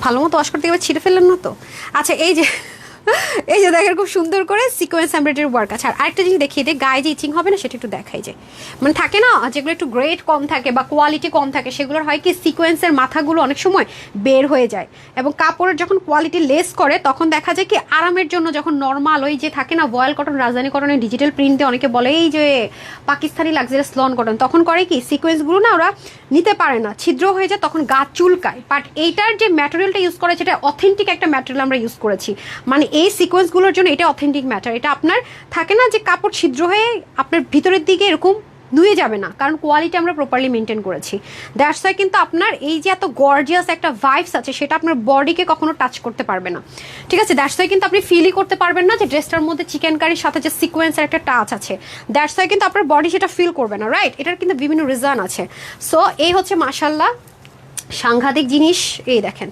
ভালো মতো ওয়াশ করতে গেলে ছিঁড়ে ফেললেন না তো। আচ্ছা এই যে এই যে দেখেন খুব সুন্দর করে সিকোয়েন্স এমব্রয়ডারি ওয়ার্ক আছে। আর আরেকটা জিনিস দেখিয়ে দিই, গায়ে যে ইচিং হবে না সেটা একটু দেখাই যায়, মানে থাকে না যেগুলো একটু গ্রেড কম থাকে বা কোয়ালিটি কম থাকে সেগুলোর হয় কি সিকোয়েন্সের মাথাগুলো অনেক সময় বের হয়ে যায়, এবং কাপড়ের যখন কোয়ালিটি লেস করে তখন দেখা যায় কি আরামের জন্য যখন নর্মাল ওই যে থাকে না ভয়েল কটন, রাজধানী কটনের ডিজিটাল প্রিন্টে অনেকে বলে এই যে পাকিস্তানি লাক্সারিয়াস লন কটন, তখন করে কি সিকোয়েন্সগুলো না ওরা নিতে পারে না, ছিদ্র হয়ে যায়, তখন গা চুলকায়। বাট এইটার যে ম্যাটেরিয়ালটা ইউজ করে সেটা অথেন্টিক একটা ম্যাটেরিয়াল আমরা ইউজ করেছি, মানে এই সিকোয়েন্সগুলোর জন্য এটা অথেন্টিক ম্যাটার। এটা আপনার থাকে না যে কাপড় ছিদ্র হয়ে আপনার ভিতরের দিকে এরকম নুয়ে যাবে না, কারণ কোয়ালিটি আমরা প্রপারলি মেনটেন করেছি। দ্যাটস ওয়াই কিন্তু আপনার এই যে এত গর্জিয়াস একটা ভাইবস আছে সেটা আপনার বডিকে কখনো টাচ করতে পারবে না, ঠিক আছে। দ্যাটস ওয়াই কিন্তু আপনি ফিলই করতে পারবেন না যে ড্রেসটার মধ্যে চিকেন কারির সাথে যে সিকোয়েন্সের একটা টাচ আছে, দ্যাটস ওয়াই কিন্তু আপনার বডি সেটা ফিল করবে না, রাইট। এটার কিন্তু বিভিন্ন রিজন আছে। সো এই হচ্ছে মাশাল্লাহ সাংঘাতিক জিনিস, এই দেখেন,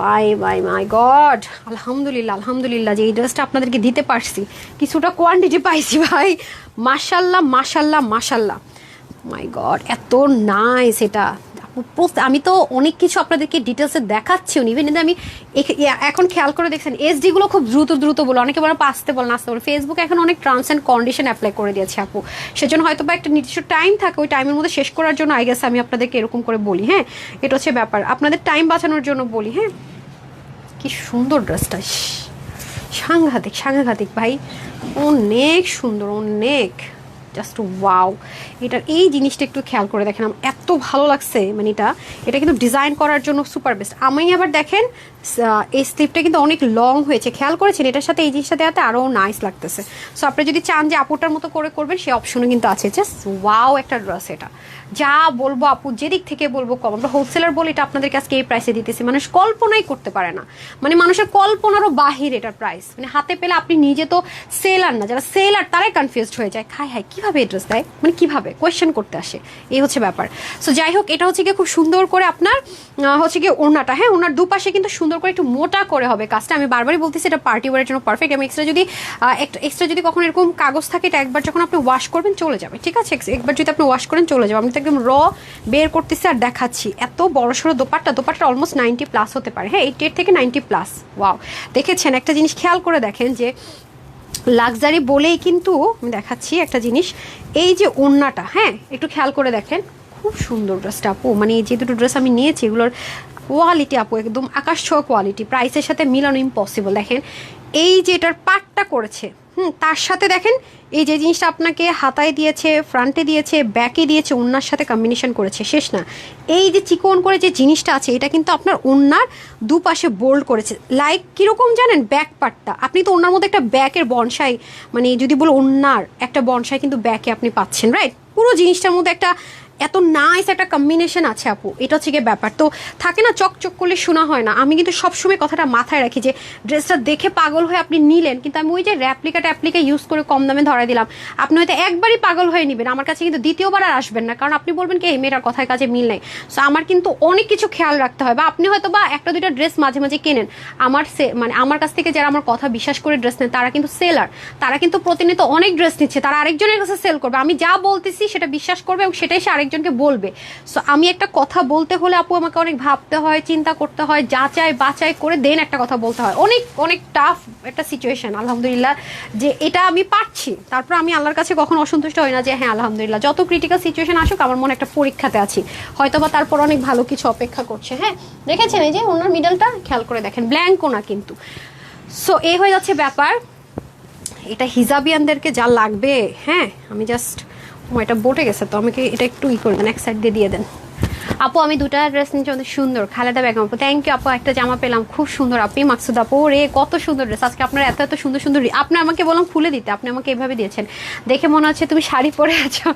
বাই বাই মাই গড, আলহামদুলিল্লাহ আলহামদুলিল্লাহ যে এই ড্রেসটা আপনাদেরকে দিতে পারছি, কিছুটা কোয়ান্টিটি পাইছি ভাই, মাশাল্লাহ মাশাল্লাহ মাশাল্লাহ, মাই গড এত নাইস। এটা আমি তো অনেক কিছু আপনাদেরকে ডিটেলসে দেখাচ্ছি, ইভেন আমি এখন খেয়াল করে দেখছেন এসডিগুলো খুব দ্রুত দ্রুত বলো, অনেকে বলে আসতে বল আসতে বল, ফেসবুকে এখন অনেক টার্মস অ্যান্ড কন্ডিশন অ্যাপ্লাই করে দিয়েছে আপু, সেজন্য হয়তো বা একটা নির্দিষ্ট টাইম থাকে, ওই টাইমের মধ্যে শেষ করার জন্য আই গেস আমি আপনাদেরকে এরকম করে বলি, হ্যাঁ, এটা হচ্ছে ব্যাপার, আপনাদের টাইম বাঁচানোর জন্য বলি। হ্যাঁ, কি সুন্দর ড্রেসটা, সাংঘাতিক সাংঘাতিক ভাই, অনেক সুন্দর অনেক, জাস্ট ওয়াও। এটার এই জিনিসটা একটু খেয়াল করে দেখেন, আমার এত ভালো লাগছে, মানে এটা কিন্তু ডিজাইন করার জন্য সুপার বেস্ট। আমি আবার দেখেন এই স্লিপটা কিন্তু অনেক লং হয়েছে, খেয়াল করেছেন, এটার সাথে এই জিনিসটা দেওয়াতে আরও নাইস লাগতেছে। সো আপনি যদি চান যে আপুটার মতো করে করবেন সেই অপশনও কিন্তু আছে, জাস্ট ওয়াও একটা ড্রেস। এটা যা বলবো আপু, যেদিক থেকে বলবো কম, আমরা হোলসেলার বলে এটা আপনাদেরকে আজকে এই প্রাইসে দিতেছি, মানুষ কল্পনাই করতে পারে না, মানে মানুষের কল্পনারও বাহির এটার প্রাইস, মানে হাতে পেলে আপনি নিজে তো সেলার না, যারা সেলার তারাই কনফিউজড হয়ে যায়, খায় হায় কীভাবে এড্রেস দেয়, মানে কীভাবে কোয়েশ্চেন করতে আসে, এই হচ্ছে ব্যাপার। সো যাই হোক, এটা হচ্ছে গিয়ে খুব সুন্দর করে আপনার হচ্ছে গিয়ে ওড়নাটা, হ্যাঁ, ওনার দুপাশে কিন্তু সুন্দর করে একটু মোটা করে হবে কাজটা, আমি বারবারই বলতেছি এটা পার্টি ওয়ারের জন্য পারফেক্ট। এবং এক্সট্রা যদি কখনো এরকম কাগজ থাকে, এটা একবার যখন আপনি ওয়াশ করবেন চলে যাবে, ঠিক আছে, একবার যদি আপনি ওয়াশ করেন চলে যাবে। আমি তো একদম র বের করতেছি আর দেখাচ্ছি, এত বড় সড়ো দোপাট্টা অলমোস্ট 90+ হতে পারে, হ্যাঁ 88 থেকে 90+। ওয়াও, দেখেছেন একটা জিনিস খেয়াল করে দেখেন যে লাক্সারি বলেই কিন্তু আমি দেখাচ্ছি একটা জিনিস, এই যে ওড়নাটা, হ্যাঁ একটু খেয়াল করে দেখেন, খুব সুন্দর ড্রেসটা আপু, মানে যে দুটো ড্রেস আমি নিয়েছি এগুলোর কোয়ালিটি আপু একদম আকাশ ছোঁয়া কোয়ালিটি, প্রাইসের সাথে মিলানো ইম্পসিবল। দেখেন এই যে এটার পাটটা করেছে, তার সাথে দেখেন এই যে জিনিসটা আপনাকে হাতায় দিয়েছে, ফ্রন্টে দিয়েছে, ব্যাকে দিয়েছে, ওড়নার সাথে কম্বিনেশন করেছে। শেষ না, এই যে চিকন করে যে জিনিসটা আছে এটা কিন্তু আপনার ওড়নার দুপাশে বোল্ড করেছে। লাইক কীরকম জানেন, ব্যাক পার্টটা আপনি তো ওড়নার মধ্যে একটা ব্যাকের বনসাই, মানে যদি বলো ওড়নার একটা বনসাই কিন্তু ব্যাকে আপনি পাচ্ছেন, রাইট? পুরো জিনিসটার মধ্যে একটা এত নাইস একটা কম্বিনেশন আছে আপু, এটা হচ্ছে গিয়ে ব্যাপার। তো থাকে না চকচক করলে শোনা হয় না, আমি কিন্তু সবসময় কথাটা মাথায় রাখি যে ড্রেসটা দেখে পাগল হয়ে আপনি নিলেন, কিন্তু আমি ওই যে ট্যাপ্লিকা ইউজ করে কম দামে ধরা দিলাম, আপনি হয়তো একবারই পাগল হয়ে নেবেন, আমার কাছে কিন্তু দ্বিতীয়বার আর আসবেন না, কারণ আপনি বলবেন কি এই মেয়েটার কথায় কাজে মিল নেই। সো আমার কিন্তু অনেক কিছু খেয়াল রাখতে হয়। বা আপনি হয়তো বা একটা দুইটা ড্রেস মাঝে মাঝে কেনেন, মানে আমার কাছ থেকে যারা আমার কথা বিশ্বাস করে ড্রেস নেন তারা কিন্তু সেলার, তারা কিন্তু প্রতিনিয়ত অনেক ড্রেস নিচ্ছে, তারা আরেকজনের কাছে সেল করবে, আমি যা বলতেছি সেটা বিশ্বাস করবে এবং সেটাই সে আরেকজনকে বলবে। সো আমি একটা কথা বলতে হলে আপু আমাকে অনেক ভাবতে হয়, চিন্তা করতে হয়, যাচাই বাছাই করে দেন একটা কথা বলতে হয়। অনেক অনেক টাফ একটা সিচুয়েশন, আলহামদুলিল্লাহ যে এটা আমি পারছি। তারপর আমি আল্লাহর কাছে কখনো অসন্তুষ্ট হই না যে হ্যাঁ আলহামদুলিল্লাহ যত ক্রিটিক্যাল সিচুয়েশন আসুক আমার মনে একটা পরীক্ষাতে আছি, হয়তো বা তারপর অনেক ভালো কিছু অপেক্ষা করছে। হ্যাঁ দেখেছেন এই যে ওনার মিডলটা খেয়াল করে দেখেন, ব্ল্যাঙ্ক না কিন্তু। সো এই হয়ে যাচ্ছে ব্যাপার। এটা হিজাবিয়ানদেরকে যা লাগবে, হ্যাঁ আমি জাস্ট এটা বটে গেছে তো আমাকে এটা একটু করে দেন, এক সাইড দিয়ে দেন। আপু আমি দুটা ড্রেস নিচ্ছি, অনেক সুন্দর। খালেদা বেগম আপু থ্যাংক ইউ আপু, একটা জামা পেলাম খুব সুন্দর। আপনি মাকসুদ আপু রে কত সুন্দর ড্রেস, আজকে আপনার এত এত সুন্দর সুন্দর, আপনি আমাকে বললাম খুলে দিতে, আপনি আমাকে এভাবে দিয়েছেন, দেখে মনে হচ্ছে তুমি শাড়ি পরে আছো,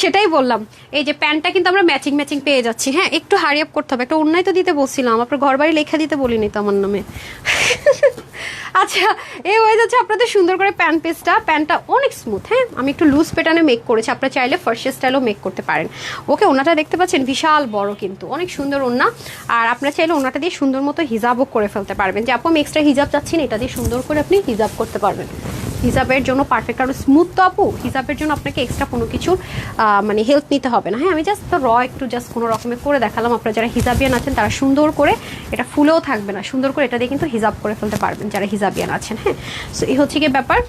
সেটাই বললাম। এই যে প্যান্টটা কিন্তু আমরা ম্যাচিং ম্যাচিং পেয়ে যাচ্ছি। হ্যাঁ একটু হারি আপ করতে হবে, একটা অন্যায় তো দিতে বলছিলাম, আপনার ঘর বাড়ি লেখা দিতে বলিনি তো আমার নামে। আচ্ছা এই হয়ে যাচ্ছে আপনাদের সুন্দর করে প্যান্ট পিসটা, প্যান্টটা অনেক স্মুথ। হ্যাঁ আমি একটু লুজ প্যাটার্নে মেক করেছি, আপনারা চাইলে ফার্স্ট স্টাইলও মেক করতে পারেন। ওকে ওনাটা দেখতে পাচ্ছেন বিশাল বড় কিন্তু অনেক সুন্দর ওনা, আর আপনারা চাইলে ওনাটা দিয়ে সুন্দর মতো হিজাবও করে ফেলতে পারবেন, যে আপু আমি এক্সট্রা হিজাব চাচ্ছেন এটা দিয়ে সুন্দর করে আপনি হিজাব করতে পারবেন। হিজাবের জন্য পারফেক্ট, আর স্মুথ তো আপু হিজাবের জন্য আপনাকে এক্সট্রা কোনো কিছু মানে হেল্প নিতে হবে না। হ্যাঁ আমি জাস্ট তো একটু জাস্ট কোনো রকমের করে দেখালাম, আপনারা যারা হিজাবিয়ান আছেন তারা সুন্দর করে, এটা ফুলেও থাকবে না, সুন্দর করে এটা দিয়ে কিন্তু হিজাব করে ফেলতে পারবেন যারা হিজাবিয়ান আছেন। হ্যাঁ সো এই হচ্ছে গিয়ে ব্যাপার,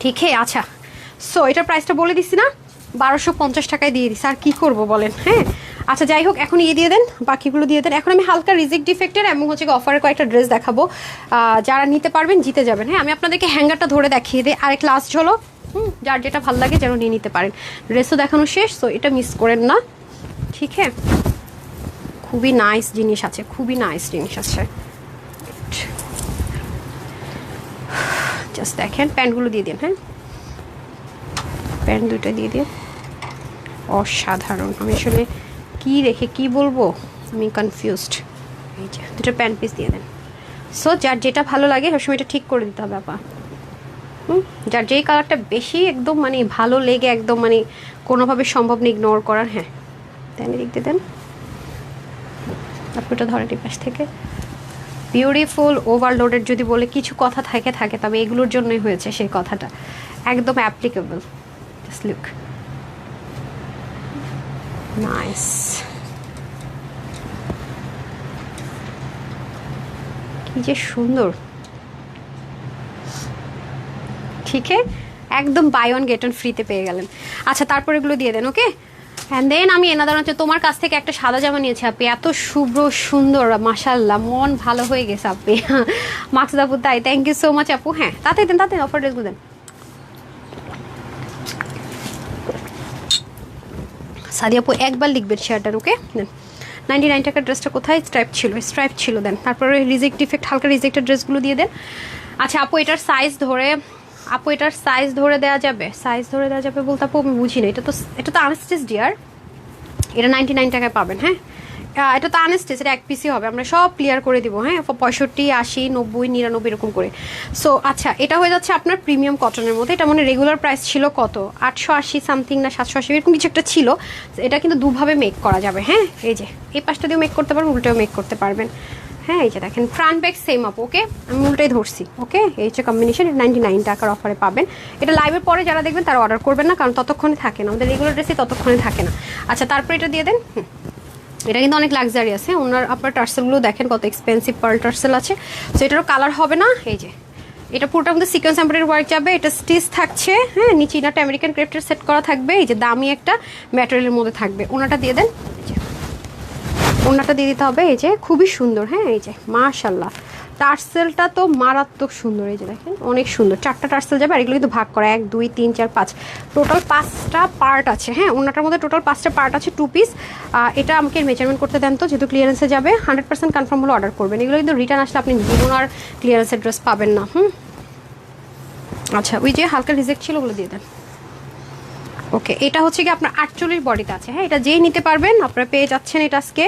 ঠিক হ্যাঁ। আচ্ছা সো এটার প্রাইসটা বলে দিচ্ছি না, 1250 টাকায় দিয়ে দিচ্ছি, আর কি করবো বলেন। হ্যাঁ আচ্ছা যাই হোক এখন ইয়ে দিয়ে দেন, বাকিগুলো দিয়ে দেন। এখন আমি হালকা রিজেক্ট ডিফেক্টের এবং হচ্ছে অফারের কয়েকটা ড্রেস দেখাবো, যারা নিতে পারবেন জিতে যাবেন। হ্যাঁ আমি আপনাদেরকে হ্যাঙ্গারটা ধরে দেখিয়ে দিই, আরেক লাস্ট হলো যার যেটা ভালো লাগে যেন নিয়ে নিতে পারেন। ড্রেসও দেখানো শেষ, সো এটা মিস করেন না, ঠিক হ্যাঁ। খুবই নাইস জিনিস আছে, খুবই নাইস জিনিস আছে, জাস্ট দেখেন। প্যান্টগুলো দিয়ে দিন, হ্যাঁ প্যান্ট দুটো দিয়ে দিন, অসাধারণ। আমি আসলে কি রেখে কি বলবো, আমি কনফিউজড। এই যে দুটো প্যান্ট পিস দিয়ে দেন। সো যার যেটা ভালো লাগে সবসময় এটা ঠিক করে দিতে হবে আপা। যার যেই কালারটা বেশি একদম মানে ভালো লেগে একদম মানে কোনোভাবে সম্ভব না ইগনোর করার। হ্যাঁ দেন এদিক দিয়ে দেন, আপনি ওটা ধরেন এই পাশ থেকে। বিউটিফুল ওভারলোডেড যদি বলে কিছু কথা থাকে তবে এগুলোর জন্যই হয়েছে সেই কথাটা, একদম অ্যাপ্লিকেবল। জাস্ট লুক নাইস, কি যে সুন্দর, ঠিক একদম বাই ওয়ান গেট ওয়ান ফ্রিতে পেয়ে গেলেন। আচ্ছা তারপর এগুলো দিয়ে দেন, ওকে। অ্যান্ড দেন আমি এনাদার হচ্ছে তোমার কাছ থেকে একটা সাদা জামা নিয়েছি আপনি, এত শুভ্র সুন্দর, মাশাল্লাহ মন ভালো হয়ে গেছে আপনি। মাকসুদ আপু তাই, থ্যাংক ইউ সো মাচ আপু। হ্যাঁ তাতে দেন, তাতে অফার ড্রেসগুলো দেন। সাদি আপু একবার লিখবেন শেয়ারটার, ওকে দেন। 99 টাকার ড্রেসটা কোথায়, স্ট্রাইপ ছিল দেন। তারপরে রিজেক্ট ডিফেক্ট হালকা রিজেক্টেড ড্রেসগুলো দিয়ে দেন। আচ্ছা আপু এটার সাইজ ধরে দেওয়া যাবে, সাইজ ধরে দেওয়া যাবে বলতে আপু আমি বুঝি না, এটা তো আনস্টিচ ডিয়ার, এটা 99 টাকায় পাবেন। হ্যাঁ এটা তো আনস্টিচ, এটা এক পিসই হবে, আমরা সব ক্লিয়ার করে দিব। হ্যাঁ 65, 80, 90, 99 এরকম করে। সো আচ্ছা এটা হয়ে যাচ্ছে আপনার প্রিমিয়াম কটনের মধ্যে, এটা মানে রেগুলার প্রাইস ছিল কত 880 সামথিং না 780 এরকম কিছু একটা ছিল। এটা কিন্তু দুভাবে মেক করা যাবে। হ্যাঁ এই যে এই পাশটা দিয়েও মেক করতে পারবেন, উল্টেও মেক করতে পারবেন। হ্যাঁ এই যে দেখেন ফ্রন্ট ব্যাক সেম আপ, ওকে আমি উল্টাই ধরছি। ওকে এই হচ্ছে কম্বিনেশন, 99 টাকার অফারে পাবেন। এটা লাইভের পরে যারা দেখবেন তারা অর্ডার করবেন না, কারণ ততক্ষণে থাকে না, আমাদের রেগুলার ড্রেসে ততক্ষণে থাকে না। আচ্ছা তারপর এটা দিয়ে দেন। এটা কিন্তু অনেক লাক্সারি আছে, ওনার আপনার টার্সেলগুলো দেখেন কত এক্সপেন্সিভ পার্ল টার্সেল আছে। সো এটারও কালার হবে না। এই যে এটা পুরোটার মধ্যে সিকোয়েন্স এমব্রয়ডারি ওয়ার্ক যাবে, এটা স্টিচ থাকছে। হ্যাঁ নিচে ইনারটা আমেরিকান ক্রেফটের সেট করা থাকবে, এই যে দামি একটা ম্যাটেরিয়ালের মধ্যে থাকবে। ওনাটা দিয়ে দেন, ওনাটা দিয়ে দিতে হবে। এই যে খুবই সুন্দর, হ্যাঁ এই যে মাশাল্লাহ টার্সেলটা তো মারাত্মক সুন্দর, এই যে দেখেন অনেক সুন্দর, 4টা টার্সেল যাবে। আর এগুলো কিন্তু ভাগ করা 1 2 3 4 5, টোটাল 5টা পার্ট আছে। হ্যাঁ, ওনাটার মধ্যে টোটাল 5টা পার্ট আছে, 2 পিস। এটা আমাকে মেজারমেন্ট করতে দেন তো, যেহেতু ক্লিয়ারেন্সে যাবে। 100% কনফার্ম হলে অর্ডার করবেন। এগুলো কিন্তু রিটার্ন আসলে আপনি জীবন আর ক্লিয়ারেন্সের ড্রেস পাবেন না। আচ্ছা, ওই যে হালকা রিজেক্ট ছিল ওগুলো দিয়ে দেন। ওকে, এটা হচ্ছে কি আপনার 48 বডিতে আছে। হ্যাঁ, এটা যেই নিতে পারবেন আপনারা পেয়ে যাচ্ছেন। এটা আজকে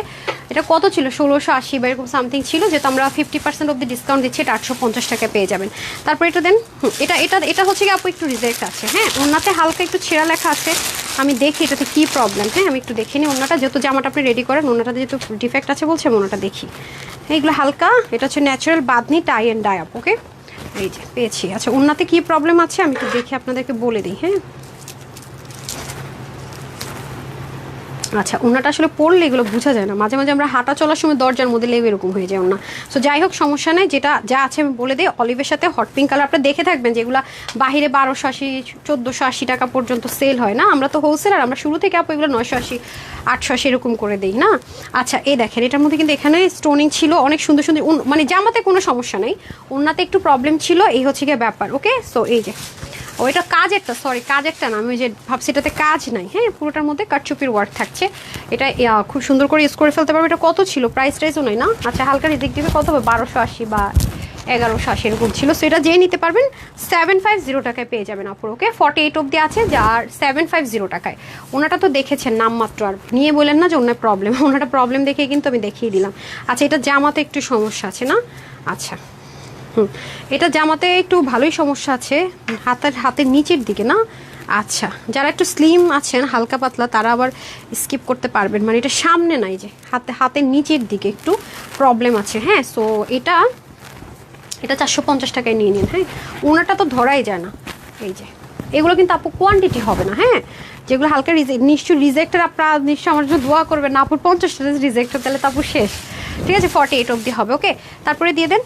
এটা কত ছিল, 1680 বা এরকম সামথিং ছিল, যেহেতু আমরা 50% অব্দি ডিসকাউন্ট দিচ্ছি, এটা 850 টাকায় পেয়ে যাবেন। তারপর এটা দেন। এটা এটা এটা হচ্ছে কি আপু একটু রিজেক্ট আছে। হ্যাঁ, ওনাতে হালকা একটু ছেঁড়া লেখা আছে, আমি দেখি এটাতে কি প্রবলেম। হ্যাঁ, আমি একটু দেখে নিই ওনাটা, যেহেতু জামাটা আপনি রেডি করেন, ওনাটাতে যেহেতু ডিফেক্ট আছে বলছে, আমি ওনাটা দেখি। এইগুলো হালকা, এটা হচ্ছে natural bandhani tie and dye up. Okay, এই যে পেয়েছি। আচ্ছা, ওনাতে কি প্রবলেম আছে আমি একটু দেখে আপনাদেরকে বলে দিই। হ্যাঁ, আচ্ছা, ওনাটা আসলে পড়লে এগুলো বোঝা যায় না, মাঝে মাঝে আমরা হাঁটা চলার সময় দরজার মধ্যে লেগে এরকম হয়ে যায় ওনা। সো যাই হোক, সমস্যা নেই, যেটা যা আছে আমি বলে দিই। অলিভের সাথে হট পিঙ্ক কালার আপনারা দেখে থাকবেন, যেগুলো বাহিরে 1280 1480 টাকা পর্যন্ত সেল হয় না, আমরা তো হোলসেলার, আমরা শুরু থেকে আপু এগুলো 980 880 এরকম করে দিই না। আচ্ছা, এই দেখেন, এটার মধ্যে কিন্তু এখানে স্টোনিং ছিল, অনেক সুন্দর সুন্দর, মানে জামাতে কোনো সমস্যা নেই, ওনাতে একটু প্রবলেম ছিল, এই হচ্ছে গিয়ে ব্যাপার। ওকে, সো এই যে ওইটা কাজেরটা, সরি কাজেরটা না, আমি ওই যে ভাবছি এটাতে কাজ নাই। হ্যাঁ, পুরোটার মধ্যে কাটচুপির ওয়ার্ক থাকছে। এটা খুব সুন্দর করে ইউজ করে ফেলতে পারবে। এটা কত ছিল, প্রাইস টাইসও নয় না। আচ্ছা, হালকা রিজেক্ট দিবে, কত হবে, 1280 বা 1180 এরকম ছিল। সো এটা যেই নিতে পারবেন 750 টাকায় পেয়ে যাবেন আপুর। ওকে, 48 অব্দি আছে, যার 750 টাকায়। ওনাটা তো দেখেছেন নামমাত্র, আর নিয়ে বলেন না যে ওনার প্রবলেম, ওনাটা প্রবলেম দেখে কিন্তু আমি দেখিয়ে দিলাম। আচ্ছা, এটা জামাতে একটু সমস্যা আছে না। আচ্ছা, এটা জামাতে একটু ভালোই সমস্যা আছে, হাতের নিচের দিকে না। আচ্ছা, যারা একটু স্লিম আছেন, হালকা পাতলা, তারা আবার স্কিপ করতে পারবেন, মানে এটা সামনে নাই, যে হাতের নিচের দিকে একটু প্রবলেম আছে। হ্যাঁ, সো এটা 450 টাকায় নিয়ে নিন। হ্যাঁ, ওনাটা তো ধরাই যায় না। এই যে এগুলো কিন্তু আপু কোয়ান্টিটি হবে না। হ্যাঁ, যেগুলো হালকা নিশ্চয়ই রিজেক্টের, আপনারা নিশ্চয়ই আমার জন্য দোয়া করবেন না আপুর 50টা রিজেক্ট, তাহলে তো আপু শেষ। ঠিক আছে, 48 অব্দি হবে। ওকে, তারপরে দিয়ে দেন।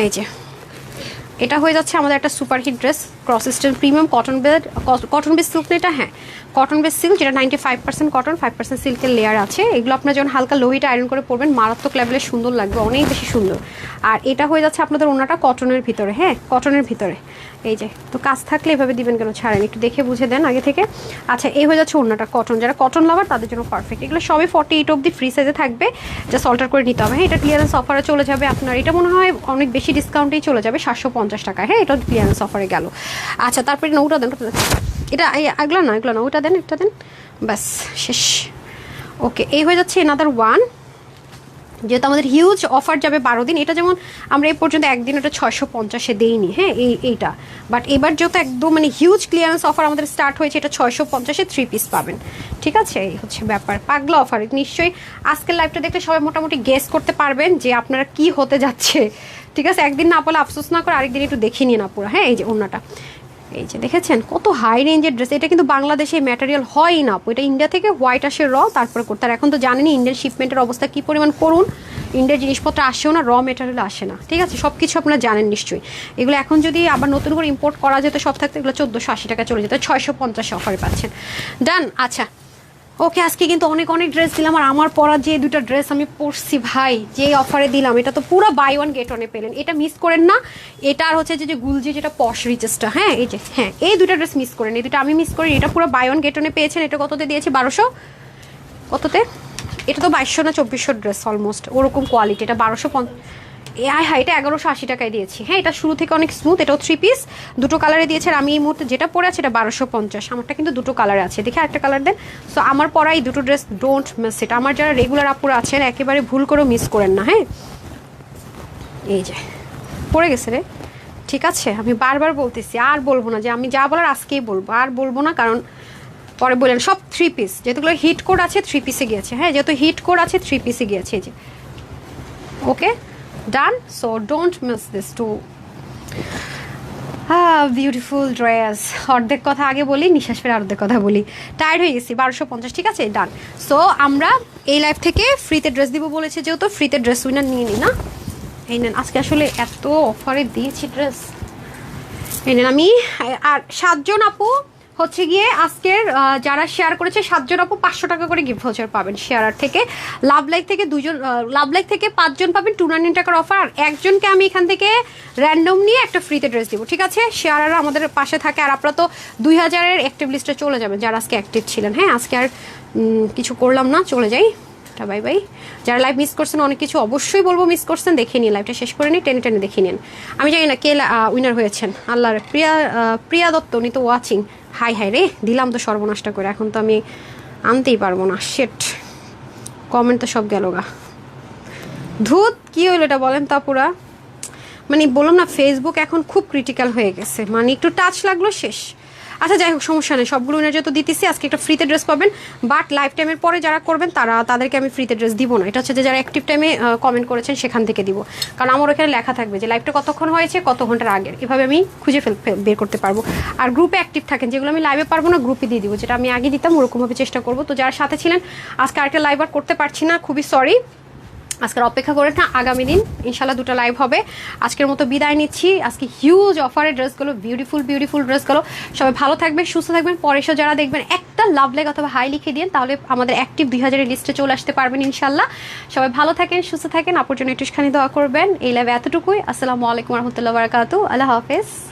এই যে এটা হয়ে যাচ্ছে আমাদের একটা superhit dress, cross style premium cotton base silk. এটা হ্যাঁ, কটন বেস সিল্ক, যেটা 95% কটন, 5% সিল্কের লেয়ার আছে। এগুলো আপনার যখন হালকা লোহিটা আয়রন করে পরবেন, মারাত্মক লেভেলের সুন্দর লাগবে, অনেক বেশি সুন্দর। আর এটা হয়ে যাচ্ছে আপনাদের ওনাটা কটনের ভিতরে। হ্যাঁ, কটনের ভিতরে। এই যে, তো কাজ থাকলে এভাবে দিবেন কেন, ছাড়েন, একটু দেখে বুঝে দেন আগে থেকে। আচ্ছা, এই হয়ে যাচ্ছে ওনাটা কটন, যারা কটন লাভার তাদের জন্য পারফেক্ট। এগুলো সবই 48 অব্দি ফ্রি সাইজে থাকবে, জাস্ট অল্টার করে নিতে হবে। হ্যাঁ, এটা ক্লিয়ারেন্স অফারে চলে যাবে আপনার, এটা মনে হয় অনেক বেশি ডিসকাউন্টেই চলে যাবে, 750 টাকায়। হ্যাঁ, এটা ক্লিয়ারেন্স অফারে গেল। আচ্ছা, তারপরে ওটা দেন, এটা এগুলো না, ওটা দেন, একটা দেন, ব্যাস শেষ। ওকে, এই হয়ে যাচ্ছে এনাদার ওয়ান, যেহেতু আমাদের হিউজ অফার যাবে 12 দিন। এটা যেমন আমরা এই পর্যন্ত একদিন ওটা 650-এ দেইনি। হ্যাঁ, এইটা, বাট এবার যেহেতু একদম মানে হিউজ ক্লিয়ারেন্স অফার আমাদের স্টার্ট হয়েছে, এটা 650-এ 3 পিস পাবেন। ঠিক আছে, এই হচ্ছে ব্যাপার, পাগলা অফার। নিশ্চয়ই আজকের লাইভটা দেখলে সবাই মোটামুটি গেস করতে পারবেন যে আপনারা কি হতে যাচ্ছে। ঠিক আছে, একদিন না বলে আফসোস না করে আরেকদিন একটু দেখে নিন পুরো। হ্যাঁ, এই যে ওনাটা, এই যে দেখেছেন কত হাই রেঞ্জের ড্রেস। এটা কিন্তু বাংলাদেশে ম্যাটেরিয়াল হয় না, এটা ইন্ডিয়া থেকে হোয়াইট আসে র, তারপরে করতে। আর এখন তো জানেনই ইন্ডিয়ান শিপমেন্টের অবস্থা কি পরিমাণ করুন, ইন্ডিয়ার জিনিসপত্র আসেও না, র মেটেরিয়াল আসে না। ঠিক আছে, সব কিছু আপনারা জানেন নিশ্চয়ই। এগুলো এখন যদি আবার নতুন করে ইম্পোর্ট করা যেত সব থাকতে, এগুলো 1480 টাকা চলে যেত, 650 অফারে পাচ্ছেন। ডান। আচ্ছা, ওকে, আজকে কিন্তু অনেক ড্রেস দিলাম। আর আমার পরা যে দুটো ড্রেস আমি পরছি ভাই, যে অফারে দিলাম, এটা তো পুরো বাই ওয়ান গেট ওয়ানে পেলেন, এটা মিস করেন না। এটা আর হচ্ছে যে গুলজি, যেটা পশ রিচেসটা। হ্যাঁ, এই যে, হ্যাঁ, এই দুটো ড্রেস মিস করেন, এই দুটো আমি মিস করি। এটা পুরো বাই ওয়ান গেট ওয়ানে পেয়েছেন। এটা কততে দিয়েছি, 1200 কততে, এটা তো 2200 না 2400 ড্রেস অলমোস্ট ওরকম কোয়ালিটি। এটা 1250, হ্যাঁ, এটা 1180 টাকায় দিয়েছি। হ্যাঁ, এটা শুরু থেকে অনেক স্মুথ, এটাও 3 পিস, দুটো কালারে দিয়েছে। আর আমি এই মুহূর্তে যেটা পরে আছে এটা 1250, আমারটা কিন্তু দুটো কালারে আছে, দেখে একটা কালার দেন। সো আমার পরা এই দুটো ড্রেস ডোন্ট মিস ইট। আমার যারা রেগুলার আপুরা আছেন একেবারে ভুল করেও মিস করেন না। হ্যাঁ, এই যে পড়ে গেছে রে। ঠিক আছে, আমি বারবার বলতেছি, আর বলবো না, যে আমি যা বলার আজকেই বলবো, আর বলবো না, কারণ পরে বলেন সব 3 পিস, যেহেতুগুলো হিট কোড আছে 3 পিসে গিয়েছে। হ্যাঁ, যেহেতু হিট কোড আছে 3 পিসে গিয়েছে। এই যে, okay, done. So don't miss this two beautiful dress. অর্ধেক কথা আগে বলি, নিঃশ্বাস ফেরে অর্ধেক কথা বলি, টায়ার্ড হয়ে গেছি। 1250, ঠিক আছে, ডান। সো আমরা এই লাইভ থেকে ফ্রিতে ড্রেস দিব বলেছে, যেহেতু ফ্রিতে ড্রেস উইনার নিয়ে নিই না। এই নেন, আজকে আসলে এত অফারে দিয়েছি ড্রেস। এই নেন, আমি আর 7 জন আপু হচ্ছে গিয়ে আজকের যারা শেয়ার করেছে 7 জন আপু 500 টাকা করে গিফট ভাউচার পাবেন শেয়ারার থেকে। লাভ লাইক থেকে 2 জন, লাভ লাইক থেকে 5 জন পাবেন 299 টাকার অফার। আর একজনকে আমি এখান থেকে র্যান্ডম নিয়ে একটা ফ্রিতে ড্রেস দিব, ঠিক আছে? শেয়ারাররা আমাদের পাশে থাকে। আর আপনারা তো 2000-এর অ্যাক্টিভ লিস্টে চলে যাবেন যারা আজকে অ্যাক্টিভ ছিলেন। হ্যাঁ, আজকে আর কিছু করলাম না, চলে যাই। Bye bye. যারা লাইভ মিস করছেন, অনেক কিছু অবশ্যই বলবো মিস করছেন, দেখে নিন, লাইভটা শেষ করে নিন, টেনে টেনে দেখে নিন। আমি জানি না কে উইনার হয়েছেন। আল্লাহর প্রিয়া দত্ত, উনি তো ওয়াচিং। হাই হাই রে, দিলাম তো সর্বনাশটা করে, এখন তো আমি আনতেই পারবো না। শেট, কমেন্ট তো সব গেল গা। ধুত, কি হইলো এটা বলেন তা পুরা। মানে বললাম না, ফেসবুক এখন খুব ক্রিটিক্যাল হয়ে গেছে, মানে একটু টাচ লাগলো শেষ। আচ্ছা যাই হোক, সমস্যা নেই, সবগুলো উইনার যেহেতু দিতেছি আজকে একটা ফ্রিতে ড্রেস পাবেন। বাট লাইফ টাইমের পরে যারা করবেন তাদেরকে আমি ফ্রিতে ড্রেস দিব না। এটা হচ্ছে যে যারা অ্যাক্টিভ টাইমে কমেন্ট করেছেন সেখান থেকে দিব, কারণ আমার ওখানে লেখা থাকবে যে লাইভটা কতক্ষণ হয়েছে, কত ঘন্টার আগের, এভাবে আমি খুঁজে বের করতে পারবো। আর গ্রুপে অ্যাক্টিভ থাকেন, যেগুলো আমি লাইভে পারবো না গ্রুপে দিয়ে দিব, যেটা আমি আগে দিতাম ওরকমভাবে চেষ্টা করবো। তো যারা সাথে ছিলেন, আজকে আরেকটা লাইভ আর করতে পারছি না, খুবই সরি। আজকের অপেক্ষা করে না, আগামী দিন ইনশাল্লাহ 2টা লাইভ হবে। আজকের মতো বিদায় নিচ্ছি। আজকে হিউজ অফারের ড্রেসগুলো, বিউটিফুল ড্রেসগুলো। সবাই ভালো থাকবেন, সুস্থ থাকবেন। পরে এসে যারা দেখবেন একটা লাভ লাইক অথবা হাই লিখে দিন, তাহলে আমাদের অ্যাক্টিভ 2000-এর লিস্টে চলে আসতে পারবেন ইনশাল্লাহ। সবাই ভালো থাকেন, সুস্থ থাকেন, আপুর জন্য একটুখানি দোয়া করবেন। এই লাইভে এতটুকুই। আসসালামু আলাইকুম রহমতুল্লাহ বারাকাতু। আল্লাহ হাফেজ।